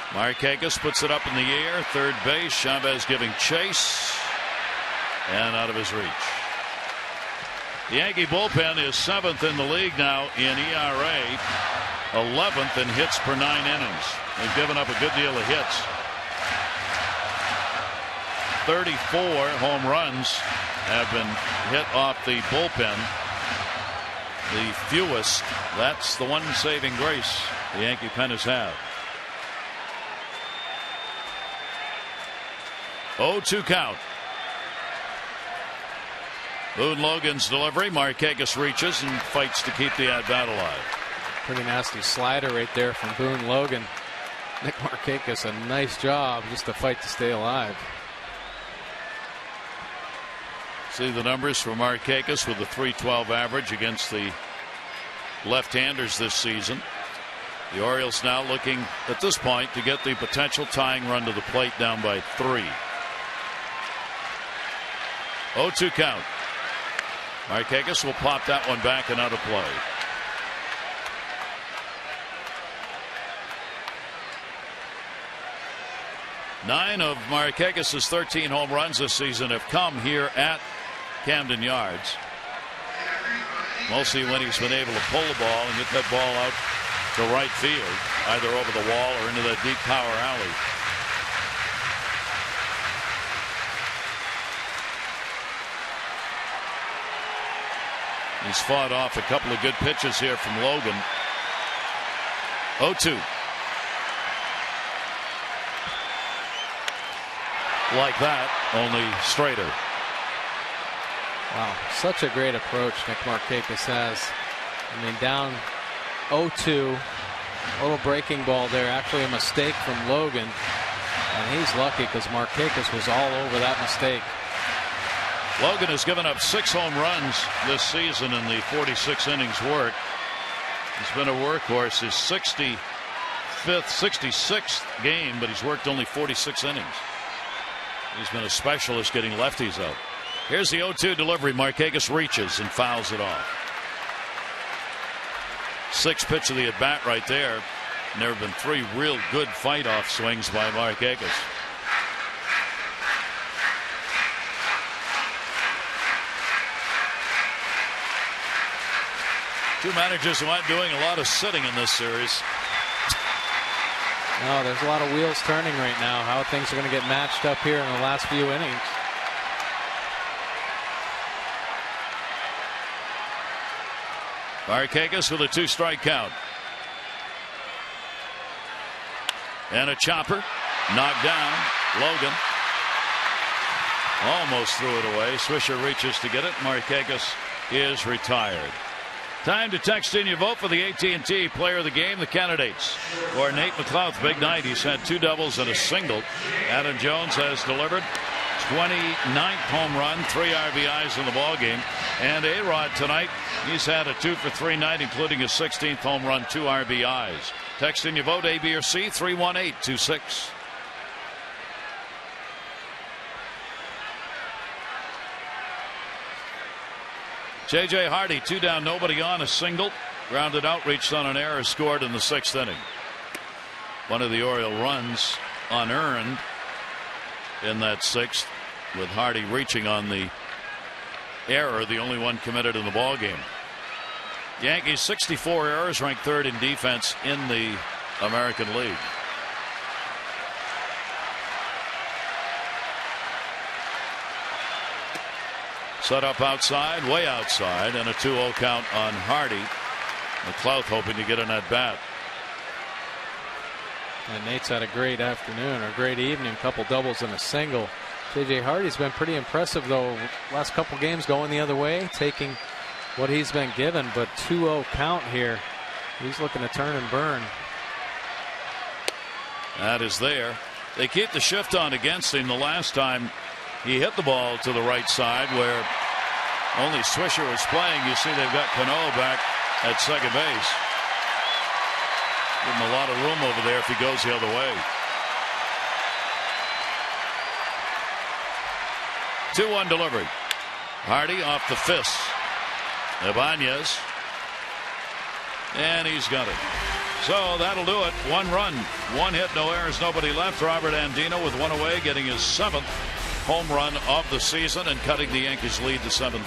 Markakis puts it up in the air. Third base. Chavez giving chase. And out of his reach. The Yankee bullpen is 7th in the league now in ERA. 11th in hits per 9 innings. They've given up a good deal of hits. 34 home runs have been hit off the bullpen. The fewest. That's the one saving grace the Yankee penners have. 0-2 count. Boone Logan's delivery. Markakis reaches and fights to keep the at-bat alive. Pretty nasty slider right there from Boone Logan. Nick Markakis, a nice job just to fight to stay alive. See the numbers for Markakis with a .312 average against the left-handers this season. The Orioles now looking at this point to get the potential tying run to the plate down by 3. 0-2 count. Markakis will pop that one back and out of play. Nine of Markakis' 13 home runs this season have come here at Camden Yards. Mostly when he's been able to pull the ball and get that ball out to right field, either over the wall or into that deep power alley. He's fought off a couple of good pitches here from Logan. 0-2. Like that, only straighter. Wow, such a great approach Nick Markakis has. I mean, down 0-2, a little breaking ball there, actually a mistake from Logan, and he's lucky because Markakis was all over that mistake. Logan has given up 6 home runs this season in the 46 innings work. He's been a workhorse, his 66th game, but he's worked only 46 innings. He's been a specialist getting lefties out. Here's the 0-2 delivery. Markakis reaches and fouls it off. 6th pitch of the at bat right there. And there have been 3 real good fight off swings by Markakis. Two managers who aren't doing a lot of sitting in this series. No, there's a lot of wheels turning right now. How things are going to get matched up here in the last few innings. Markakis with a 2-strike count. And a chopper. Knocked down. Logan almost threw it away. Swisher reaches to get it. Markakis is retired. Time to text in your vote for the AT&T Player of the Game. The candidates for Nate McLouth, big night. He's had 2 doubles and a single. Adam Jones has delivered 29th home run, 3 RBIs in the ballgame. And A-Rod tonight, he's had a 2 for 3 night, including his 16th home run, 2 RBIs. Text in your vote, A, B, or C, 31826. J.J. Hardy, 2 down, nobody on, a single. Grounded out, reached on an error, scored in the 6th inning. One of the Oriole runs unearned in that 6th, with Hardy reaching on the error, the only one committed in the ball game. Yankees 64 errors, ranked 3rd in defense in the American League. Set up outside, way outside, and a 2-0 count on Hardy. McLouth hoping to get an at bat. And Nate's had a great afternoon or a great evening, couple doubles and a single. J.J. Hardy's been pretty impressive, though. Last couple games going the other way, taking what he's been given, but 2-0 count here. He's looking to turn and burn. That is there. They keep the shift on against him. The last time he hit the ball to the right side where only Swisher was playing. You see they've got Cano back at second base. Give him a lot of room over there if he goes the other way. 2-1 delivery. Hardy off the fist. Ibanez. And he's got it. So that'll do it. 1 run, 1 hit, no errors, nobody left. Robert Andino with 1 away, getting his 7th home run of the season and cutting the Yankees lead to 7-4.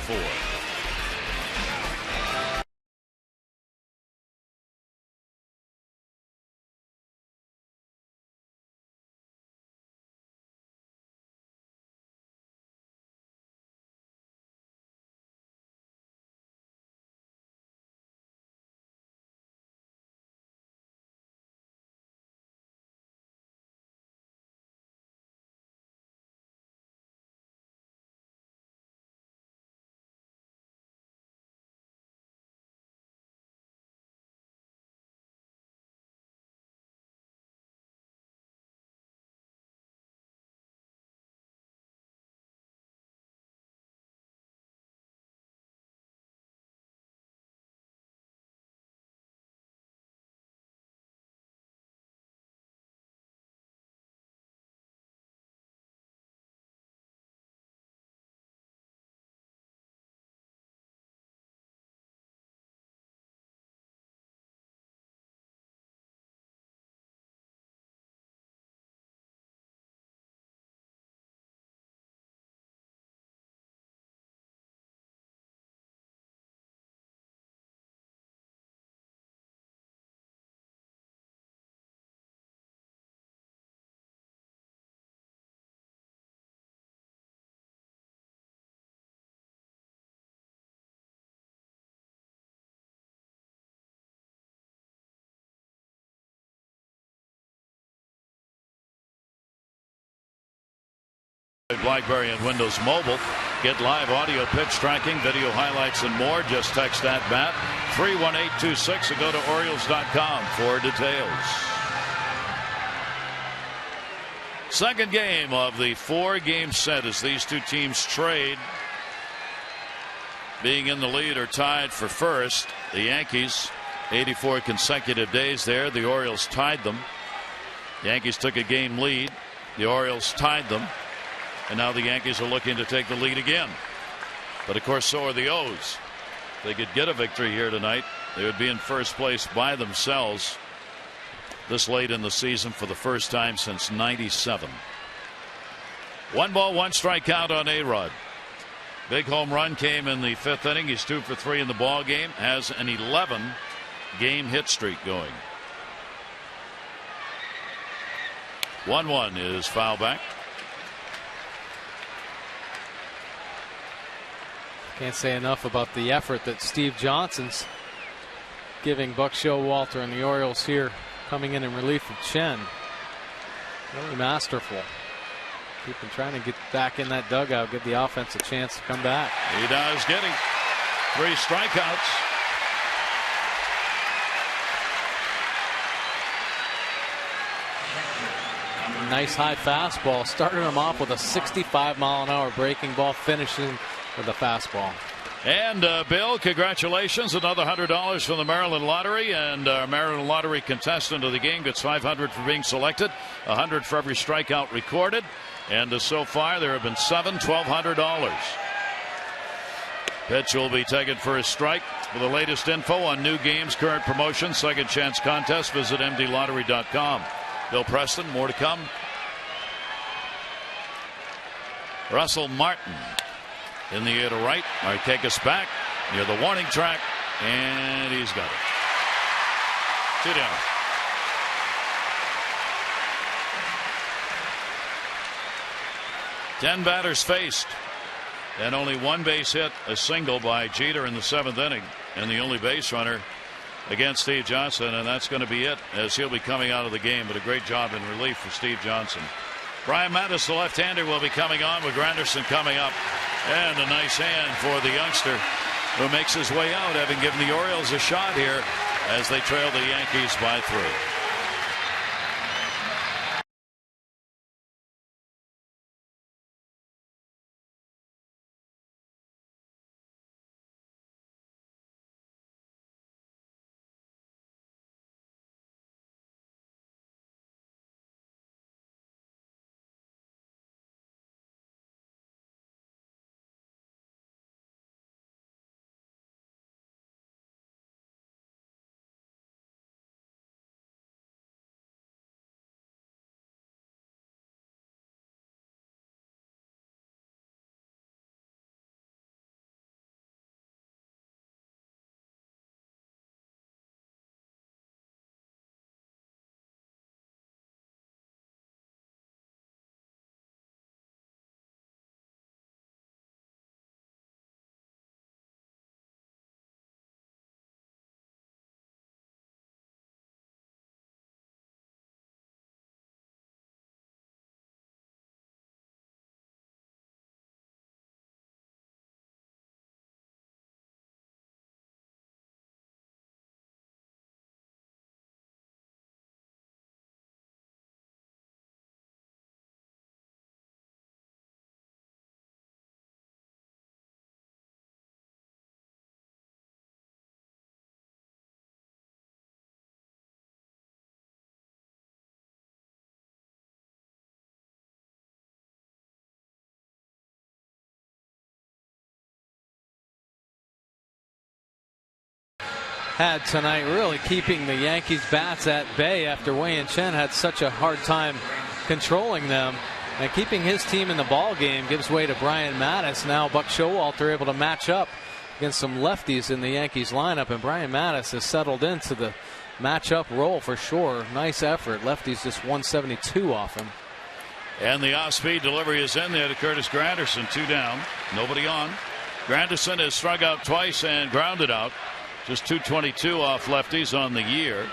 BlackBerry and Windows Mobile. Get live audio, pitch tracking, video highlights, and more. Just text at bat 31826 or go to Orioles.com for details. Second game of the 4-game set as these two teams trade. Being in the lead or tied for first. The Yankees 84 consecutive days there. The Orioles tied them. The Yankees took a game lead. The Orioles tied them. And now the Yankees are looking to take the lead again. But of course, so are the O's. If they could get a victory here tonight, they would be in first place by themselves this late in the season for the first time since '97. 1 ball, 1 strike count on A-Rod. Big home run came in the 5th inning. He's 2 for 3 in the ball game. Has an 11-game hit streak going. 1-1 is foul back. Can't say enough about the effort that Steve Johnson's giving Buck Showalter and the Orioles here, coming in relief of Chen. Really masterful. Keep him trying to get back in that dugout, give the offense a chance to come back. He does, getting 3 strikeouts. Nice high fastball. Started him off with a 65-mile-an-hour breaking ball, finishing with a fastball. And Bill, congratulations. Another $100 from the Maryland Lottery. And our Maryland Lottery contestant of the game gets $500 for being selected, $100 for every strikeout recorded. And so far there have been 7 $1,200. Pitch will be taken for a strike. For the latest info on new games, current promotions, second chance contests, visit mdlottery.com. Bill Preston, more to come. Russell Martin in the air to right. Markakis back near the warning track, and he's got it. 2 down. Ten batters faced, and only one base hit, a single by Jeter in the 7th inning, and the only base runner against Steve Johnson, and that's going to be it as he'll be coming out of the game. But a great job in relief for Steve Johnson. Brian Mattis, the left-hander, will be coming on with Granderson coming up, and a nice hand for the youngster who makes his way out, having given the Orioles a shot here as they trail the Yankees by 3. Had tonight really keeping the Yankees bats at bay after Wei Chen had such a hard time controlling them, and keeping his team in the ball game gives way to Brian Mattis. Now Buck Showalter able to match up against some lefties in the Yankees lineup, and Brian Mattis has settled into the matchup role for sure. Nice effort. Lefties just 172 off him. And the off-speed delivery is in there to Curtis Granderson. 2 down, nobody on. Granderson has struck out twice and grounded out. Just 222 off lefties on the year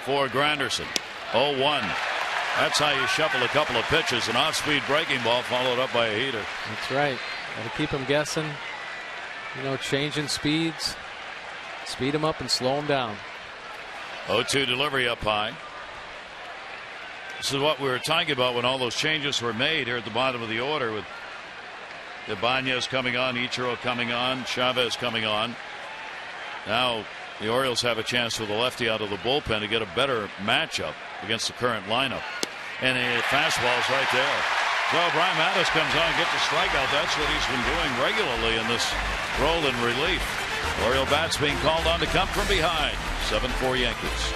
for Granderson. 0-1. That's how you shuffle a couple of pitches. An off-speed breaking ball followed up by a heater. That's right. Got to keep him guessing. You know, changing speeds. Speed him up and slow him down. 0-2 delivery up high. This is what we were talking about when all those changes were made here at the bottom of the order, with Ibanez coming on, Ichiro coming on, Chavez coming on. Now the Orioles have a chance with a lefty out of the bullpen to get a better matchup against the current lineup. And a fastball's right there. So Brian Mattis comes on, gets a strikeout. That's what he's been doing regularly in this role in relief. Oriole bats being called on to come from behind. 7-4 Yankees.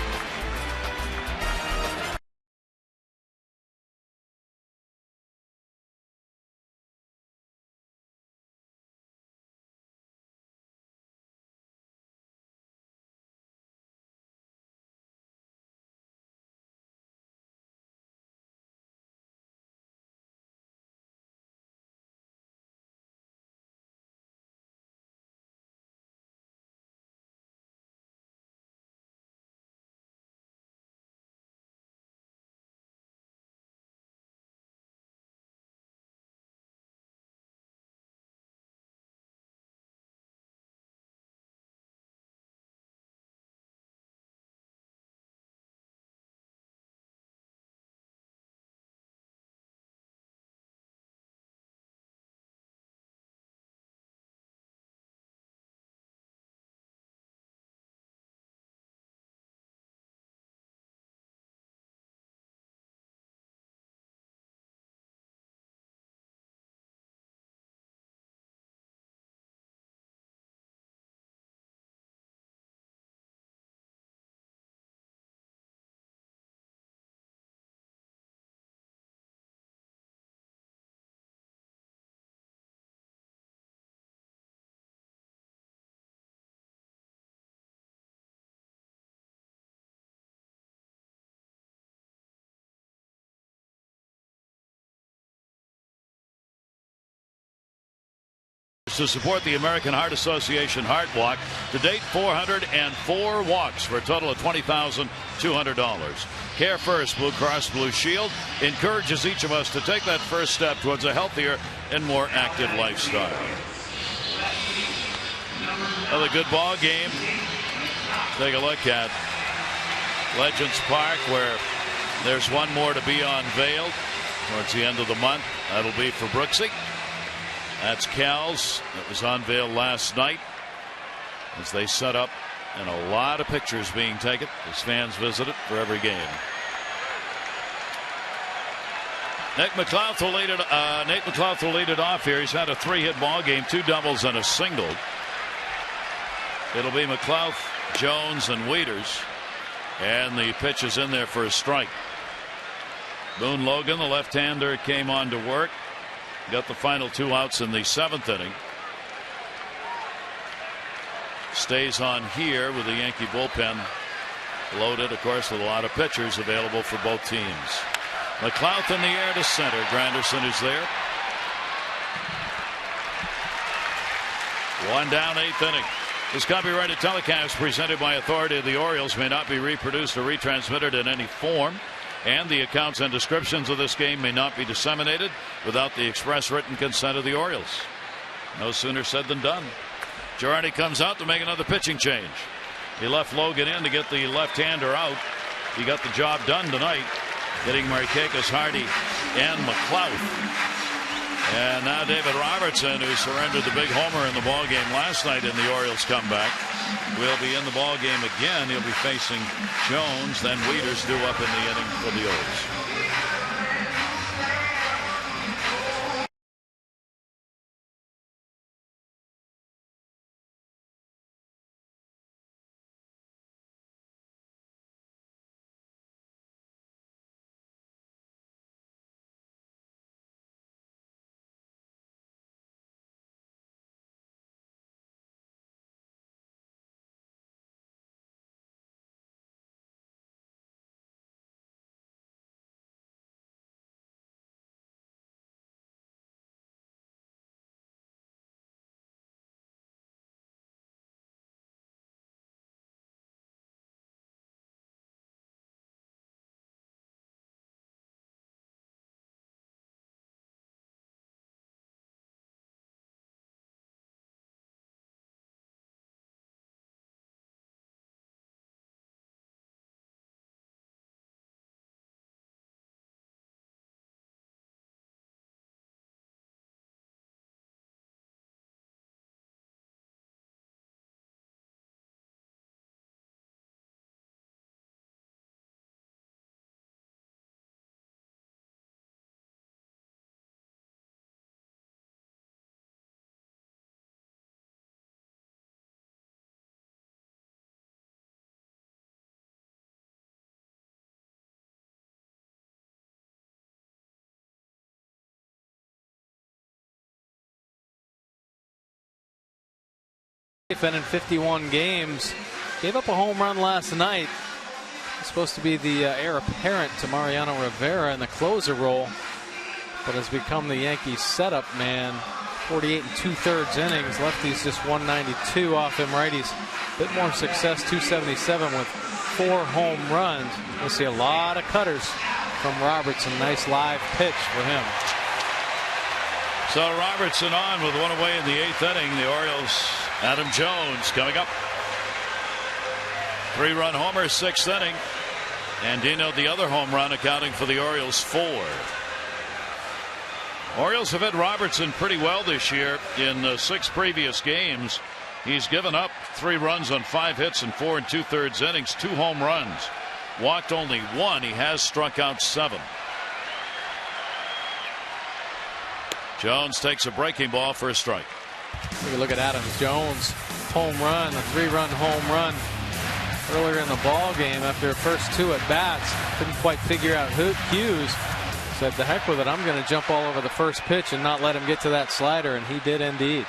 helps to support the American Heart Association Heart Walk. To date, 404 walks for a total of $20,200. Care First Blue Cross Blue Shield encourages each of us to take that first step towards a healthier and more active lifestyle. Another good ball game. Take a look at Legends Park, where there's one more to be unveiled towards the end of the month. That'll be for Brooksy. That's Cal's. It was unveiled last night as they set up, and a lot of pictures being taken as fans visit it for every game. Nate McLouth will lead it off here. He's had a 3-hit ball game, 2 doubles and a single. It'll be McLouth, Jones, and Wieters. And the pitch is in there for a strike. Boone Logan, the left-hander, came on to work. Got the final 2 outs in the 7th inning. Stays on here with the Yankee bullpen loaded, of course, with a lot of pitchers available for both teams. McLouth in the air to center. Granderson is there. 1 down, 8th inning. This copyrighted telecast presented by authority of the Orioles may not be reproduced or retransmitted in any form, and the accounts and descriptions of this game may not be disseminated without the express written consent of the Orioles. No sooner said than done. Girardi comes out to make another pitching change. He left Logan in to get the left-hander out. He got the job done tonight, getting Markakis, Hardy, and McLouth. And now David Robertson, who surrendered the big homer in the ballgame last night in the Orioles comeback, will be in the ballgame again. He'll be facing Jones, then Wieters due up in the inning for the O's. And in 51 games, gave up a home run last night. He's supposed to be the heir apparent to Mariano Rivera in the closer role, but has become the Yankees setup man. 48 2/3 innings. Lefties just 192 off him. Righties a bit more success, 277 with 4 home runs. We'll see a lot of cutters from Robertson. Nice live pitch for him. So Robertson on with 1 away in the 8th inning. The Orioles, Adam Jones coming up. 3-run homer, 6th inning. Andino, the other home run, accounting for the Orioles' 4. Orioles have hit Robertson pretty well this year. In 6 previous games, he's given up 3 runs on 5 hits in 4 2/3 innings, 2 home runs. Walked only 1. He has struck out 7. Jones takes a breaking ball for a strike. Take a look at Adams. Jones home run, a 3-run home run earlier in the ball game after the first 2 at bats. Couldn't quite figure out Hughes. Said, the heck with it, I'm going to jump all over the first pitch and not let him get to that slider, and he did indeed.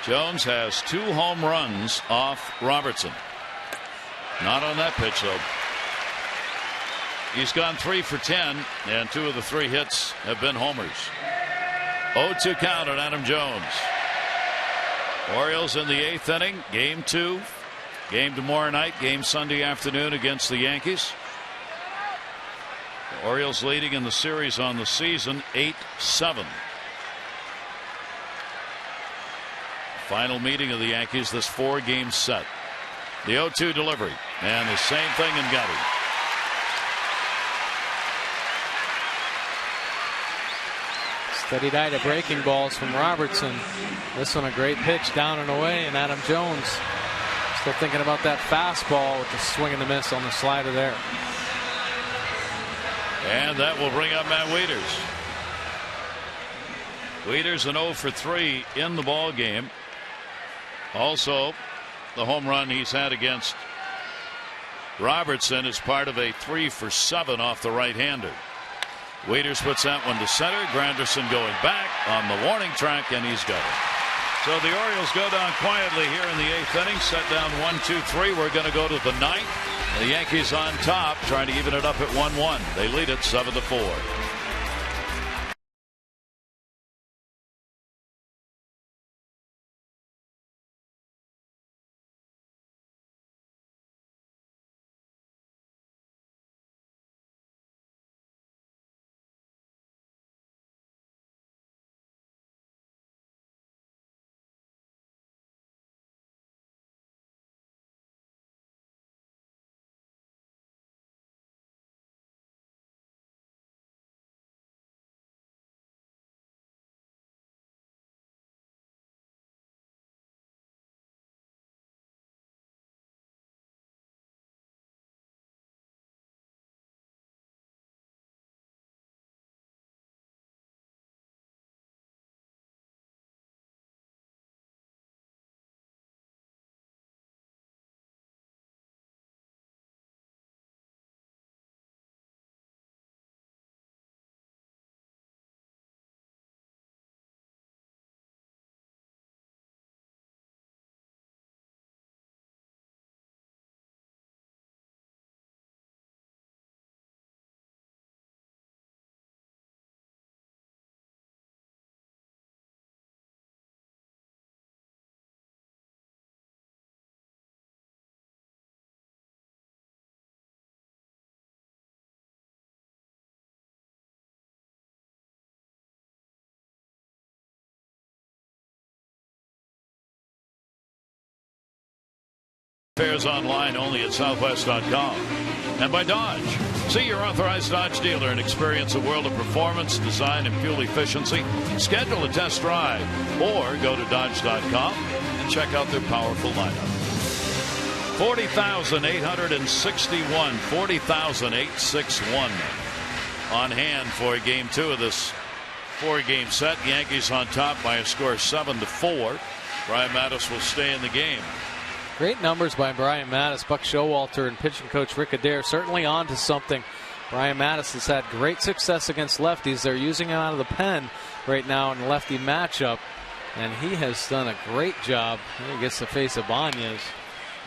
Jones has 2 home runs off Robertson. Not on that pitch, though. He's gone 3 for 10, and 2 of the 3 hits have been homers. 0-2 count on Adam Jones. Orioles in the 8th inning. Game 2. Game tomorrow night. Game Sunday afternoon against the Yankees. The Orioles leading in the series on the season 8-7. Final meeting of the Yankees, this 4-game set. The 0-2 delivery. And the same thing and got him. Steady diet of breaking balls from Robertson. This one a great pitch down and away, and Adam Jones still thinking about that fastball with the swing and the miss on the slider there. And that will bring up Matt Wieters. Wieters an 0 for 3 in the ball game. Also, the home run he's had against Robertson is part of a 3 for 7 off the right-hander. Wieters puts that one to center. Granderson going back on the warning track, and he's got it. So the Orioles go down quietly here in the 8th inning, set down 1-2-3. We're going to go to the 9th. The Yankees on top, trying to even it up at 1-1. They lead it 7-4. Fares online only at Southwest.com. And by Dodge. See your authorized Dodge dealer and experience a world of performance, design, and fuel efficiency. Schedule a test drive or go to Dodge.com and check out their powerful lineup. 40,861. 40,861 on hand for Game 2 of this 4-game set. Yankees on top by a score of 7-4. Brian Mattis will stay in the game. Great numbers by Brian Mattis. Buck Showalter and pitching coach Rick Adair certainly on to something. Brian Mattis has had great success against lefties. They're using him out of the pen right now in the lefty matchup, and he has done a great job. He gets to face Ibanez.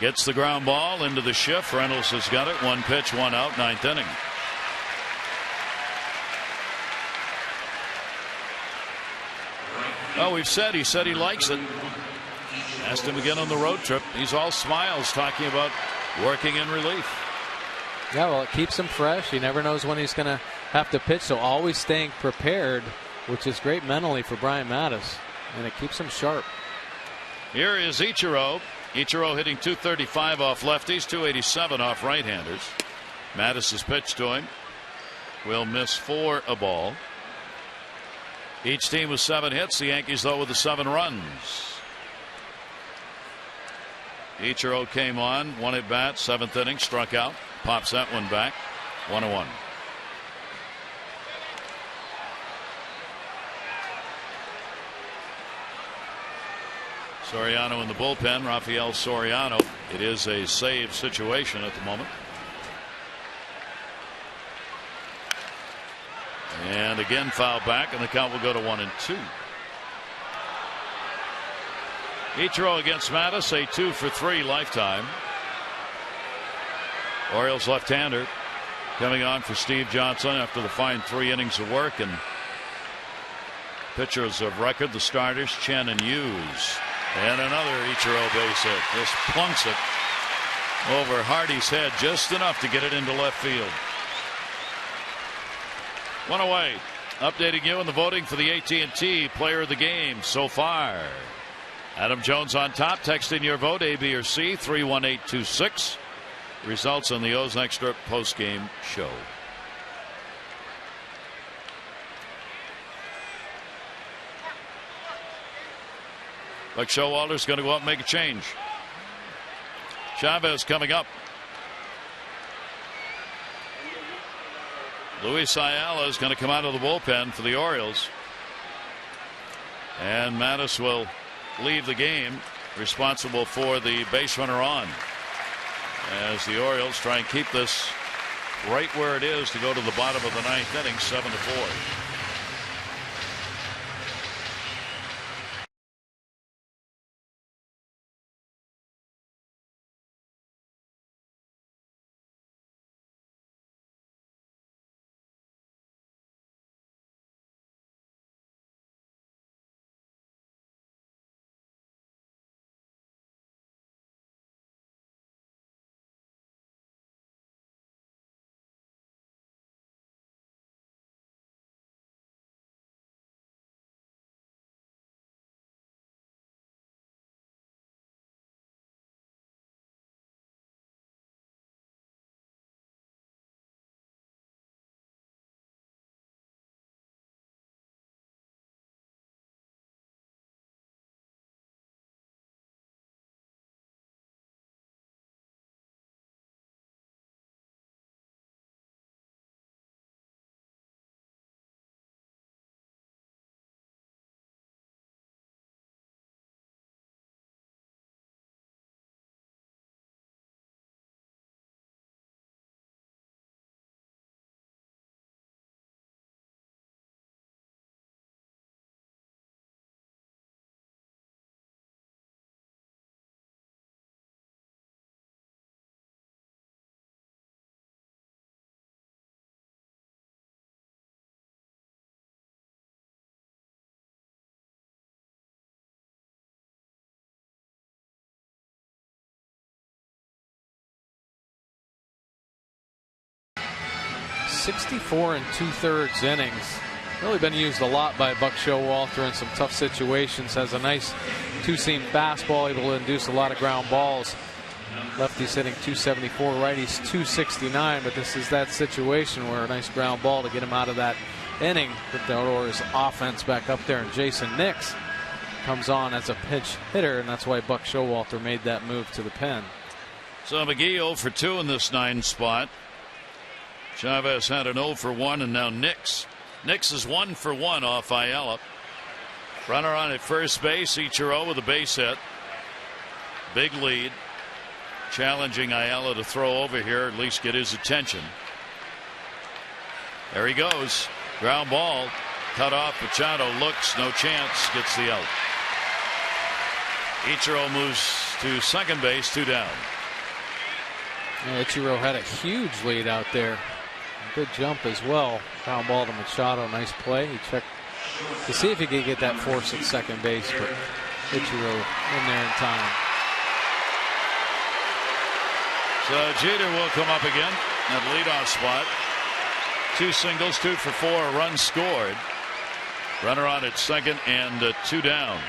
Gets the ground ball into the shift. Reynolds has got it. 1 pitch, 1 out, 9th inning. Oh, he said he likes it. Asked him again on the road trip. He's all smiles talking about working in relief. Yeah, well, it keeps him fresh. He never knows when he's going to have to pitch, so always staying prepared, which is great mentally for Brian Mattis, and it keeps him sharp. Here is Ichiro. Ichiro hitting .235 off lefties, .287 off right-handers. Mattis' pitch to him will miss for a ball. Each team with 7 hits. The Yankees, though, with the 7 runs. Ichiro came on, 1 at bat, 7th inning, struck out, pops that one back, 1-1. Soriano in the bullpen, Rafael Soriano. It is a save situation at the moment. And again foul back, and the count will go to 1-2. Ichiro against Mattis, a 2 for 3 lifetime. Orioles left-hander coming on for Steve Johnson after the fine 3 innings of work, and Pitchers of record, the starters, Chen and Hughes. And another Ichiro base hit. Just plunks it over Hardy's head just enough to get it into left field. One away. Updating you on the voting for the AT&T Player of the Game so far. Adam Jones on top. Text in your vote, A, B, or C, 31826. Results on the O's Extra post-game show. Buck Showalter's going to go up and make a change. Chavez coming up. Luis Ayala is going to come out of the bullpen for the Orioles. And Mattis will leave the game, responsible for the base runner on, as the Orioles try and keep this right where it is to go to the bottom of the ninth inning, 7-4. .64 2/3 innings. Really been used a lot by Buck Showalter in some tough situations. Has a nice two-seam fastball, able to induce a lot of ground balls. Lefty's hitting .274, righty's .269, but this is that situation where a nice ground ball to get him out of that inning. Put the Orioles offense back up there, and Jason Nix comes on as a pinch hitter, and that's why Buck Showalter made that move to the pen. So McGee 0 for 2 in this 9 spot. Chavez had an 0 for 1, and now Nix. Nix is 1 for 1 off Ayala. Runner on at first base. Ichiro with a base hit. Big lead. Challenging Ayala to throw over here, at least get his attention. There he goes. Ground ball. Cut off. Machado looks. No chance. Gets the out. Ichiro moves to second base. 2 down. Yeah, Ichiro had a huge lead out there. Good jump as well. Ground ball to Machado. Nice play. He checked to see if he could get that force at second base, but Ichiro in there in time. So Jeter will come up again at leadoff spot. 2 singles, 2 for 4, a run scored. Runner on at second and 2 down.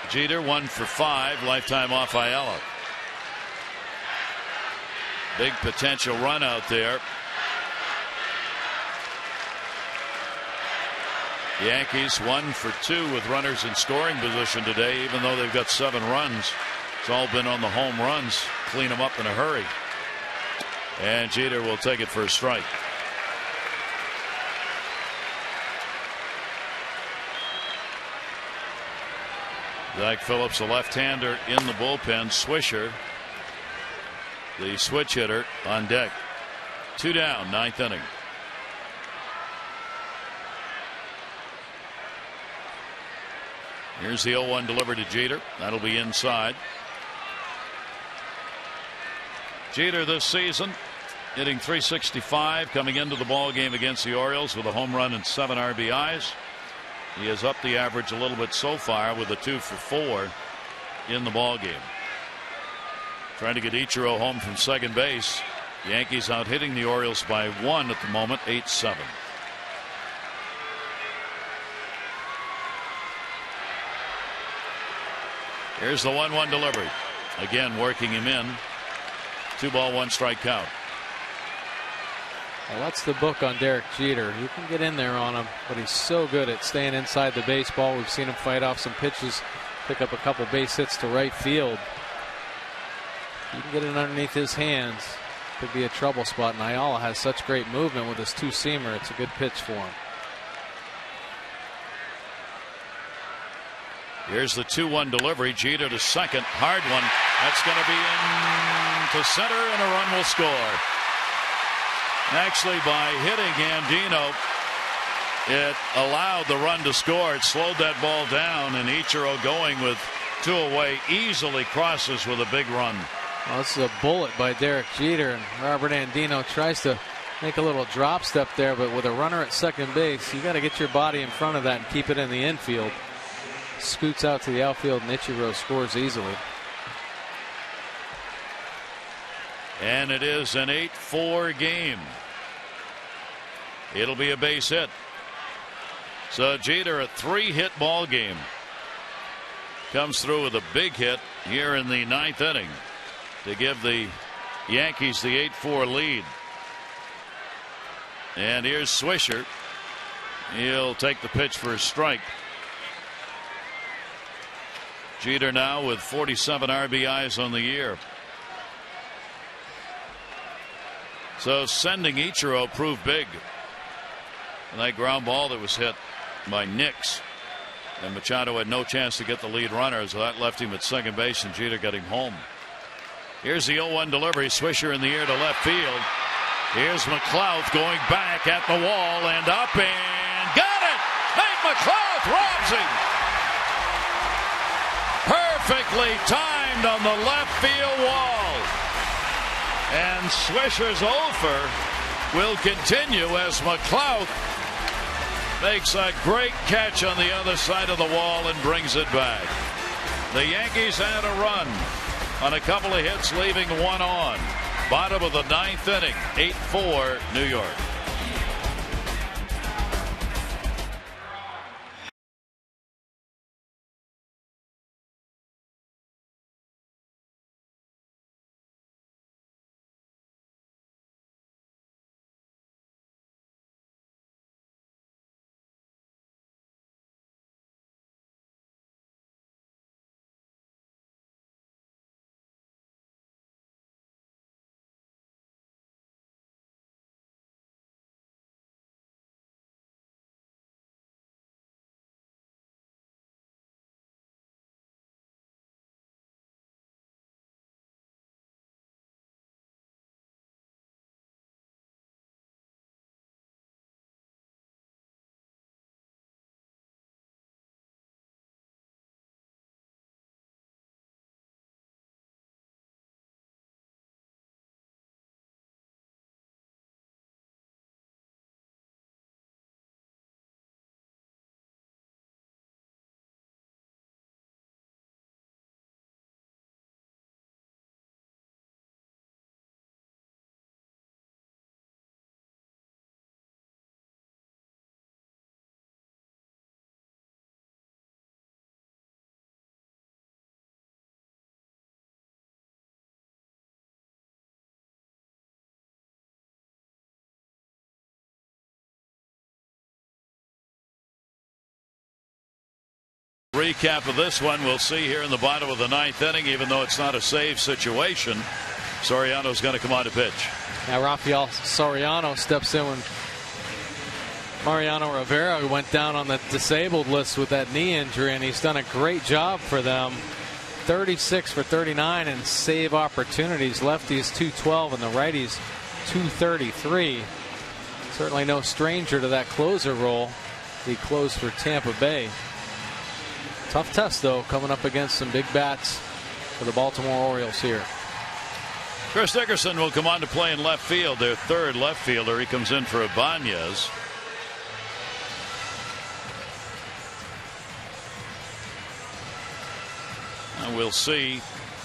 Jeter 1 for 5, lifetime off Ayala. Big potential run out there. Yankees 1 for 2 with runners in scoring position today, even though they've got 7 runs. It's all been on the home runs. Clean them up in a hurry. And Jeter will take it for a strike. Zach Phillips, a left-hander in the bullpen. Swisher, the switch hitter, on deck. 2 down, 9th inning. Here's the 0-1 delivered to Jeter. That'll be inside. Jeter this season hitting .365, coming into the ball game against the Orioles with a home run and 7 RBIs. He has upped the average a little bit so far with a 2 for 4 in the ball game. Trying to get Ichiro home from second base. Yankees out hitting the Orioles by 1 at the moment, 8-7. Here's the 1-1 delivery. Again, working him in. 2 ball, 1 strike count. Well, that's the book on Derek Jeter. You can get in there on him, but he's so good at staying inside the baseball. We've seen him fight off some pitches, pick up a couple base hits to right field. You can get it underneath his hands. Could be a trouble spot. And Ayala has such great movement with his 2-seamer. It's a good pitch for him. Here's the 2-1 delivery. Jeter to second. Hard one. That's going to be in to center, and a run will score. Actually, by hitting Andino, it allowed the run to score. It slowed that ball down, and Ichiro, going with 2 away, easily crosses with a big run. Well, this is a bullet by Derek Jeter, and Robert Andino tries to make a little drop step there, but with a runner at second base, you got to get your body in front of that and keep it in the infield. Scoots out to the outfield, and Ichiro scores easily. And it is an 8-4 game. It'll be a base hit. So Jeter, a 3-hit ball game, comes through with a big hit here in the 9th inning to give the Yankees the 8-4 lead. And here's Swisher. He'll take the pitch for a strike. Jeter now with 47 RBIs on the year. So sending Ichiro proved big. And that ground ball that was hit by Nix. And Machado had no chance to get the lead runner, so that left him at second base, and Jeter got him home. Here's the 0-1 delivery. Swisher in the air to left field. Here's McLouth going back at the wall and up, and got it! Nate McLouth robs him! Perfectly timed on the left field wall. And Swisher's offer will continue as McLouth makes a great catch on the other side of the wall and brings it back. The Yankees had a run on a couple of hits, leaving 1 on. Bottom of the 9th inning, 8-4 New York. Recap of this one we'll see here in the bottom of the 9th inning. Even though it's not a save situation, Soriano's going to come on to pitch. Now Rafael Soriano steps in when Mariano Rivera went down on the disabled list with that knee injury, and he's done a great job for them. 36 for 39 in save opportunities. Lefties 212 and the righties 233. Certainly no stranger to that closer role. He closed for Tampa Bay. Tough test, though, coming up against some big bats for the Baltimore Orioles here. Chris Dickerson will come on to play in left field, their third left fielder. He comes in for Ibanez. And we'll see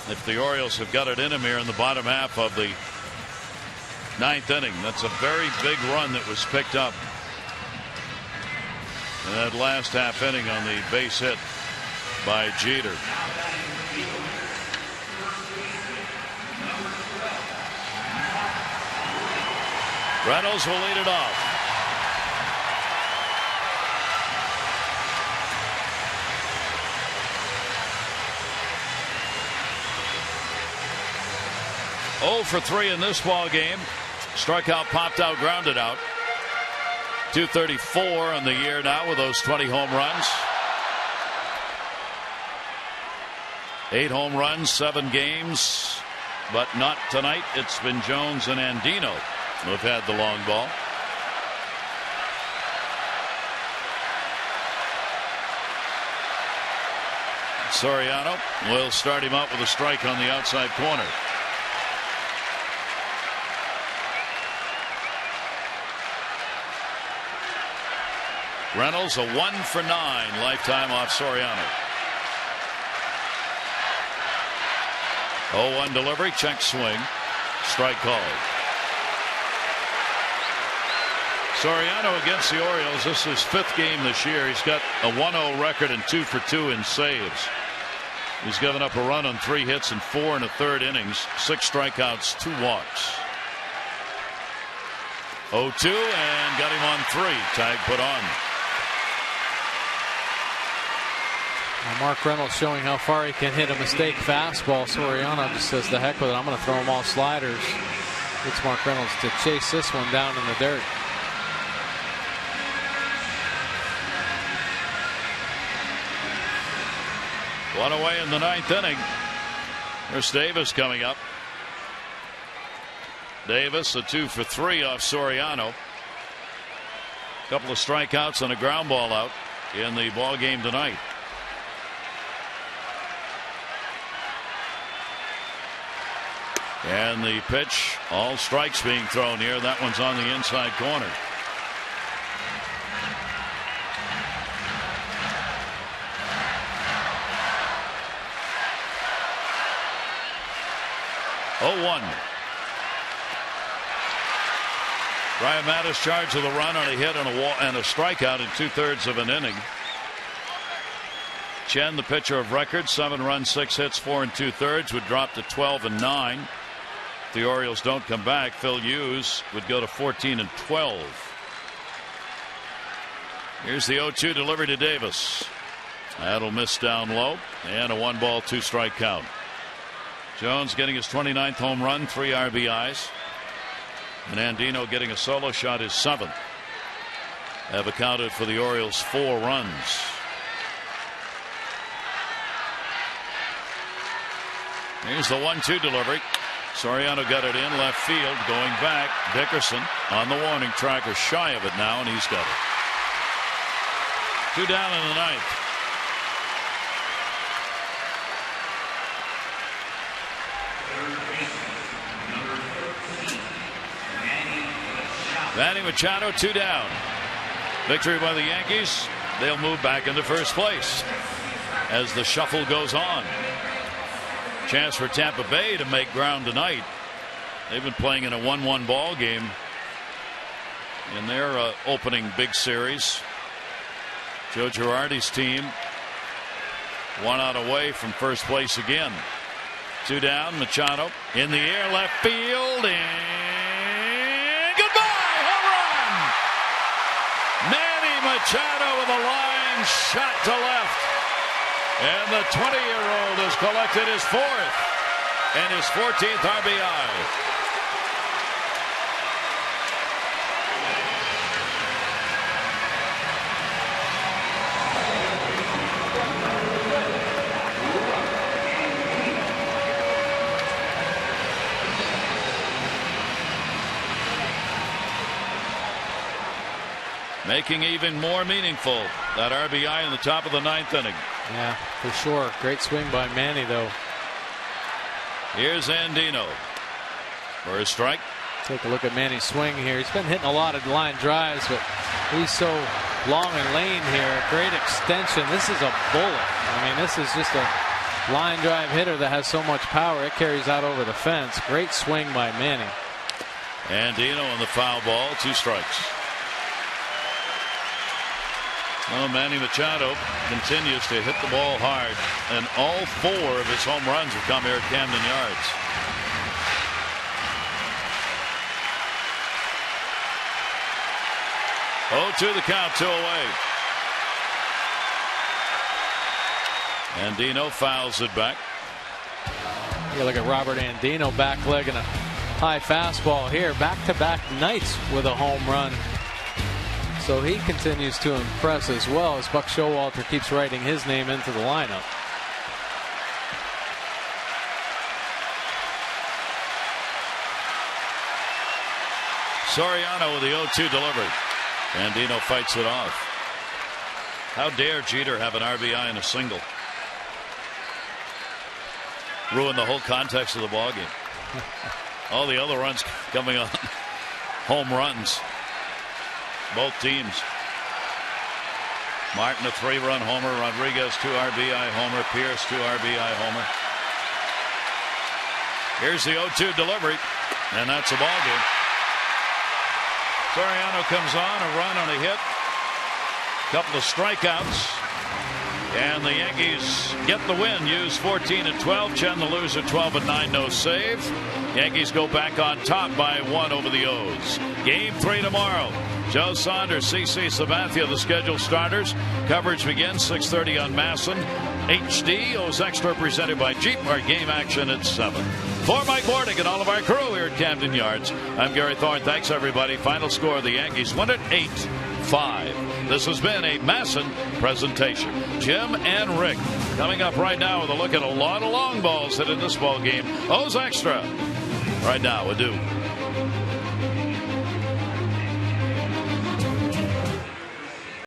if the Orioles have got it in him here in the bottom half of the ninth inning. That's a very big run that was picked up in that last half inning on the base hit by Jeter. Reynolds will lead it off. Oh for 3 in this ball game. Struck out, popped out, grounded out. 234 on the year now with those 20 home runs. 8 home runs, 7 games, but not tonight. It's been Jones and Andino who have had the long ball. Soriano will start him out with a strike on the outside corner. Reynolds a 1 for 9 lifetime off Soriano. 0-1 delivery, check swing, strike called. Soriano against the Orioles. This is his 5th game this year. He's got a 1-0 record and 2 for 2 in saves. He's given up a run on 3 hits and 4 in the 3rd innings. 6 strikeouts, 2 walks. 0-2 and got him on 3. Tag put on. Mark Reynolds showing how far he can hit a mistake fastball. Soriano just says the heck with it. I'm going to throw them all sliders. It's Mark Reynolds to chase this one down in the dirt. One away in the 9th inning. There's Davis coming up. Davis a 2 for 3 off Soriano. Couple of strikeouts and a ground ball out in the ball game tonight. And the pitch, all strikes being thrown here. That one's on the inside corner. Ryan Mattis charged with a run on a hit and a strikeout in 2/3 of an inning. Chen, the pitcher of record, 7 runs, 6 hits, 4 2/3, would drop to 12 and 9. If the Orioles don't come back, Phil Hughes would go to 14 and 12. Here's the 0-2 delivery to Davis. That'll miss down low, and a 1-ball, 2-strike count. Jones getting his 29th home run, 3 RBIs. And Andino getting a solo shot, his 7th. Have accounted for the Orioles 4 runs. Here's the 1-2 delivery. Soriano got it in left field, going back. Dickerson on the warning tracker, shy of it now, and he's got it. 2 down in the 9th. Manny Machado, 2 down. Victory by the Yankees. They'll move back into first place as the shuffle goes on. Chance for Tampa Bay to make ground tonight. They've been playing in a 1-1 ball game in their opening big series. Joe Girardi's team 1 out away from first place again. 2 down. Machado in the air, left field, and goodbye, home run. Manny Machado with a line shot to left. And the 20-year-old has collected his 4th and his 14th RBI. Making even more meaningful that RBI in the top of the 9th inning. Yeah, for sure. Great swing by Manny, though. Here's Andino. For a strike. Take a look at Manny's swing here. He's been hitting a lot of line drives, but he's so long and lane here. Great extension. This is a bullet. I mean, this is just a line drive hitter that has so much power. It carries out over the fence. Great swing by Manny. Andino on the foul ball. 2 strikes. Well, Manny Machado continues to hit the ball hard, and all 4 of his home runs have come here at Camden Yards. Oh, 2 the count, 2 away. Andino fouls it back. You look at Robert Andino back legging a high fastball here. Back-to-back nights with a home run. So he continues to impress as well as Buck Showalter keeps writing his name into the lineup. Soriano with the 0-2 delivery. Andino fights it off. How dare Jeter have an RBI and a single? Ruin the whole context of the ballgame. All the other runs coming on home runs. Both teams. Martin a 3-run homer. Rodriguez 2 RBI homer. Pierce 2 RBI homer. Here's the 0-2 delivery, and that's a ball game. Soriano comes on, a run on a hit, couple of strikeouts, and the Yankees get the win. Use 14-12. Chen the loser, 12-9, no save. Yankees go back on top by 1 over the O's. Game 3 tomorrow. Joe Saunders, CC Sabathia, the scheduled starters. Coverage begins 6:30 on Masson. HD, O's Extra, presented by Jeep. Our game action at 7. For Mike Warnick and all of our crew here at Camden Yards, I'm Gary Thorne. Thanks, everybody. Final score, the Yankees win it 8-5. This has been a Masson presentation. Jim and Rick coming up right now with a look at a lot of long balls hit in this ball game. O's Extra. Right now, we do.